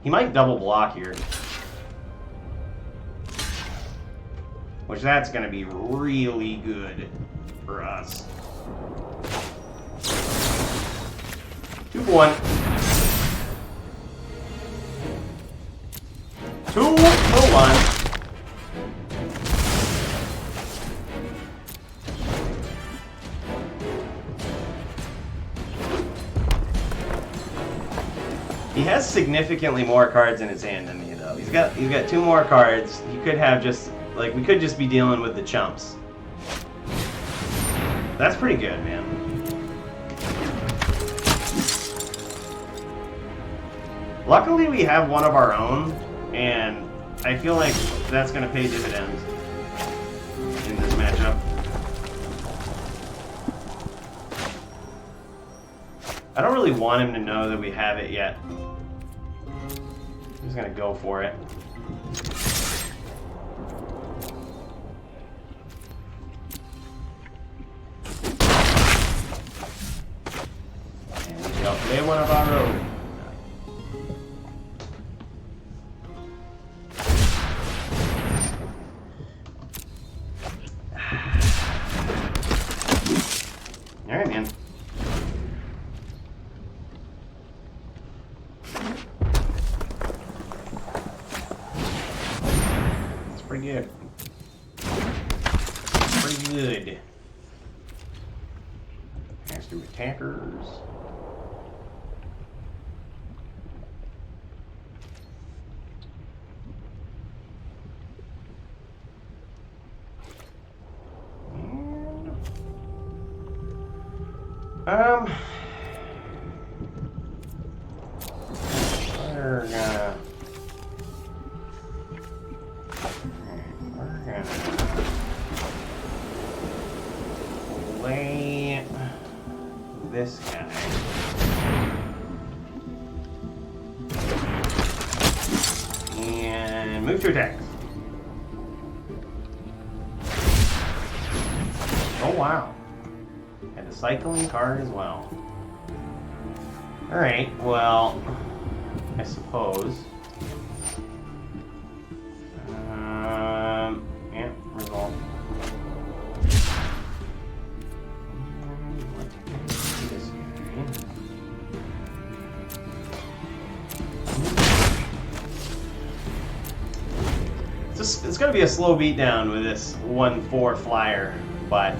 He might double block here. Which that's gonna be really good for us. 2 for 1. 2 for 1. He has significantly more cards in his hand than me, though. He's got 2 more cards. He could have just, like, we could just be dealing with the chumps. That's pretty good, man. Luckily, we have one of our own, and I feel like that's going to pay dividends in this matchup. I don't really want him to know that we have it yet. I'm just going to go for it. And we shall play one of our own. Alright, man. That's pretty good. Pretty good. Has to attackers. We're gonna play this guy. And move to attack. Oh wow. And a cycling card as well. Alright, well, I suppose. Yeah, resolve. This guy. It's going to be a slow beatdown with this 1/4 flyer, but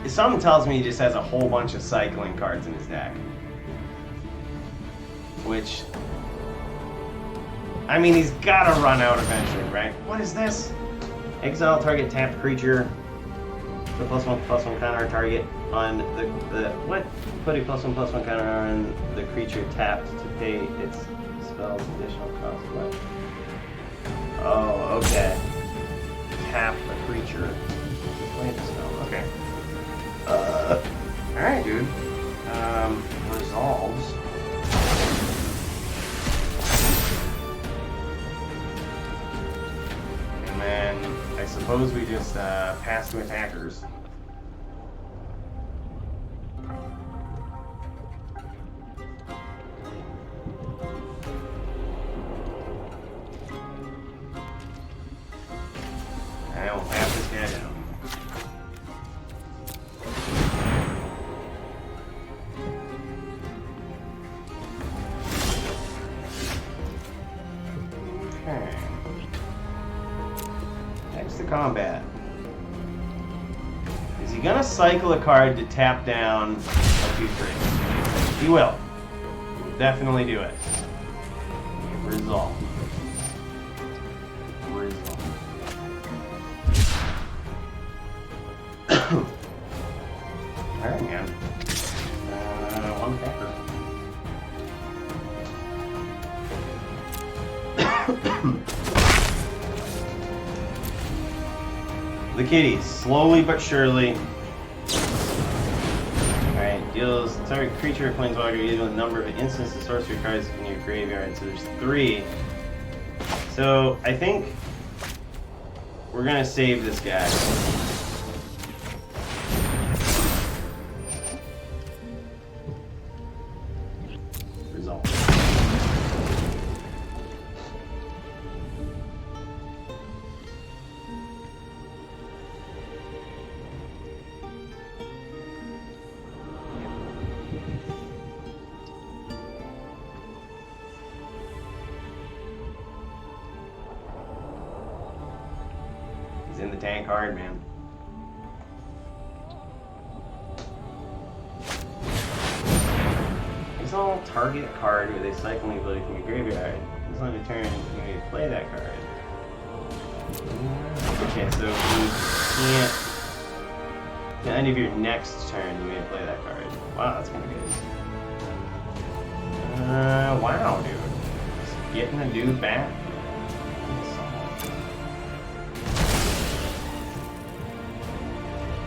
something tells me he just has a whole bunch of cycling cards in his deck. Which, I mean, he's got to run out eventually, right? What is this? Exile target tapped creature. The +1/+1 counter on target on the what? Put a +1/+1 counter on the creature tapped to pay its spell's additional cost. What? Oh, okay. Tap a creature. Play the spell. Okay. Alright, dude. Resolves. And then I suppose we just pass to attackers. I will pass this guy down. Okay. Next to combat. Is he gonna cycle a card to tap down a 2/3? He will. He will definitely do it. Resolve. Resolve. Alright, man. One pepper. The kitties, slowly but surely. Alright, deals target creature or planeswalker deals with a number of instants and sorcery cards in your graveyard. So there's 3. So I think we're gonna save this guy. Result. He's in the tank hard, man. All target a card with a cycling ability from your graveyard. It's on your turn, you may play that card. Okay, so you can't. At the end of your next turn, you may play that card. Wow, that's kind of good. Wow, dude. Just getting a dude back.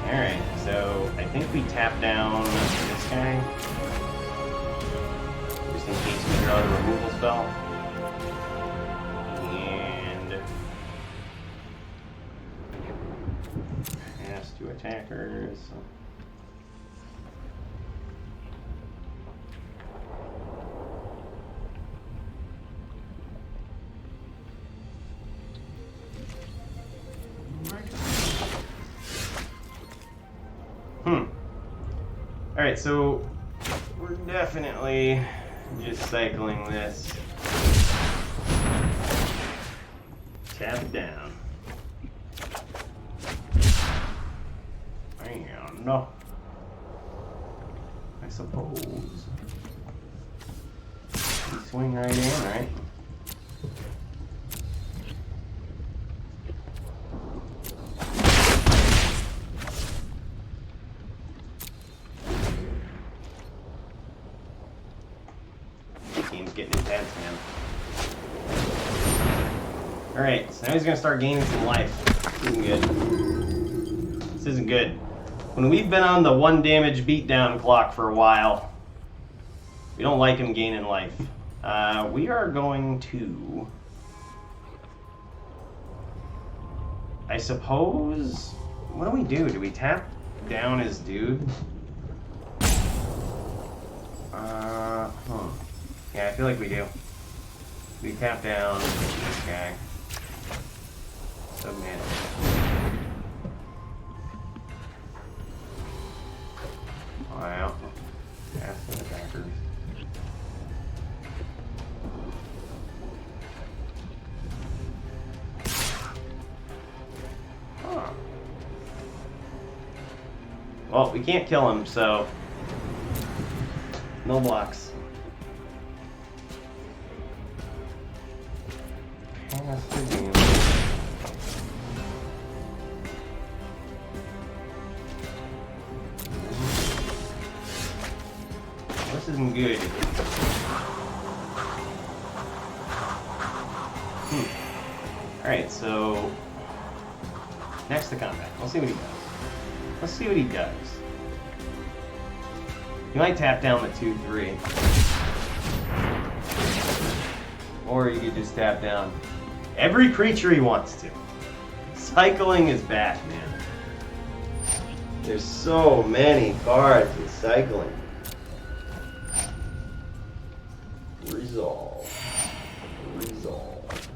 Alright, so I think we tap down this guy. Just in case we draw the removal spell. And pass to attackers. Alright, so we're definitely just cycling this. Tap it down. And I suppose we swing right in, right? Game's getting intense, man. Alright, so now he's gonna start gaining some life. This isn't good. This isn't good. When we've been on the 1 damage beatdown clock for a while, we don't like him gaining life. We are going to... I suppose... What do we do? Do we tap down his dude? Yeah, I feel like we do. We tap down this guy. Submit. Wow. Pass to the attackers. Huh. Well, we can't kill him, so no blocks. Pass the game. This isn't good. Alright, so next to combat. We'll see what he does. Let's see what he does. You might tap down the 2/3. Or you could just tap down every creature he wants to. Cycling is back, man. There's so many cards in cycling. Resolve. Resolve.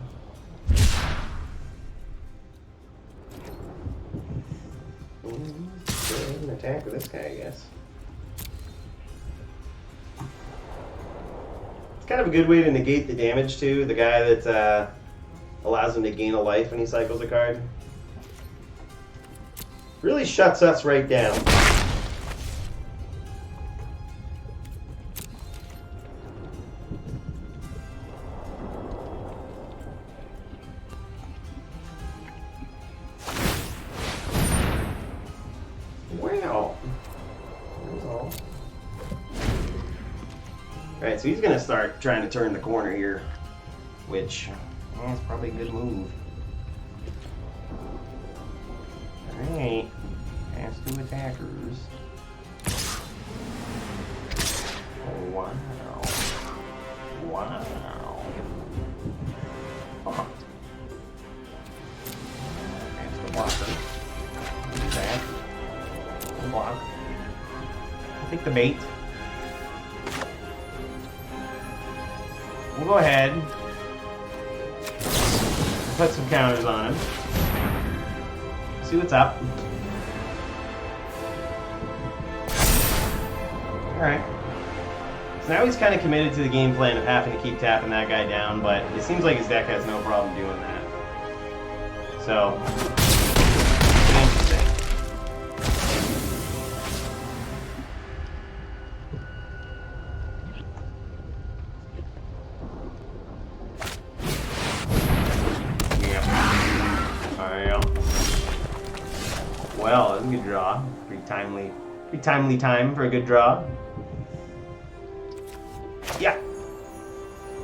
I can attack with this guy, I guess. It's kind of a good way to negate the damage too. The guy that allows him to gain a life when he cycles a card. Really shuts us right down. Wow. Alright, so he's going to start trying to turn the corner here, which is probably a good move. Alright, pass two attackers. Wow. Wow. Huh. Pass the blocker. Attack. Block. I'll take the bait. We'll go ahead. Put some counters on him. See what's up. Alright. So now he's kind of committed to the game plan of having to keep tapping that guy down, but it seems like his deck has no problem doing that. So, interesting. Well, that was a good draw. Pretty timely time for a good draw. Yeah.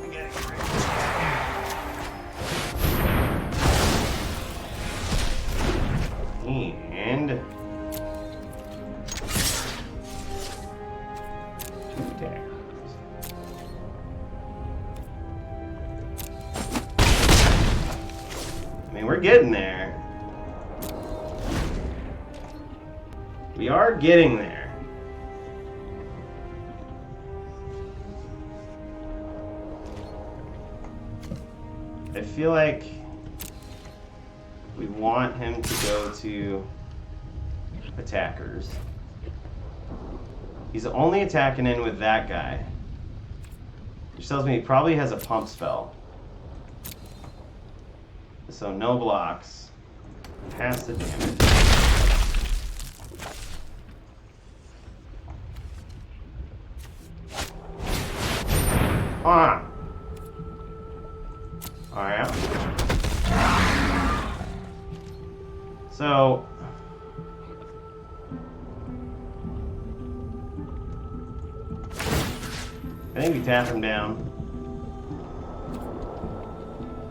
I get it. And 2 attackers. I mean, we're getting there. We are getting there. I feel like we want him to go to attackers. He's only attacking in with that guy, which tells me he probably has a pump spell. So no blocks. Pass the damage. On. Alright. So I think we tap him down.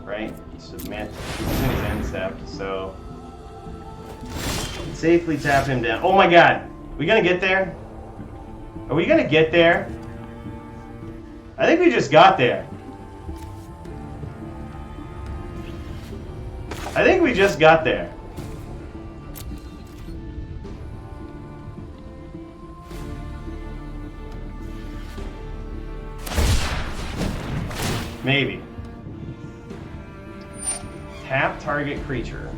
Right? Submit. He's in his end step, so safely tap him down. Oh my god! We gonna get there? Are we gonna get there? I think we just got there. I think we just got there. Maybe. Tap target creature.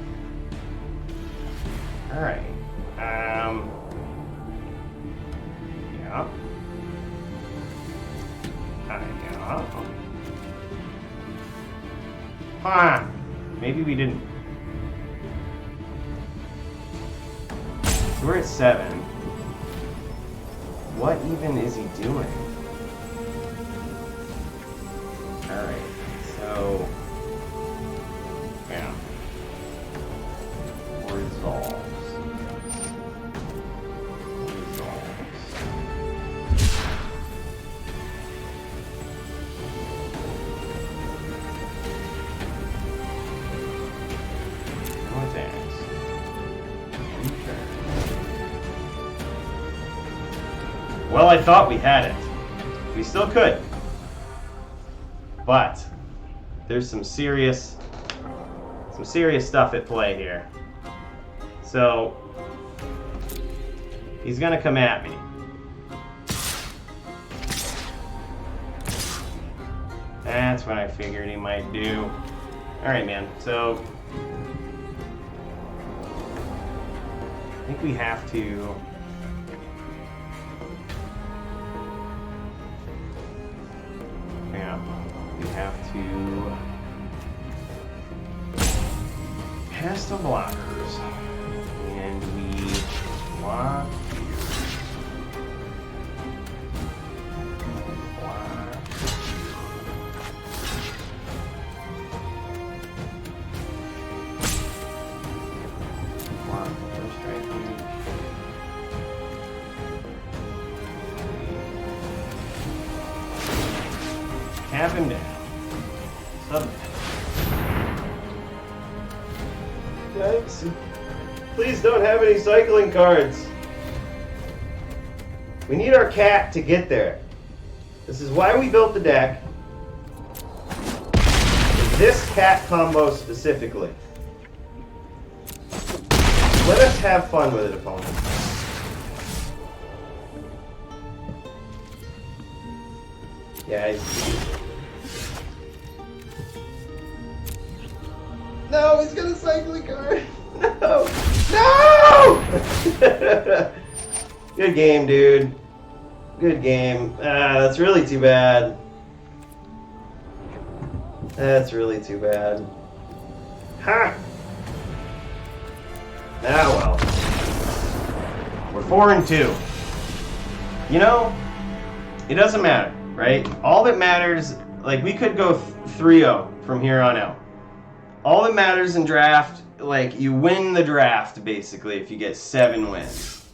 Alright. Yeah. Huh. Maybe we didn't. So we're at 7. What even is he doing? Alright, so yeah. Resolves. Well, I thought we had it. We still could. But there's some serious stuff at play here. So he's gonna come at me. That's what I figured he might do. Alright, man. So I think we have to... Yeah, we have to pass the blockers. And we block here. Block. Block the first right here. Tap him down. Suddenly. Guys, please don't have any cycling cards. We need our cat to get there. This is why we built the deck. This cat combo specifically. Let us have fun with it, opponent. Yeah, No, he's got a cycling card. No! No! Good game, dude. Good game. That's really too bad. That's really too bad. Ha! Ah, well. We're 4-2. You know, it doesn't matter, right? All that matters, like, we could go 3-0 from here on out. All that matters in draft, like, you win the draft, basically, if you get 7 wins.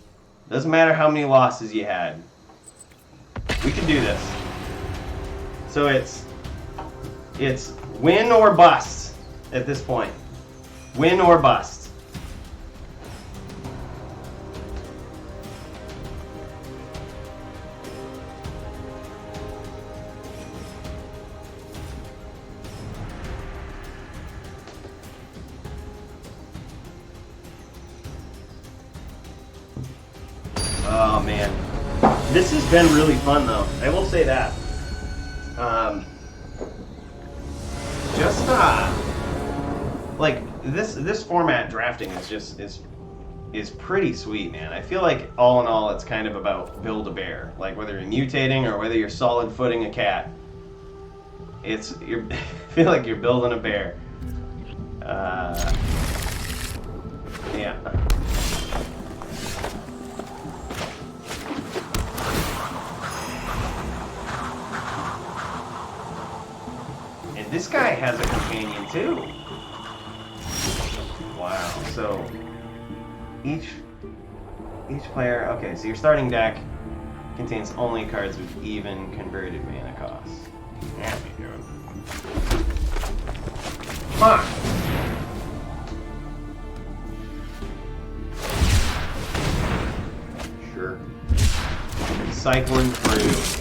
Doesn't matter how many losses you had. We can do this. So it's win or bust at this point. Win or bust. Oh man, this has been really fun though. I will say that. Like this format drafting is pretty sweet, man. I feel like all in all, it's kind of about build a bear. Like whether you're mutating or whether you're solid footing a cat, I feel like you're building a bear. Yeah. This guy has a companion too. Wow. So each player. Okay. So your starting deck contains only cards with even converted mana costs. Yeah, we do it. Come on. Sure. Cycling through.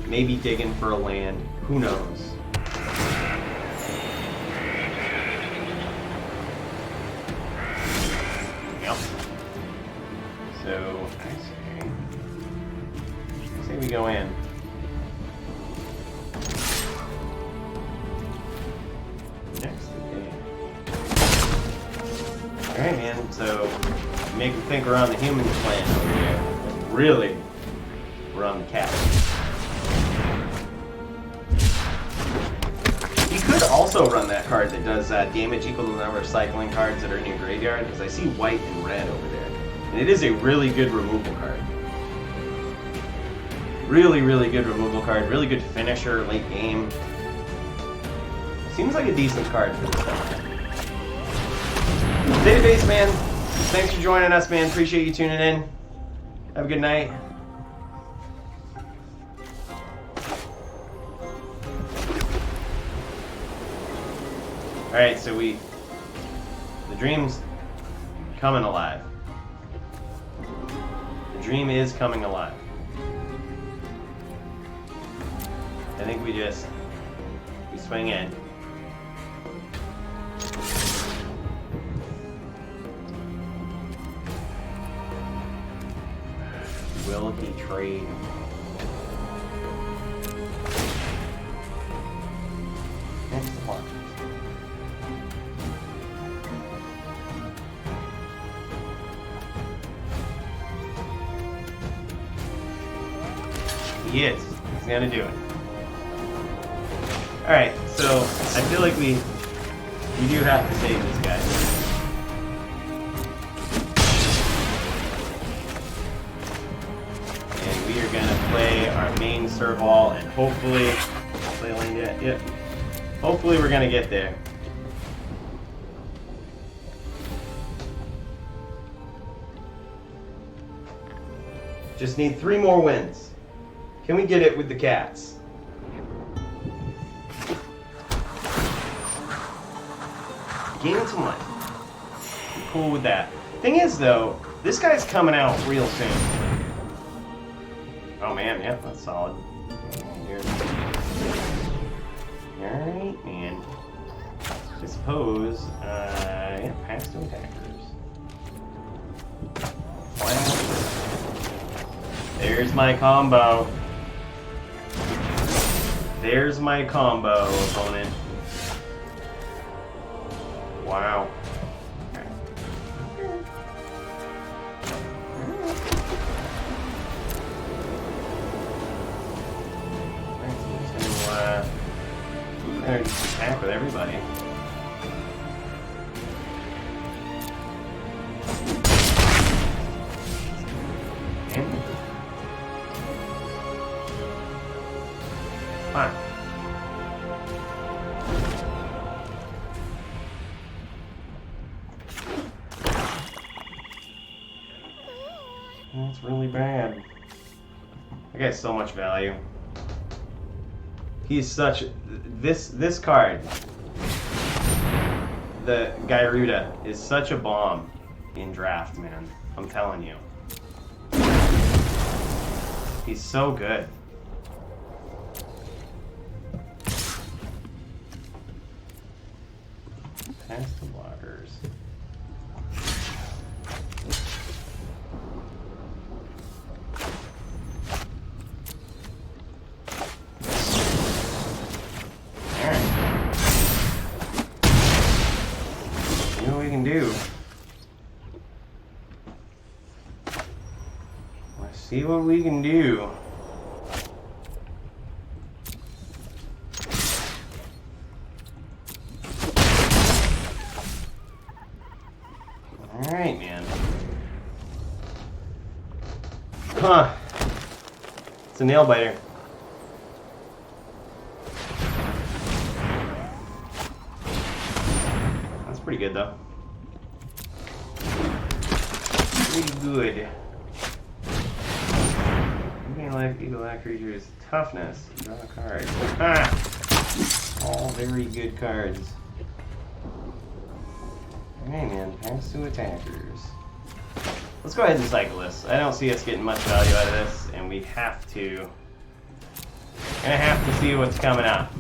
Maybe digging for a land. Who knows? Yep. So, I say we go in. Next game. Alright, man. So, make them think we're on the human plan over here. Really, we're on the cat. Also run that card that does damage equal to the number of cycling cards that are in your graveyard, because I see white and red over there. And it is a really good removal card. Really, really good removal card. Really good finisher late game. Seems like a decent card for this time. Database, man. Thanks for joining us, man. Appreciate you tuning in. Have a good night. Alright, so the dream's coming alive. The dream is coming alive. I think we swing in. Will he trade? Next one. He is. He's gonna do it. Alright, so I feel like we do have to save this guy. And we are gonna play our main serval and hopefully play lane yet. Yep. Hopefully we're gonna get there. Just need 3 more wins. Can we get it with the cats? Gain some life. I'm cool with that. Thing is, though, this guy's coming out real soon. Oh man, yeah, that's solid. Alright, man. I suppose, yeah, pass to attackers. Wow. There's my combo. There's my combo, opponent. Wow. We're gonna just attack with everybody. Fine. That's really bad. That guy's so much value. He's such... This card, the Gyruda, is such a bomb in draft, man. I'm telling you. He's so good. Pass the blockers. Do. Let's see what we can do. Alright, man. Huh. It's a nail biter. That's pretty good, though. Pretty good. Something like eagle eye creatures toughness. Draw a card. All very good cards. Alright, man. Pass to attackers. Let's go ahead and cycle this. I don't see us getting much value out of this, and we have to. Gonna have to see what's coming up.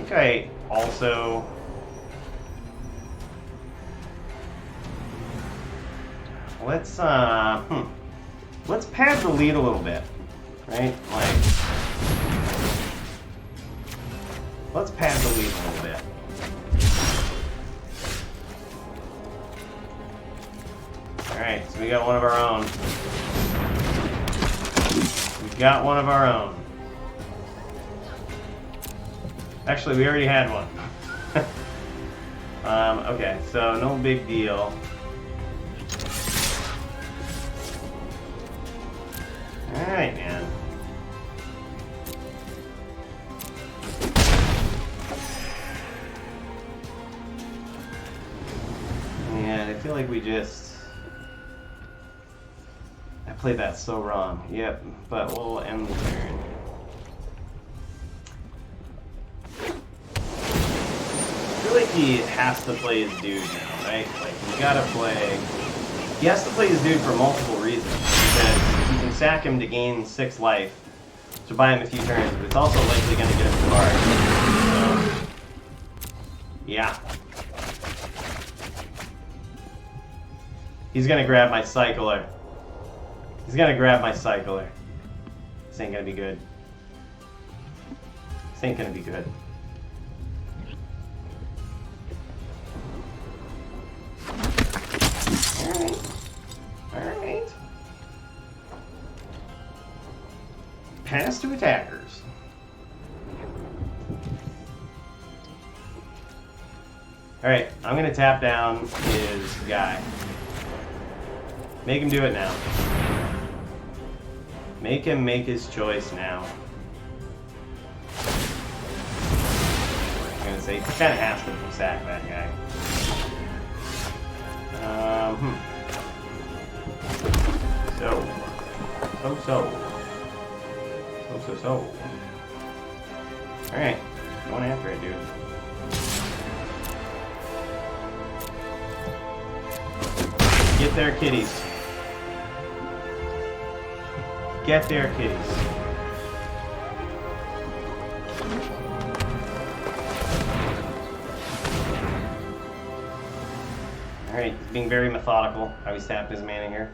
Okay. Also. Let's pad the lead a little bit, right? Like, let's pad the lead a little bit. All right, so we got one of our own. We've got one of our own. Actually, we already had one. Okay, so no big deal. Alright, man. And I feel like we just... I played that so wrong. Yep, but we'll end the turn. feel like he has to play his dude now, right? Like, he's gotta play... He has to play his dude for multiple reasons. Because you can sack him to gain 6 life, to buy him a few turns, but it's also likely gonna get him card. So, yeah. He's gonna grab my cycler. He's gonna grab my cycler. This ain't gonna be good. This ain't gonna be good. Alright. Pass to attackers. Alright, I'm gonna tap down his guy. Make him do it now. Make him make his choice now. I'm gonna say he kinda has to sack that guy. So. Alright, going after it, dude. Get there, kitties. Get there, kitties. Alright, he's being very methodical. How he's tapped his mana here.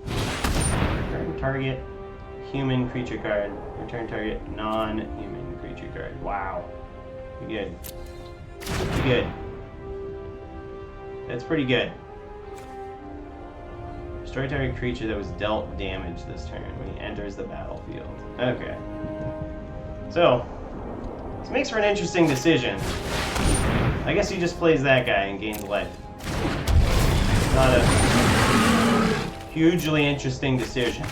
Return target human creature card. Return target non-human creature card. Wow. Pretty good. Pretty good. That's pretty good. Destroy target creature that was dealt damage this turn when he enters the battlefield. Okay. So, this makes for an interesting decision. I guess he just plays that guy and gains life. Not a hugely interesting decision.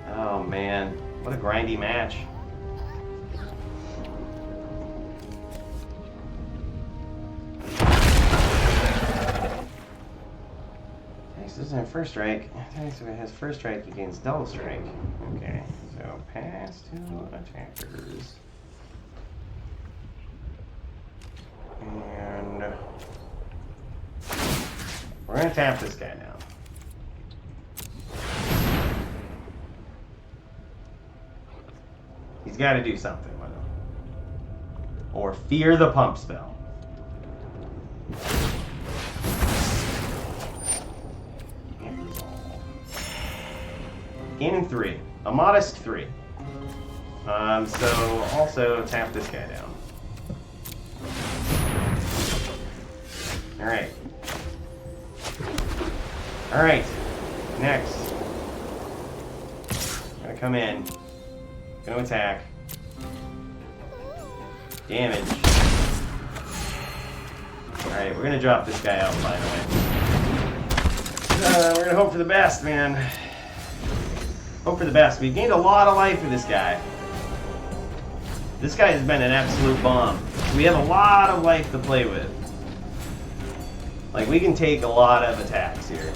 Oh man, what a grindy match. This isn't first strike. So it has first strike, he gains double strike. Okay, so pass to attackers. And we're gonna tap this guy now. He's got to do something with him. Or fear the pump spell. Gaining 3. A modest 3. So also tap this guy down. Alright. Alright. Next. Gonna come in. Gonna attack. Damage. Alright, we're gonna drop this guy out finally. We're gonna hope for the best, man. Hope for the best. We gained a lot of life with this guy. This guy has been an absolute bomb. We have a lot of life to play with. Like, we can take a lot of attacks here.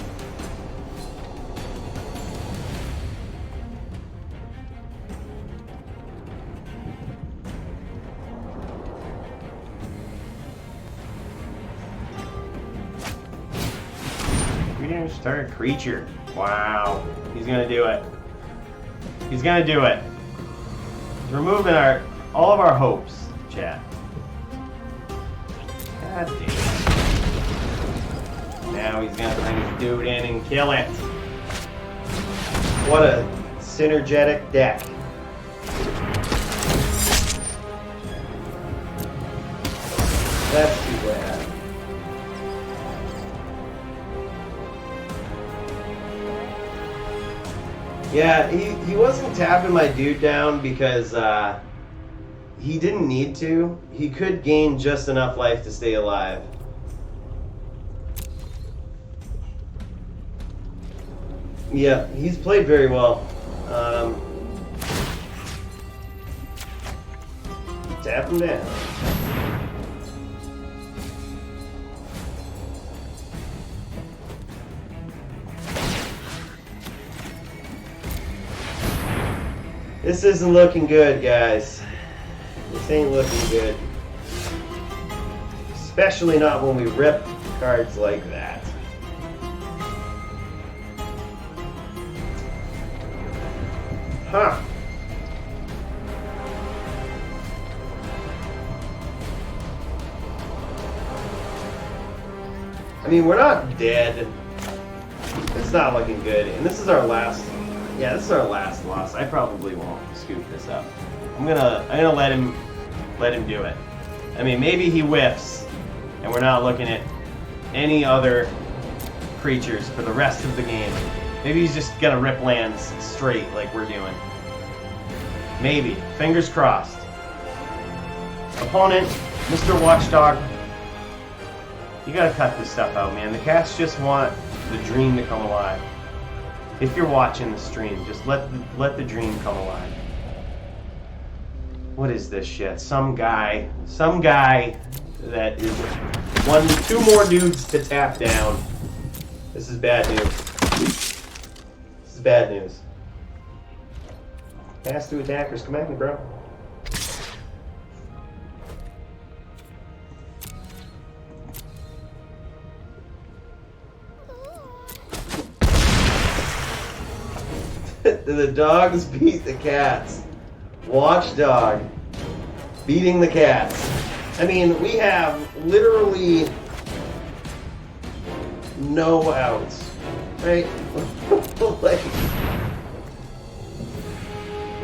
We didn't start a creature. Wow. He's gonna do it. He's gonna do it. He's removing all of our hopes, chat. God damn it. Now he's gonna bring his dude in and kill it. What a synergetic deck. That's too bad. Yeah, he wasn't tapping my dude down because he didn't need to. He could gain just enough life to stay alive. Yeah, he's played very well. Tap him down. This isn't looking good, guys. This ain't looking good. Especially not when we rip cards like that. Huh. I mean, we're not dead. It's not looking good. And this is our last... Yeah, this is our last loss. I probably won't scoop this up. I'm gonna let him do it. I mean, maybe he whiffs, and we're not looking at any other creatures for the rest of the game. Maybe he's just gonna rip lands straight like we're doing. Maybe. Fingers crossed. Opponent, Mr. Watchdog, you gotta cut this stuff out, man. The cats just want the dream to come alive. If you're watching the stream, just let the dream come alive. What is this shit? Some guy that is two more dudes to tap down. This is bad news. This is bad news. Pass to attackers, come at me, bro. The dogs beat the cats. Watchdog beating the cats. I mean, we have literally no outs, right? Like,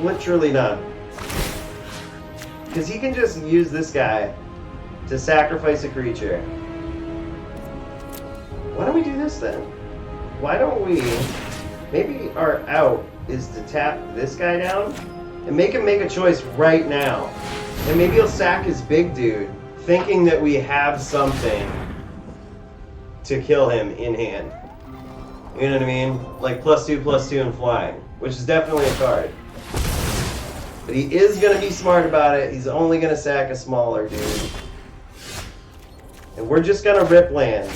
literally none. Because he can just use this guy to sacrifice a creature. Why don't we do this then? Why don't we... Maybe our out is to tap this guy down and make him make a choice right now. And maybe he'll sack his big dude, thinking that we have something to kill him in hand. You know what I mean? Like +2/+2 and flying, which is definitely a card. But he is going to be smart about it. He's only going to sack a smaller dude. And we're just going to rip lands.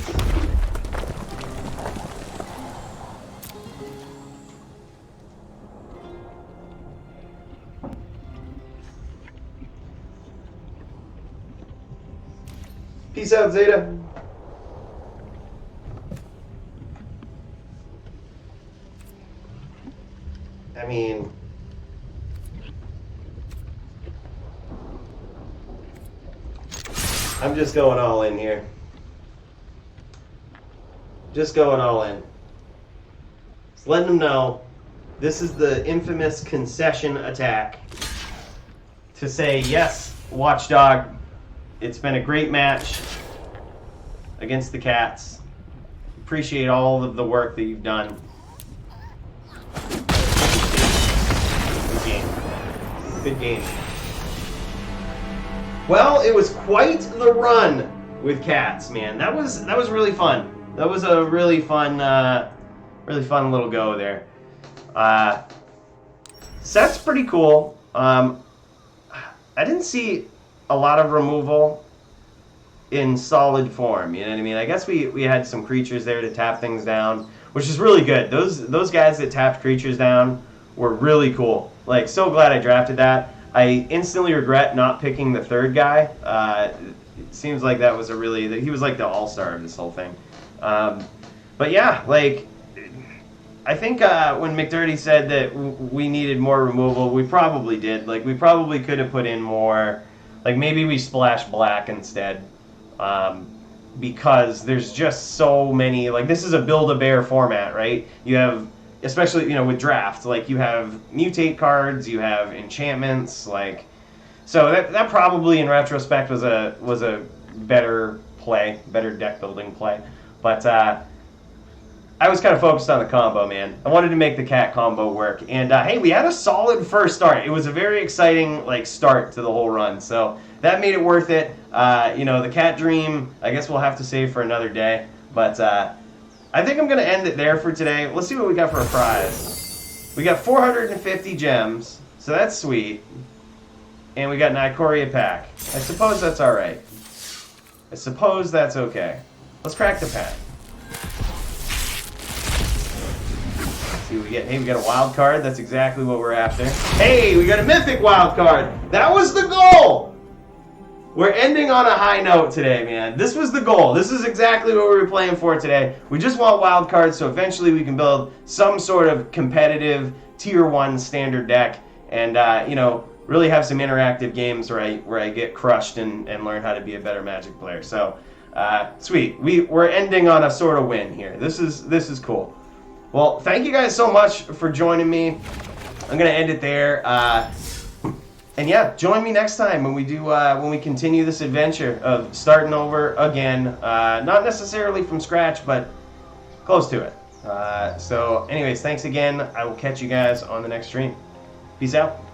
Peace out, Zeta. I mean... I'm just going all in here. Just going all in. Just letting them know this is the infamous concession attack to say, yes, Watchdog, it's been a great match against the cats. Appreciate all of the work that you've done. Good game. Good game. Well, it was quite the run with cats, man. That was really fun. That was a really fun little go there. Set's pretty cool. I didn't see a lot of removal in solid form, you know what I mean? I guess we had some creatures there to tap things down, which is really good. Those guys that tapped creatures down were really cool. Like, so glad I drafted that. I instantly regret not picking the third guy. It seems like that was he was like the all-star of this whole thing. But yeah, like, I think when McDirty said that we needed more removal, we probably did. Like, we probably could have put in more. Like, maybe we splash black instead. Because there's just so many. Like, this is a Build-A-Bear format, right? You have, especially, you know, with draft, like, you have mutate cards, you have enchantments, like, so that probably in retrospect was a better play, better deck building play. But I was kind of focused on the combo, man. I wanted to make the cat combo work. And hey, we had a solid first start. It was a very exciting, like, start to the whole run. So that made it worth it. You know, the cat dream, I guess we'll have to save for another day. But I think I'm going to end it there for today. Let's see what we got for a prize. We got 450 gems, so that's sweet. And we got an Ikoria pack. I suppose that's all right. I suppose that's okay. Let's crack the pack. see what we get. Hey, we got a wild card. That's exactly what we're after. Hey, we got a mythic wild card. That was the goal. We're ending on a high note today, man. This was the goal. This is exactly what we were playing for today. We just want wild cards so eventually we can build some sort of competitive tier 1 standard deck and, you know, really have some interactive games where I get crushed and learn how to be a better Magic player. So, sweet. We're ending on a sort of win here. This is cool. Well, thank you guys so much for joining me. I'm gonna end it there. And yeah, join me next time when we continue this adventure of starting over again. Not necessarily from scratch, but close to it. So anyways, thanks again. I will catch you guys on the next stream. Peace out.